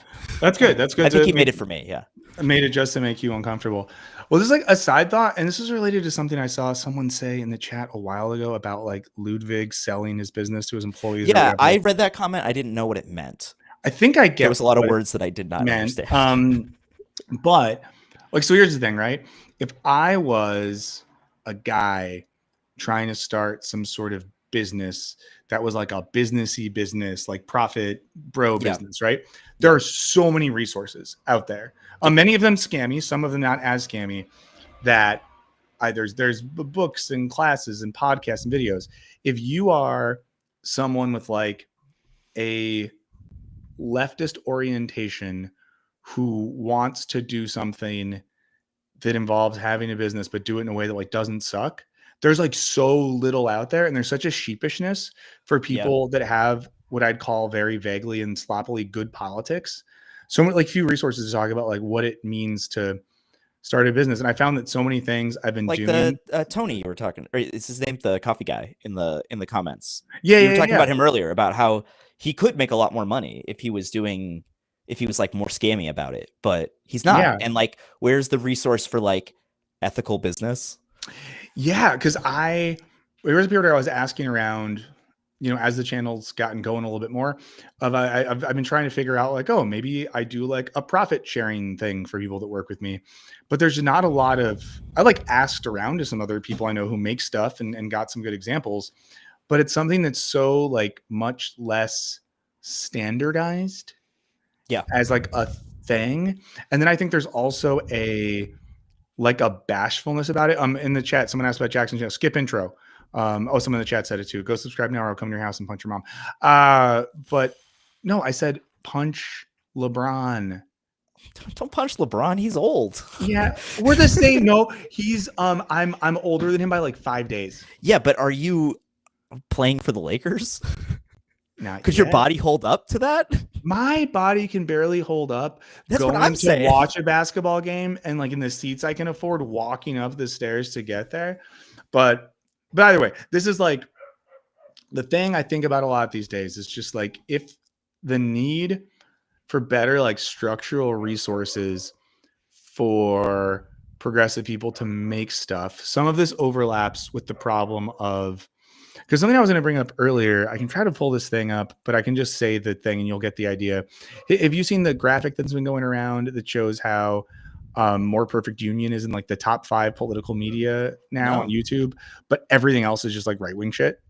that's good. That's good. I think he made it for me. Yeah, made it just to make you uncomfortable. Well, there's like a side thought, and this is related to something I saw someone say in the chat a while ago about like Ludwig selling his business to his employees. Yeah, I read that comment. I didn't know what it meant. I think I get. There was a lot of words that I did not understand. But like, so here's the thing, right? If I was a guy trying to start some sort of business that was like a businessy business, like profit bro business, right? There are so many resources out there. Many of them scammy, some of them not as scammy. That there's books and classes and podcasts and videos. If you are someone with like a leftist orientation who wants to do something that involves having a business but do it in a way that like doesn't suck, there's like so little out there, and there's such a sheepishness for people that have what I'd call very vaguely and sloppily good politics. So like few resources to talk about like what it means to start a business. And I found that so many things I've been doing. Like the Tony you were talking, or is his name the coffee guy in the comments? Yeah, you were talking about him earlier about how he could make a lot more money if he was like more scammy about it, but he's not. Yeah. And like, where's the resource for like ethical business? Yeah, because there was a period where I was asking around, as the channel's gotten going a little bit more, I've been trying to figure out like, oh, maybe I do like a profit sharing thing for people that work with me, but there's not a lot of. I like asked around to some other people I know who make stuff and got some good examples, but it's something that's so like much less standardized, as like a thing. And then I think there's also a bashfulness about it. In the chat, someone asked about Jackson's channel. Skip intro. Someone in the chat said it too. Go subscribe now or I'll come to your house and punch your mom. But no, I said punch LeBron. Don't punch LeBron. He's old. Yeah, we're the same. No, he's I'm older than him by like 5 days. Yeah, but are you playing for the Lakers? Not Could your body hold up to that? My body can barely hold up That's what going I'm to saying. watch a basketball game and like in the seats I can afford walking up the stairs to get there. But either way, this is like the thing I think about a lot these days is just like if the need for better like structural resources for progressive people to make stuff, some of this overlaps with the problem of because something I was going to bring up earlier, I can try to pull this thing up, but I can just say the thing and you'll get the idea. Have you seen the graphic that's been going around that shows how More Perfect Union is in like the top 5 political media now on YouTube, but everything else is just like right wing shit?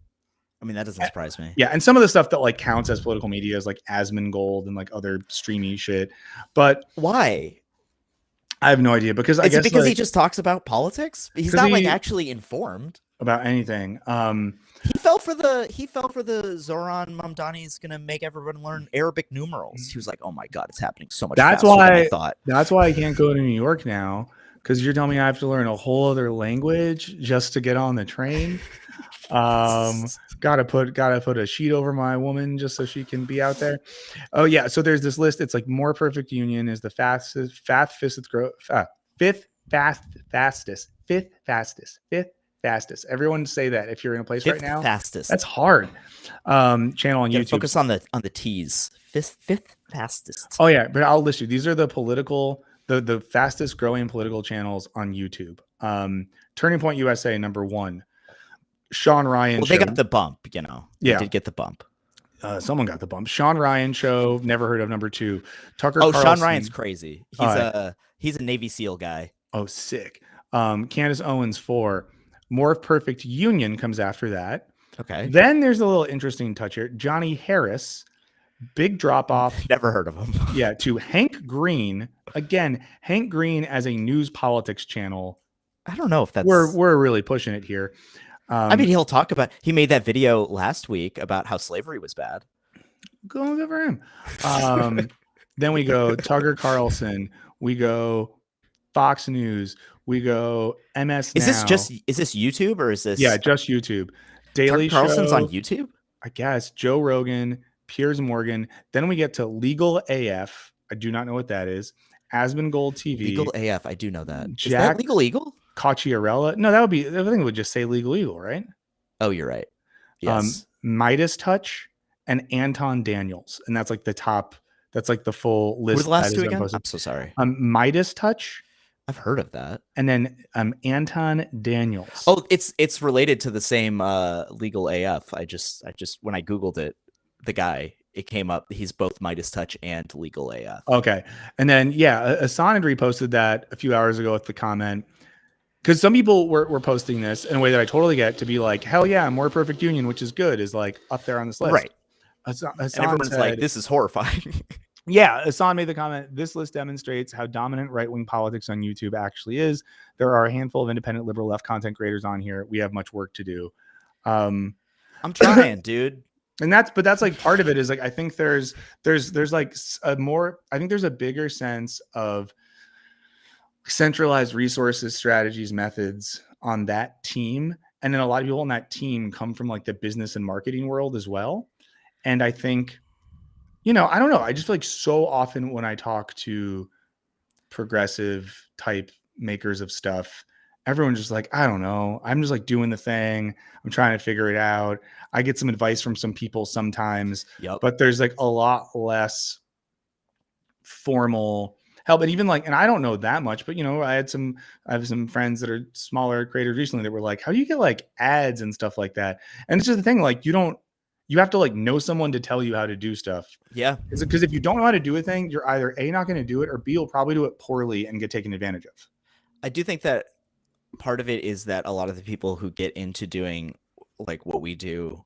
I mean, that doesn't surprise me. Yeah, and some of the stuff that like counts as political media is like Asmongold and like other streamy shit. But Why? I have no idea because I Is it guess because like, he just talks about politics? He's 'cause not like he- actually informed. about anything. He fell for the Zoran Mamdani's gonna make everyone learn Arabic numerals. He was like, "Oh my god, it's happening so much That's faster than I why. thought." That's why I can't go to New York now because you're telling me I have to learn a whole other language just to get on the train. Gotta put a sheet over my woman just so she can be out there. Oh yeah, so there's this list. It's like More Perfect Union is the fifth fastest. Everyone say that if you're in a place right Fifth now. fastest. That's hard. Channel on Gotta YouTube. focus on the T's. Fifth fastest. Oh yeah, but I'll list you. These are the the fastest growing political channels on YouTube. Turning Point USA #1. Sean Ryan. Well, show. they got the bump, you know. Yeah. They did get the bump. Someone got the bump. Sean Ryan show. Never heard of #2. Tucker. Oh, Carlson. Sean Ryan's crazy. He's a Navy SEAL guy. Oh, sick. Candace Owens 4. More Perfect Union comes after that. Okay. Then there's a little interesting touch here. Johnny Harris. Big drop off. Never heard of him. Yeah, to Hank Green. Again, Hank Green as a news politics channel. I don't know if that's We're really pushing it here. I mean, he'll talk about. He made that video last week about how slavery was bad. Go good for him. Then we go Tucker Carlson. We go Fox News. We go MS. Is this YouTube or is this? Yeah, just YouTube. Daily Tucker Carlson's Show, on YouTube. I guess. Joe Rogan, Piers Morgan. Then we get to Legal AF. I do not know what that is. Asmongold TV. Legal AF. I do know that. Is Jack that Legal Eagle? Cacciarella. No, that would be. I think it would just say Legal Eagle, right? Oh, you're right. Yes. Midas Touch and Anton Daniels, and that's like the top. That's like the full list. Who are the last that two is again? posted. I'm so sorry. Midas Touch. I've heard of that. And then Anton Daniels. Oh, it's related to the same Legal AF. I just when I Googled it, the guy, it came up. He's both Midas Touch and Legal AF. Okay. And then Asan had reposted that a few hours ago with the comment. Because some people were posting this in a way that I totally get to be like, hell yeah, More Perfect Union, which is good, is like up there on this list. Right. Hasan And everyone's said, like, this is horrifying. Yeah, Asan made the comment, this list demonstrates how dominant right-wing politics on YouTube actually is. There are a handful of independent liberal left content creators on here. We have much work to do. I'm trying, dude. And that's like part of it is like, I think there's like I think there's a bigger sense of centralized resources, strategies, methods on that team. And then a lot of people on that team come from like the business and marketing world as well. And I think, I don't know. I just feel like so often when I talk to progressive type makers of stuff, everyone's just like, I don't know. I'm just like doing the thing. I'm trying to figure it out. I get some advice from some people sometimes, but there's like a lot less formal help. And even like, and I don't know that much, but I have some friends that are smaller creators recently that were like, how do you get like ads and stuff like that? And it's just the thing, like you have to like know someone to tell you how to do stuff. Yeah. Because if you don't know how to do a thing, you're either A, not going to do it, or B, you'll probably do it poorly and get taken advantage of. I do think that part of it is that a lot of the people who get into doing like what we do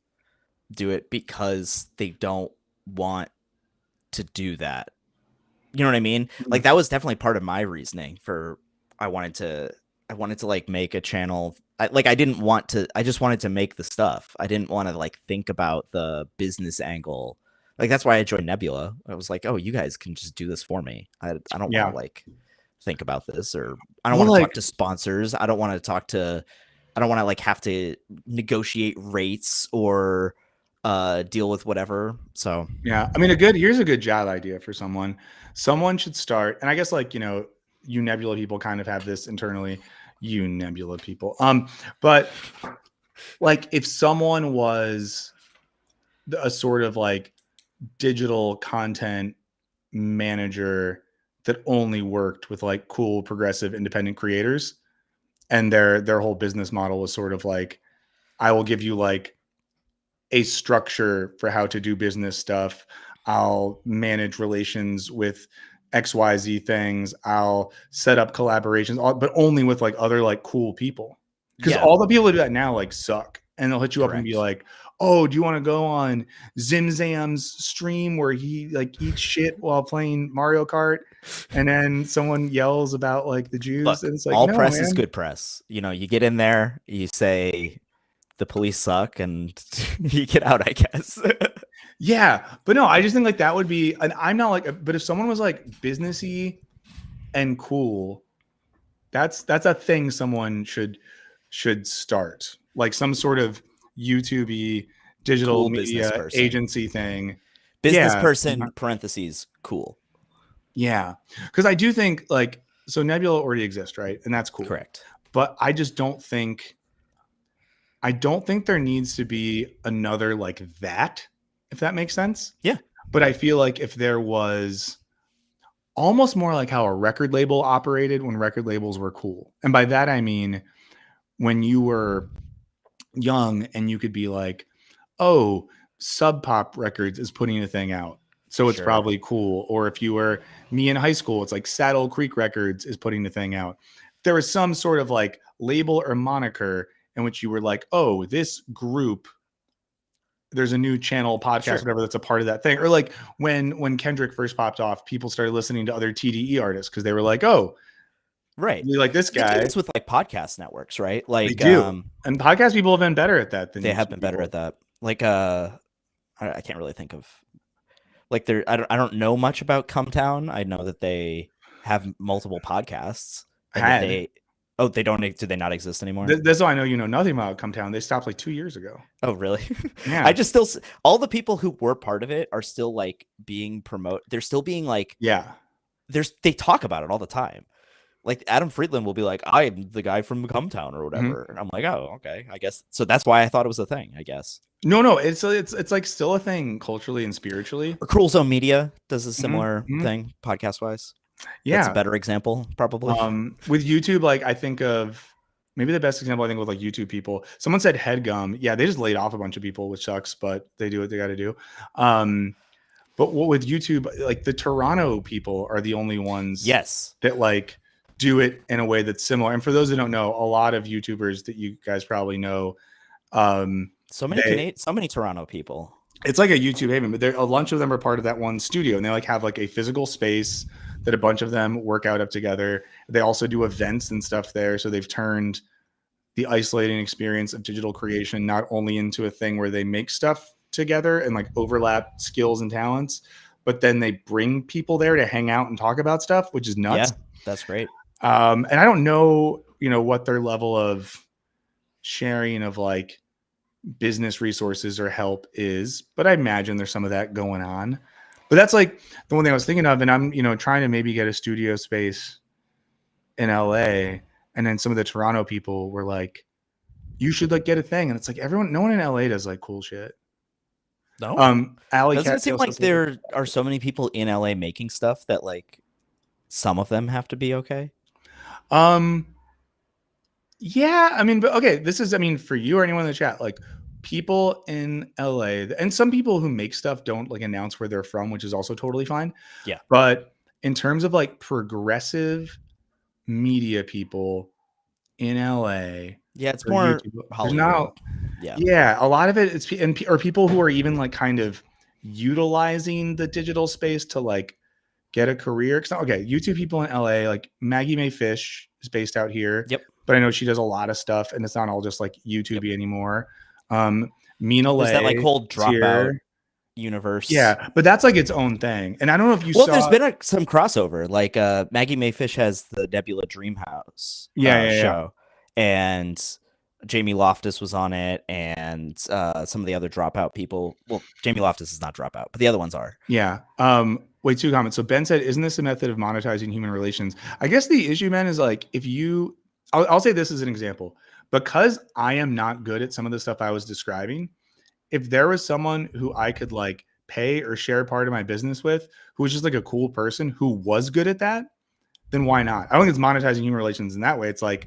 it because they don't want to do that. You know what I mean? Mm-hmm. Like that was definitely part of my reasoning for I wanted to like make a channel. I just wanted to make the stuff. I didn't want to like think about the business angle. Like that's why I joined Nebula. I was like, oh, you guys can just do this for me. I don't want to like think about this, or I don't want to talk to sponsors. I don't want to like have to negotiate rates or deal with whatever. So Yeah, I mean, here's a good job idea for someone. Someone should start, and I guess like you Nebula people kind of have this internally. You Nebula people, but like if someone was a sort of like digital content manager that only worked with like cool progressive independent creators, and their whole business model was sort of like, I will give you like a structure for how to do business stuff. I'll manage relations with XYZ things. I'll set up collaborations, but only with like other like cool people. Because yeah, all the people who do that now like suck. And they'll hit you up and be Correct. like, oh, do you want to go on Zimzam's stream where he like eats shit while playing Mario Kart? And then someone yells about like the Jews. look, And it's like, all no, press man. is good press. You get in there, you say the police suck, and you get out, I guess. Yeah, but no, I just think like that would be, and I'm not like, but if someone was like businessy and cool, that's a thing someone should start, like some sort of YouTube-y digital Cool business media person. agency thing. Business Yeah, person, parentheses, cool. yeah, because I do think like so Nebula already exists, right, and that's cool. Correct. But I just don't think there needs to be another like that, if that makes sense. Yeah. But I feel like if there was almost more like how a record label operated when record labels were cool. And by that, I mean, when you were young and you could be like, oh, Sub Pop Records is putting a thing out, so it's Sure. probably cool. Or if you were me in high school, it's like Saddle Creek Records is putting the thing out. There was some sort of like label or moniker in which you were like, oh, this group, there's a new channel, podcast, Sure. whatever, that's a part of that thing. Or like when Kendrick first popped off, people started listening to other TDE artists because they were like, oh, Right. we like this They do guy. this with like podcast networks, right? They Like do. And podcast people have been better at that than they have YouTube been better people. at that. Like I can't really think of like there. I don't know much about Cumtown. I know that they have multiple podcasts. And that Had. they don't. Do they not exist anymore? That's why I know you know nothing about Cumtown. They stopped like 2 years ago. Oh, really? Yeah. I just still all the people who were part of it are still like being promoted. They're still being like Yeah. they talk about it all the time. Like Adam Friedland will be like, I'm the guy from Cumtown or whatever. And I'm like, oh, okay, I guess. So that's why I thought it was a thing, I guess. No, it's like still a thing culturally and spiritually. Or Cruel Zone Media does a similar mhm. thing podcast wise. Yeah. That's a better example, probably. With YouTube, like I think of maybe the best example I think with like YouTube people. Someone said Headgum. Yeah, they just laid off a bunch of people, which sucks, but they do what they got to do. But what with YouTube, like the Toronto people are the only ones Yes. that like do it in a way that's similar. And for those who don't know, a lot of YouTubers that you guys probably know, So many Toronto people. it's like a YouTube haven, but a bunch of them are part of that one studio, and they like have like a physical space that a bunch of them work out of together. They also do events and stuff there. So they've turned the isolating experience of digital creation not only into a thing where they make stuff together and like overlap skills and talents, but then they bring people there to hang out and talk about stuff, which is nuts. Yeah, that's great. And I don't know, what their level of sharing of like business resources or help is, but I imagine there's some of that going on. But that's like the one thing I was thinking of, and I'm trying to maybe get a studio space in LA, and then some of the Toronto people were like, you should like get a thing, and it's like no one in LA does like cool shit. No, Alley doesn't it Cat seem Tail like says- there are so many people in LA making stuff that like some of them have to be okay? Yeah, I mean, but okay, this is, for you or anyone in the chat, like people in LA and some people who make stuff don't like announce where they're from, which is also totally fine. Yeah. But in terms of like progressive media people in LA, Yeah, it's or more YouTube, there's Hollywood. not- Yeah. yeah, a lot of it is or people who are even like kind of utilizing the digital space to like get a career. Okay, YouTube people in LA, like Maggie Mae Fish is based out here. Yep. But I know she does a lot of stuff, and it's not all just like YouTube anymore. Mina There's Lay, that like whole is dropout here. universe. Yeah, but that's like its own thing. And I don't know if you Well, saw. there's been some crossover. Like Maggie Mae Fish has the Nebula Dreamhouse Yeah. show, and Jamie Loftus was on it, and some of the other Dropout people. Well, Jamie Loftus is not Dropout, but the other ones are. Yeah. Wait, 2 comments. So Ben said, "Isn't this a method of monetizing human relations?" I guess the issue, man, is like if you, I'll say this as an example, because I am not good at some of the stuff I was describing. If there was someone who I could like pay or share part of my business with, who was just like a cool person who was good at that, then why not? I don't think it's monetizing human relations in that way. It's like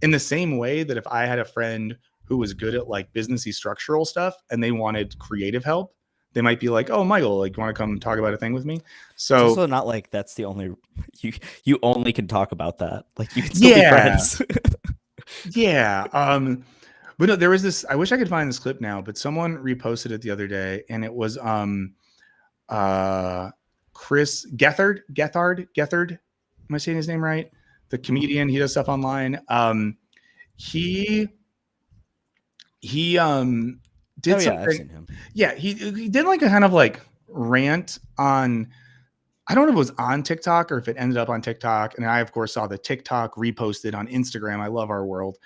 in the same way that if I had a friend who was good at like businessy structural stuff and they wanted creative help, they might be like, "Oh, Michael, like, you want to come talk about a thing with me?" It's So also not like that's the only you only can talk about that. Like you can still be Yeah. friends. yeah. But no, there was this. I wish I could find this clip now, but someone reposted it the other day, and it was Chris Gethard. Am I saying his name right? The comedian. He does stuff online. He did Oh yeah, I've something. seen him. Yeah, he did like a kind of like rant on. I don't know if it was on TikTok or if it ended up on TikTok. And I, of course, saw the TikTok reposted on Instagram. I love our world,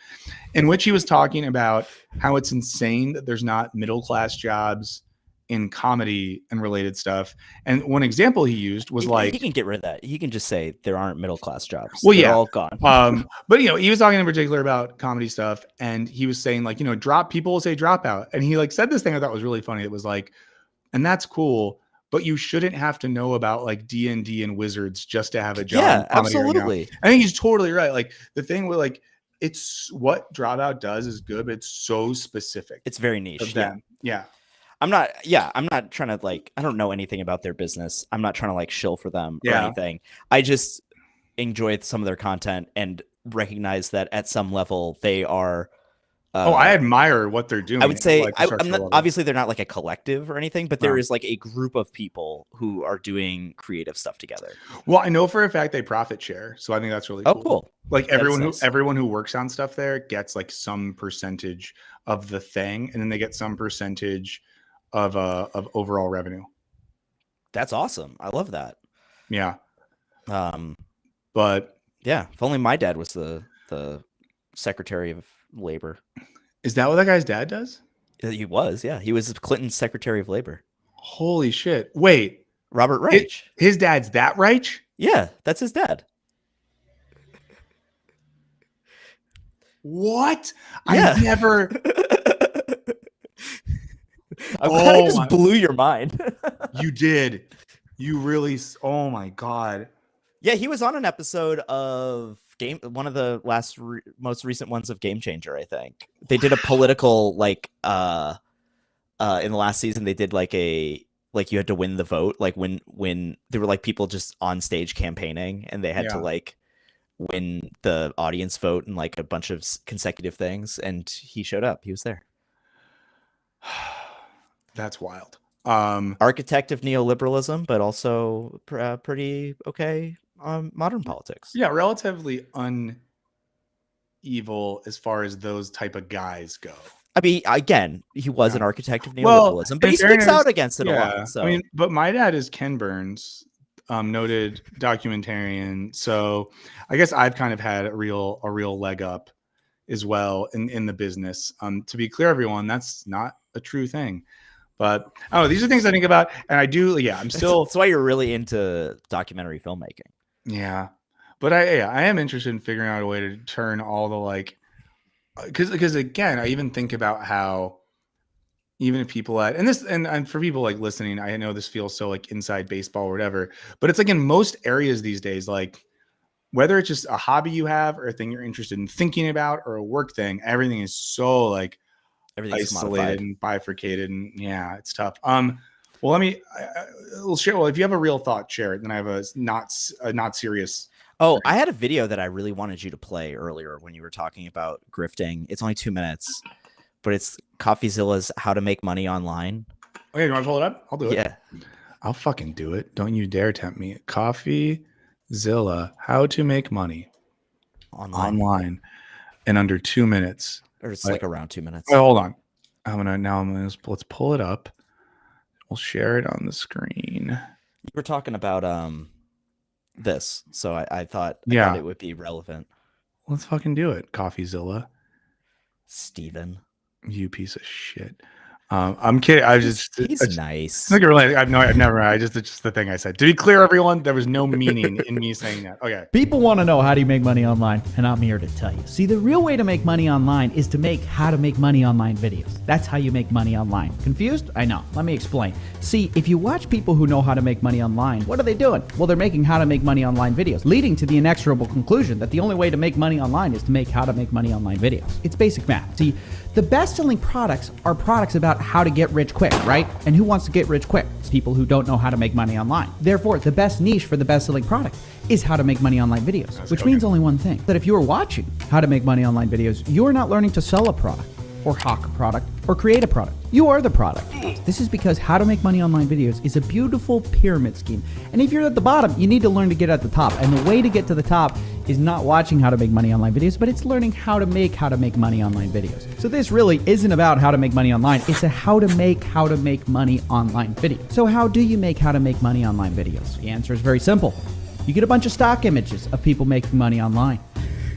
in which he was talking about how it's insane that there's not middle class jobs in comedy and related stuff. And one example he used was like, he can get rid of that. He can just say there aren't middle class jobs. well, They're yeah, all gone. but he was talking in particular about comedy stuff, and he was saying like, people will say dropout, and he like said this thing I thought was really funny. It was like, and that's cool, but you shouldn't have to know about like D&D and wizards just to have a job. Yeah, in comedy right now. absolutely. I think he's totally right. Like the thing with like, it's what dropout does is good, but it's so specific. It's very niche. Of them. Yeah. I'm not trying to like, I don't know anything about their business. I'm not trying to like shill for them or anything. I just enjoy some of their content and recognize that at some level they are. I admire what they're doing. I would say, like, I'm not, obviously they're not like a collective or anything, but there is like a group of people who are doing creative stuff together. Well, I know for a fact they profit share, so I think that's really cool. cool. Oh, cool. Like everyone who works on stuff there gets like some percentage of the thing, and then they get some percentage of overall revenue. That's awesome. I love that. Yeah. But yeah, if only my dad was the Secretary of Labor. Is that what that guy's dad does? He was, yeah. He was Clinton's Secretary of Labor. Holy shit. Wait. Robert Reich. His dad's that Reich? Yeah, that's his dad. What? Yeah. I never. I'm glad I just blew your mind. You did. You really. Oh my God. Yeah, he was on an episode of one of the most recent ones of Game Changer, I think. They did a political like in the last season they did like you had to win the vote, like when there were like people just on stage campaigning and they had to like win the audience vote and like a bunch of consecutive things, and he showed up. He was there. That's wild. Architect of neoliberalism, but also pretty okay modern politics. Yeah, relatively unevil as far as those type of guys go. I mean, again, he was an architect of neoliberalism, but he speaks out against it a lot. So I mean, but my dad is Ken Burns, noted documentarian. So I guess I've kind of had a real leg up as well in the business. To be clear, everyone, that's not a true thing. But these are things I think about, and I do. Yeah, I'm still. That's why you're really into documentary filmmaking. Yeah, but I am interested in figuring out a way to turn all the like, because again, I even think about how even if people and for people like listening, I know this feels so like inside baseball or whatever, but it's like in most areas these days, like whether it's just a hobby you have or a thing you're interested in thinking about or a work thing, everything is so like isolated and bifurcated, and yeah, it's tough. Well, let me we'll share. Well, if you have a real thought, share it. Then I have a not serious. Oh, I had a video that I really wanted you to play earlier when you were talking about grifting. It's only 2 minutes, but it's CoffeeZilla's How to Make Money Online. Okay, you want to pull it up? I'll do it. Yeah, I'll fucking do it. Don't you dare tempt me. CoffeeZilla, How to Make Money Online in under 2 minutes. Or it's like around 2 minutes. Oh, hold on. Let's pull it up. We'll share it on the screen. You were talking about this, so I thought it would be relevant. Let's fucking do it, CoffeeZilla. Steven. You piece of shit. I'm kidding. I was He's nice. Like really, I've never. It's just the thing I said. To be clear, everyone, there was no meaning in me saying that. Okay. People want to know how do you make money online, and I'm here to tell you. See, the real way to make money online is to make how to make money online videos. That's how you make money online. Confused? I know. Let me explain. See, if you watch people who know how to make money online, what are they doing? Well, they're making how to make money online videos, leading to the inexorable conclusion that the only way to make money online is to make how to make money online videos. It's basic math. See, the best-selling products are products about how to get rich quick, right? And who wants to get rich quick? It's people who don't know how to make money online. Therefore, the best niche for the best-selling product is how to make money online videos, which means only one thing, that if you are watching how to make money online videos, you're not learning to sell a product or hawk a product or create a product. You are the product. This is because how to make money online videos is a beautiful pyramid scheme. And if you're at the bottom, you need to learn to get at the top. And the way to get to the top is not watching how to make money online videos, but it's learning how to make money online videos. So this really isn't about how to make money online. It's a how to make money online video. So how do you make how to make money online videos? The answer is very simple. You get a bunch of stock images of people making money online.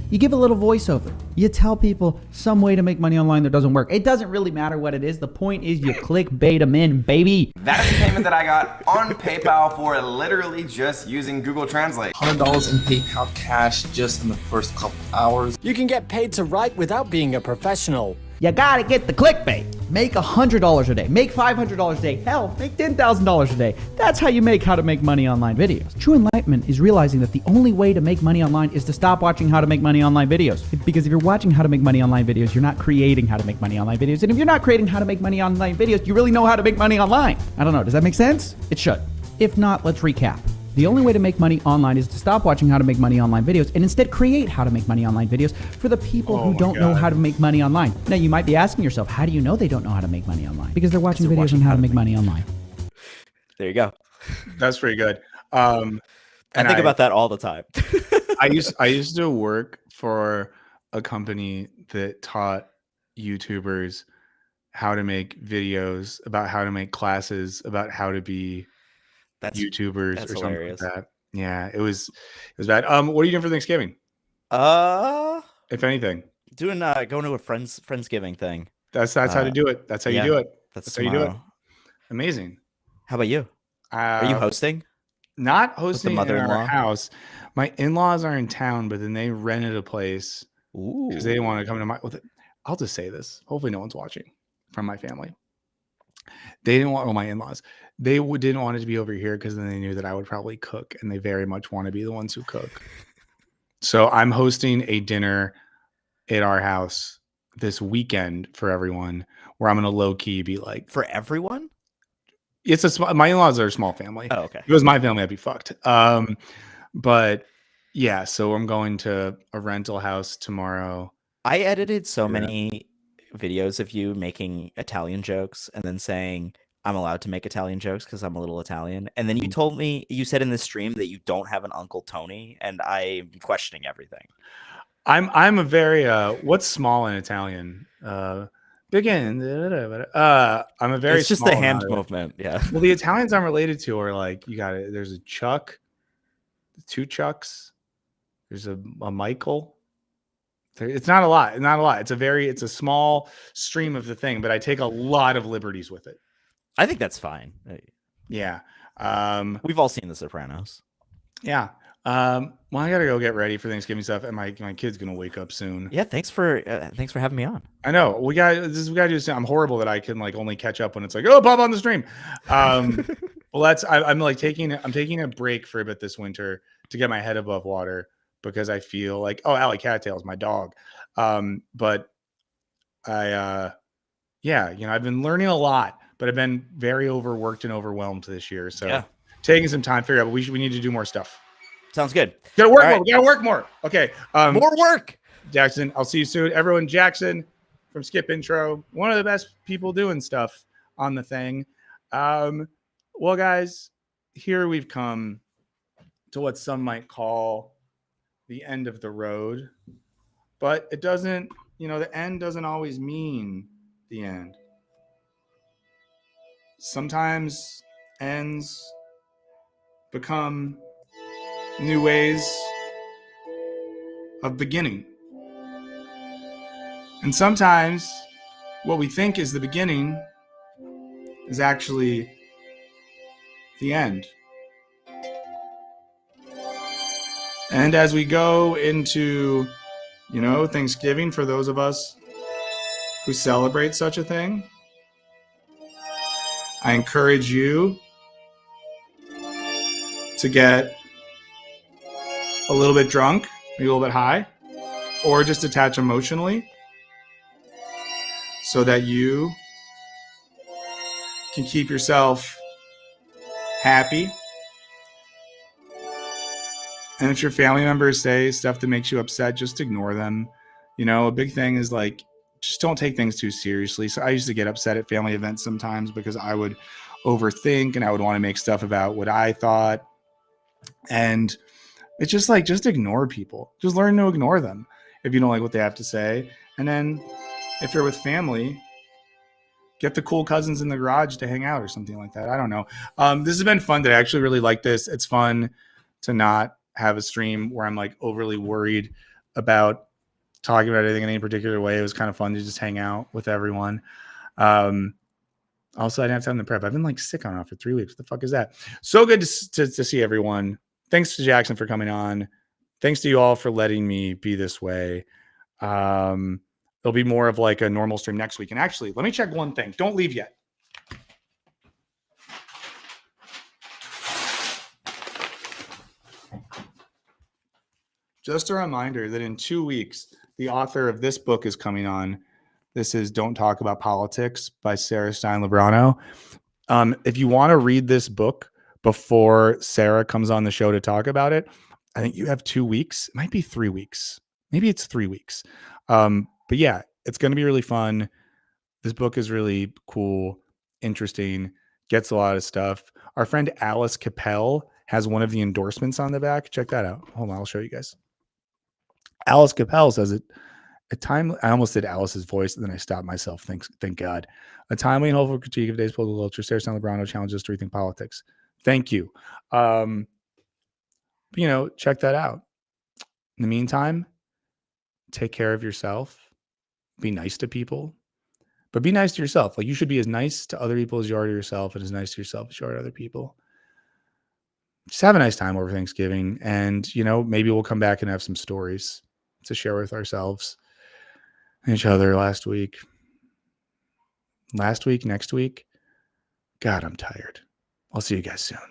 You give a little voiceover. You tell people some way to make money online that doesn't work. It doesn't really matter what it is. The point is you clickbait them in, baby. That's a payment that I got on PayPal for literally just using Google Translate. $100 in PayPal cash just in the first couple hours. You can get paid to write without being a professional. You gotta get the clickbait. Make $100 a day. Make $500 a day. Hell, make $10,000 a day. That's how you make how to make money online videos. True enlightenment is realizing that the only way to make money online is to stop watching how to make money online videos. Because if you're watching how to make money online videos, you're not creating how to make money online videos. And if you're not creating how to make money online videos, you really know how to make money online. I don't know. Does that make sense? It should. If not, let's recap. The only way to make money online is to stop watching how to make money online videos and instead create how to make money online videos for the people who don't know how to make money online. Now, you might be asking yourself, how do you know they don't know how to make money online? Because they're watching videos on how to make money online. There you go. That's pretty good. I think about that all the time. I used to work for a company that taught YouTubers how to make videos, about how to make classes, about how to be YouTubers or something hilarious. like that. Yeah, it was bad. What are you doing for Thanksgiving? If anything, Doing going to a friendsgiving thing. that's how to do it. That's how you do it. That's how you do it. tomorrow. Amazing. How about you? Are you hosting? Not hosting in mother-in-law? our house. My in-laws are in town, but then they rented a place Ooh. because they didn't want to come to my. Well, I'll just say this. Hopefully, no one's watching from my family. They didn't want my in-laws. They didn't want it to be over here because then they knew that I would probably cook, and they very much want to be the ones who cook. So I'm hosting a dinner at our house this weekend for everyone, where I'm gonna low key be like, For everyone? it's a small. My in-laws are a small family. Oh, okay. If it was my family, I'd be fucked. But yeah, so I'm going to a rental house tomorrow. I edited so many videos of you making Italian jokes and then saying I'm allowed to make Italian jokes because I'm a little Italian. And then you told me, you said in the stream that you don't have an Uncle Tony, and I'm questioning everything. I'm a very what's small in Italian? Big in. I'm a very. It's just the hand movement. Yeah. Well, the Italians I'm related to are like, you got it. There's a Chuck, two Chucks. There's a Michael. It's not a lot. Not a lot. It's a small stream of the thing, but I take a lot of liberties with it. I think that's fine. Yeah. We've all seen The Sopranos. Yeah. Well, I gotta go get ready for Thanksgiving stuff, and my kid's gonna wake up soon. Yeah. Thanks for having me on. I know we gotta do this. I'm horrible that I can like only catch up when it's like, oh, pop on the stream. Well, I'm taking a break for a bit this winter to get my head above water because I feel like, oh, Alley Cattail's my dog. But I've been learning a lot, but I've been very overworked and overwhelmed this year. So taking some time to figure out, but we need to do more stuff. Sounds good. Gotta work more. We gotta work more. Okay. More work. Jackson, I'll see you soon. Everyone, Jackson from Skip Intro, one of the best people doing stuff on the thing. Well, guys, here we've come to what some might call the end of the road, but it doesn't, the end doesn't always mean the end. Sometimes ends become new ways of beginning. And sometimes what we think is the beginning is actually the end. And as we go into, Thanksgiving, for those of us who celebrate such a thing, I encourage you to get a little bit drunk, maybe a little bit high, or just attach emotionally so that you can keep yourself happy. And if your family members say stuff that makes you upset, just ignore them. A big thing is like, just don't take things too seriously. So I used to get upset at family events sometimes because I would overthink and I would want to make stuff about what I thought. And it's just like, just ignore people. Just learn to ignore them if you don't like what they have to say. And then if you're with family, get the cool cousins in the garage to hang out or something like that. I don't know. This has been fun. I actually really like this. It's fun to not have a stream where I'm like overly worried about talking about anything in any particular way. It was kind of fun to just hang out with everyone. Also, I didn't have time to prep. I've been like sick on off for 3 weeks. What the fuck is that? So good to see everyone. Thanks to Jackson for coming on. Thanks to you all for letting me be this way. There'll be more of like a normal stream next week. And actually, let me check one thing. Don't leave yet. Just a reminder that in 2 weeks, the author of this book is coming on. This is Don't Talk About Politics by Sarah Stein Lebrano. If you want to read this book before Sarah comes on the show to talk about it, I think you have 2 weeks. It might be 3 weeks. Maybe it's 3 weeks. But yeah, it's going to be really fun. This book is really cool, interesting, gets a lot of stuff. Our friend Alice Capel has one of the endorsements on the back. Check that out. Hold on, I'll show you guys. Alice Capel says it. A time, I almost did Alice's voice, and then I stopped myself. Thank God. A timely and hopeful critique of today's political culture. Sarah Stein Lebrano challenges to rethink politics. Thank you. Check that out. In the meantime, take care of yourself. Be nice to people, but be nice to yourself. Like, you should be as nice to other people as you are to yourself, and as nice to yourself as you are to other people. Just have a nice time over Thanksgiving, and maybe we'll come back and have some stories to share with ourselves and each other. Next week. God, I'm tired. I'll see you guys soon.